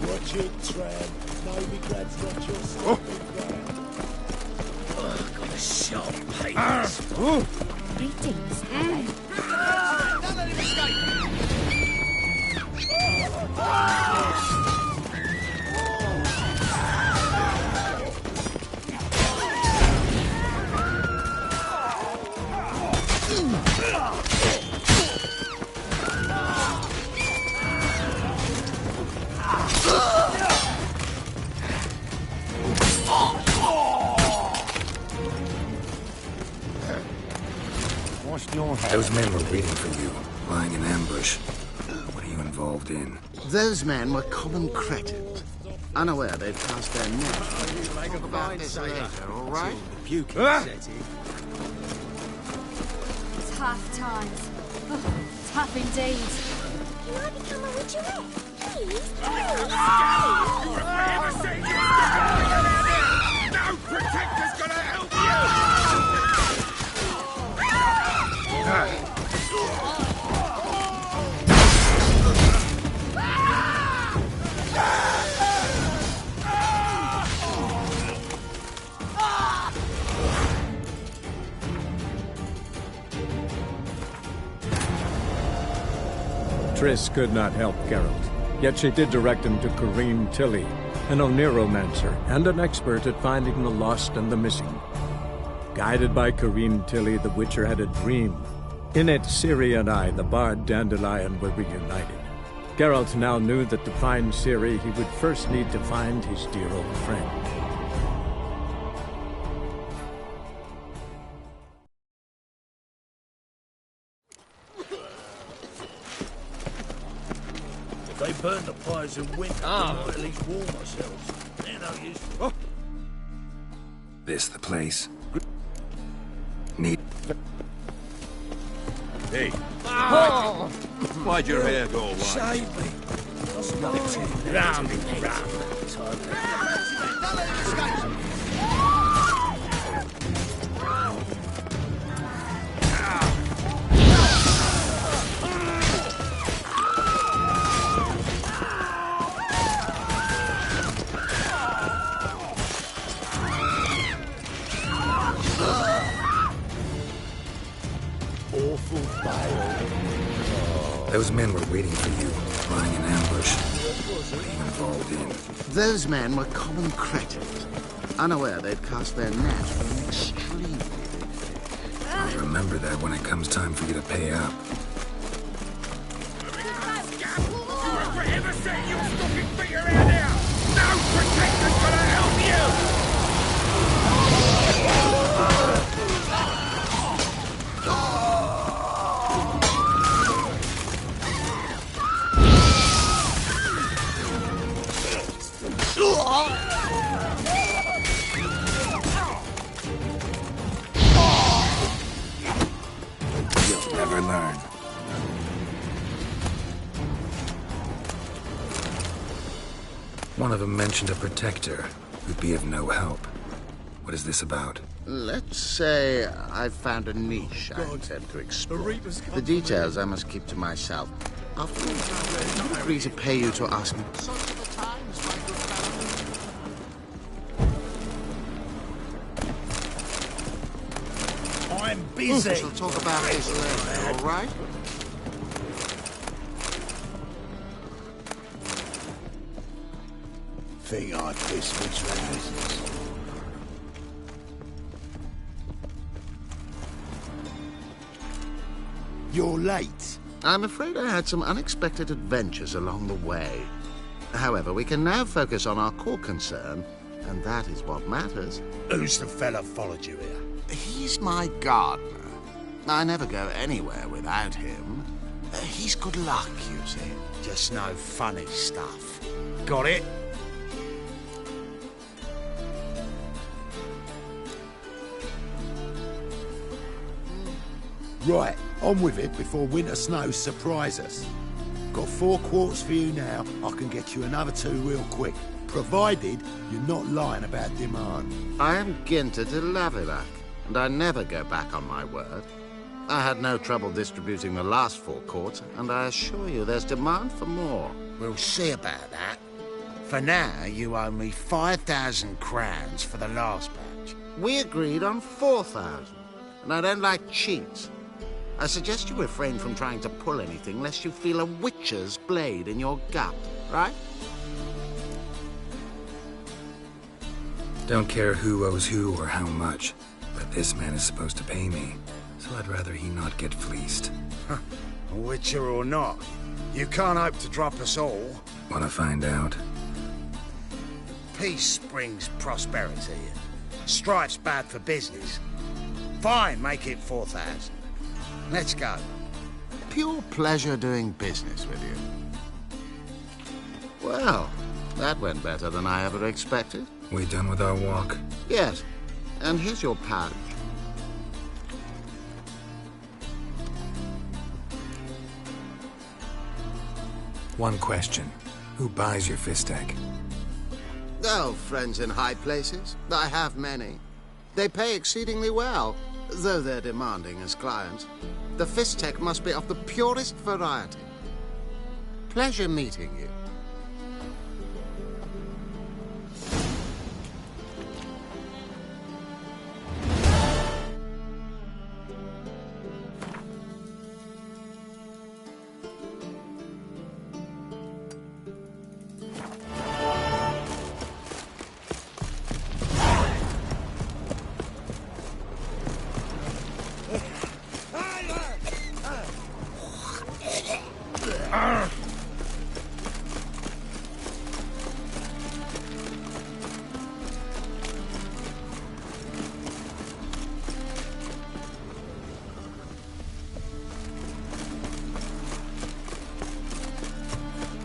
Watch it, Tram. No regrets, not your stomping ground. Oh, got a sharp pain. Greetings, hello. Don't let him escape! Those men were waiting for you, lying in ambush. What are you involved in? Those men were common cretins, unaware they'd cast their net. Talk about this later, all right? Puking set in. It's half times. Oh, tough indeed. Can I become a witcherette? Please? No protector's gonna help you! Triss could not help Geralt, yet she did direct him to Corrine Tilly, an Oniromancer and an expert at finding the lost and the missing. Guided by Corrine Tilly, the Witcher had a dream. In it, Ciri and I, the bard Dandelion, were reunited. Geralt now knew that to find Ciri, he would first need to find his dear old friend. They burn the fires in winter. We might at least warm ourselves. They're no use. Oh. This the place? Neat. Hey. Oh. Why'd your hair go white? Save me. Round and round. Those men were waiting for you, lying in ambush. What are you involved in? Those men were common cretins, unaware they'd cast their net for an extreme. I'll remember that when it comes time for you to pay up. For heaven's sake, you stupid figure out here! No protector's gonna help you! You'll never learn. One of them mentioned a protector who'd be of no help. What is this about? Let's say I've found a niche I intend to explore. The details I must keep to myself. After all, I would agree to pay you to ask me. I'm busy. We shall talk about this later, all right? Think I'd piss me trousers. You're late. I'm afraid I had some unexpected adventures along the way. However, we can now focus on our core concern, and that is what matters. Who's the fella followed you here? He's my gardener. I never go anywhere without him. He's good luck, you see. Just no funny stuff. Got it? Right, on with it before winter snows surprise us. Got 4 quarts for you now. I can get you another 2 real quick, provided you're not lying about demand. I am Ginter de Lavilac, and I never go back on my word. I had no trouble distributing the last 4 quarts, and I assure you there's demand for more. We'll see about that. For now, you owe me 5,000 crowns for the last batch. We agreed on 4,000, and I don't like cheats. I suggest you refrain from trying to pull anything lest you feel a witcher's blade in your gut, right? Don't care who owes who or how much, but this man is supposed to pay me, so I'd rather he not get fleeced. A witcher or not, you can't hope to drop us all. Wanna find out? Peace brings prosperity. Strife's bad for business. Fine, make it 4,000. Let's go. Pure pleasure doing business with you. Well, that went better than I ever expected. We done with our walk? Yes, and here's your pouch. One question. Who buys your Fistek? Oh, friends in high places. I have many. They pay exceedingly well, though they're demanding as clients. The Fistek must be of the purest variety. Pleasure meeting you.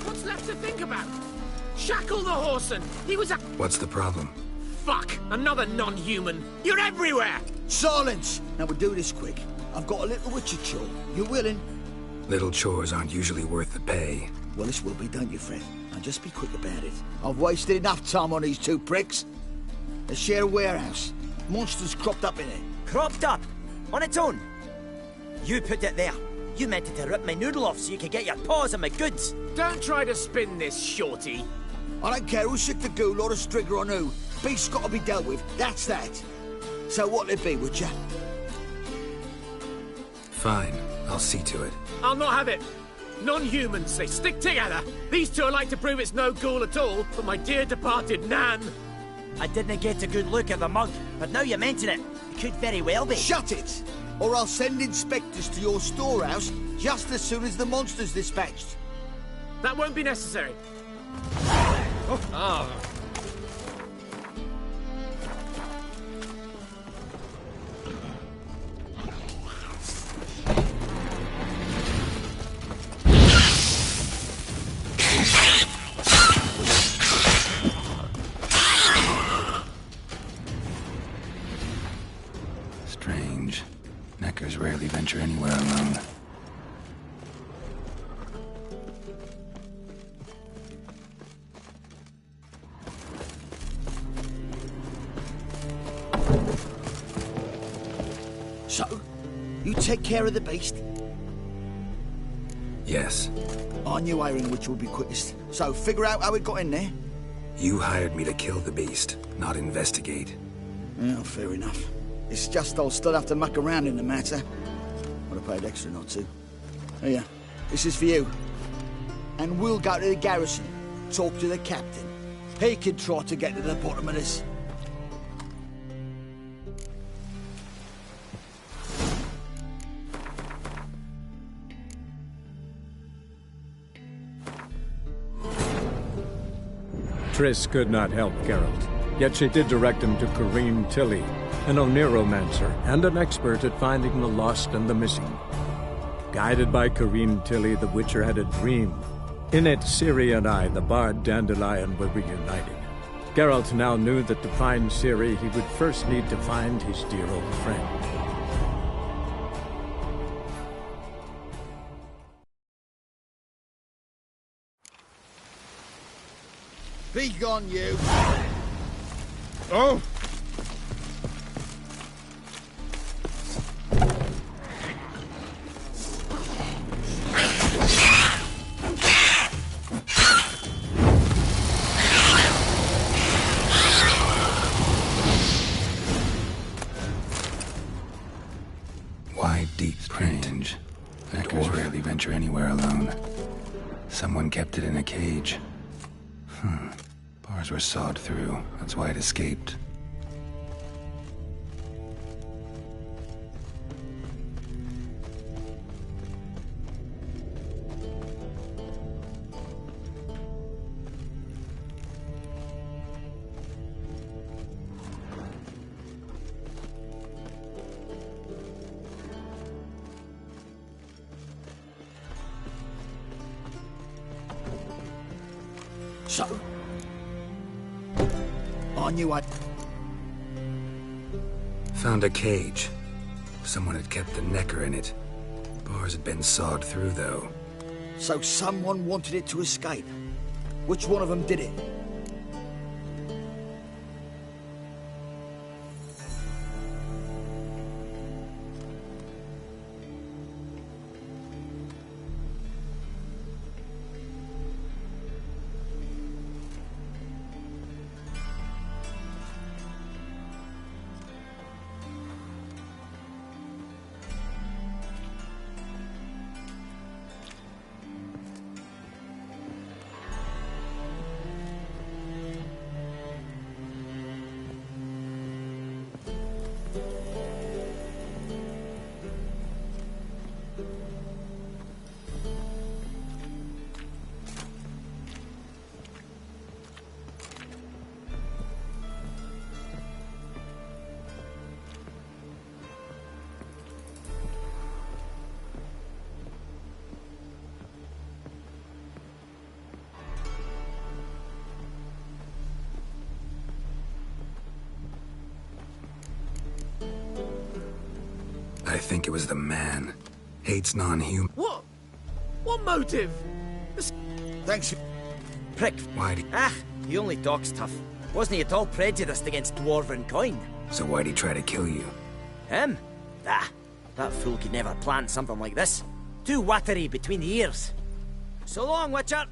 What's that much to think about. Shackle the Whoreson. He was a... What's the problem? Fuck! Another non-human. You're everywhere! Silence! Now we'll do this quick. I've got a little witcher chore. You willing? Little chores aren't usually worth the pay. Well, this will be, don't you, Fred? Now just be quick about it. I've wasted enough time on these two pricks. They share a warehouse. Monsters cropped up in it. Cropped up? On its own? You put it there. You meant it to rip my noodle off so you could get your paws on my goods. Don't try to spin this, shorty. I don't care who's sick the ghoul or the strigger on who. Beast's got to be dealt with. That's that. So what'll it be, would ya? Fine. I'll see to it. I'll not have it. Non-humans, they stick together. These two are like to prove it's no ghoul at all, but my dear departed Nan. I didn't get a good look at the mug, but now you mention it, it could very well be. Shut it! Or I'll send inspectors to your storehouse just as soon as the monster's dispatched. That won't be necessary. Oh. Strange. Neckers rarely venture anywhere alone. So, you take care of the beast? Yes. I knew hiring which would be quickest. So, figure out how it got in there. You hired me to kill the beast, not investigate. Yeah, fair enough. It's just I'll still have to muck around in the matter. Would have paid extra not to. Here, this is for you. And we'll go to the garrison, talk to the captain. He can try to get to the bottom of this. Triss could not help Geralt, yet she did direct him to Corrine Tilly, an Oniromancer and an expert at finding the lost and the missing. Guided by Corrine Tilly, the Witcher had a dream. In it, Ciri and I, the bard Dandelion, were reunited. Geralt now knew that to find Ciri, he would first need to find his dear old friend. Be gone, you! Oh! Wide, deep strange. Neckers rarely venture anywhere alone. Someone kept it in a cage. Bars were sawed through. That's why it escaped. So, I knew I'd... Found a cage. Someone had kept the Necker in it. Bars had been sawed through, though. So someone wanted it to escape. Which one of them did it? think it was the man. Hates non-human. What? What motive? Thanks. Prick. Why'd he... Ah, he only talks tough. Wasn't he at all prejudiced against dwarven coin? So why'd he try to kill you? Him? Ah, that fool could never plan something like this. Too watery between the ears. So long, Witcher.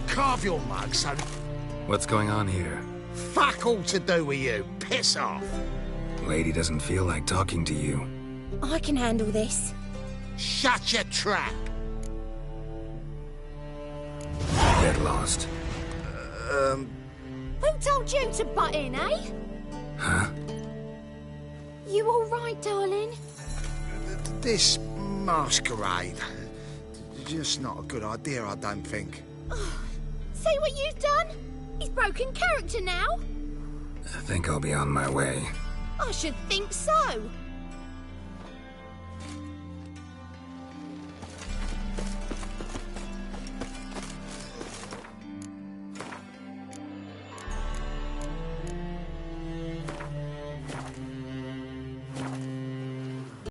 Carve your mug, son. What's going on here? Fuck all to do with you. Piss off. Lady doesn't feel like talking to you. I can handle this. Shut your trap. Get lost. Who told you to butt in, eh? Huh? You all right, darling? This masquerade. Just not a good idea, I don't think. See what you've done? He's broken character now. I think I'll be on my way. I should think so.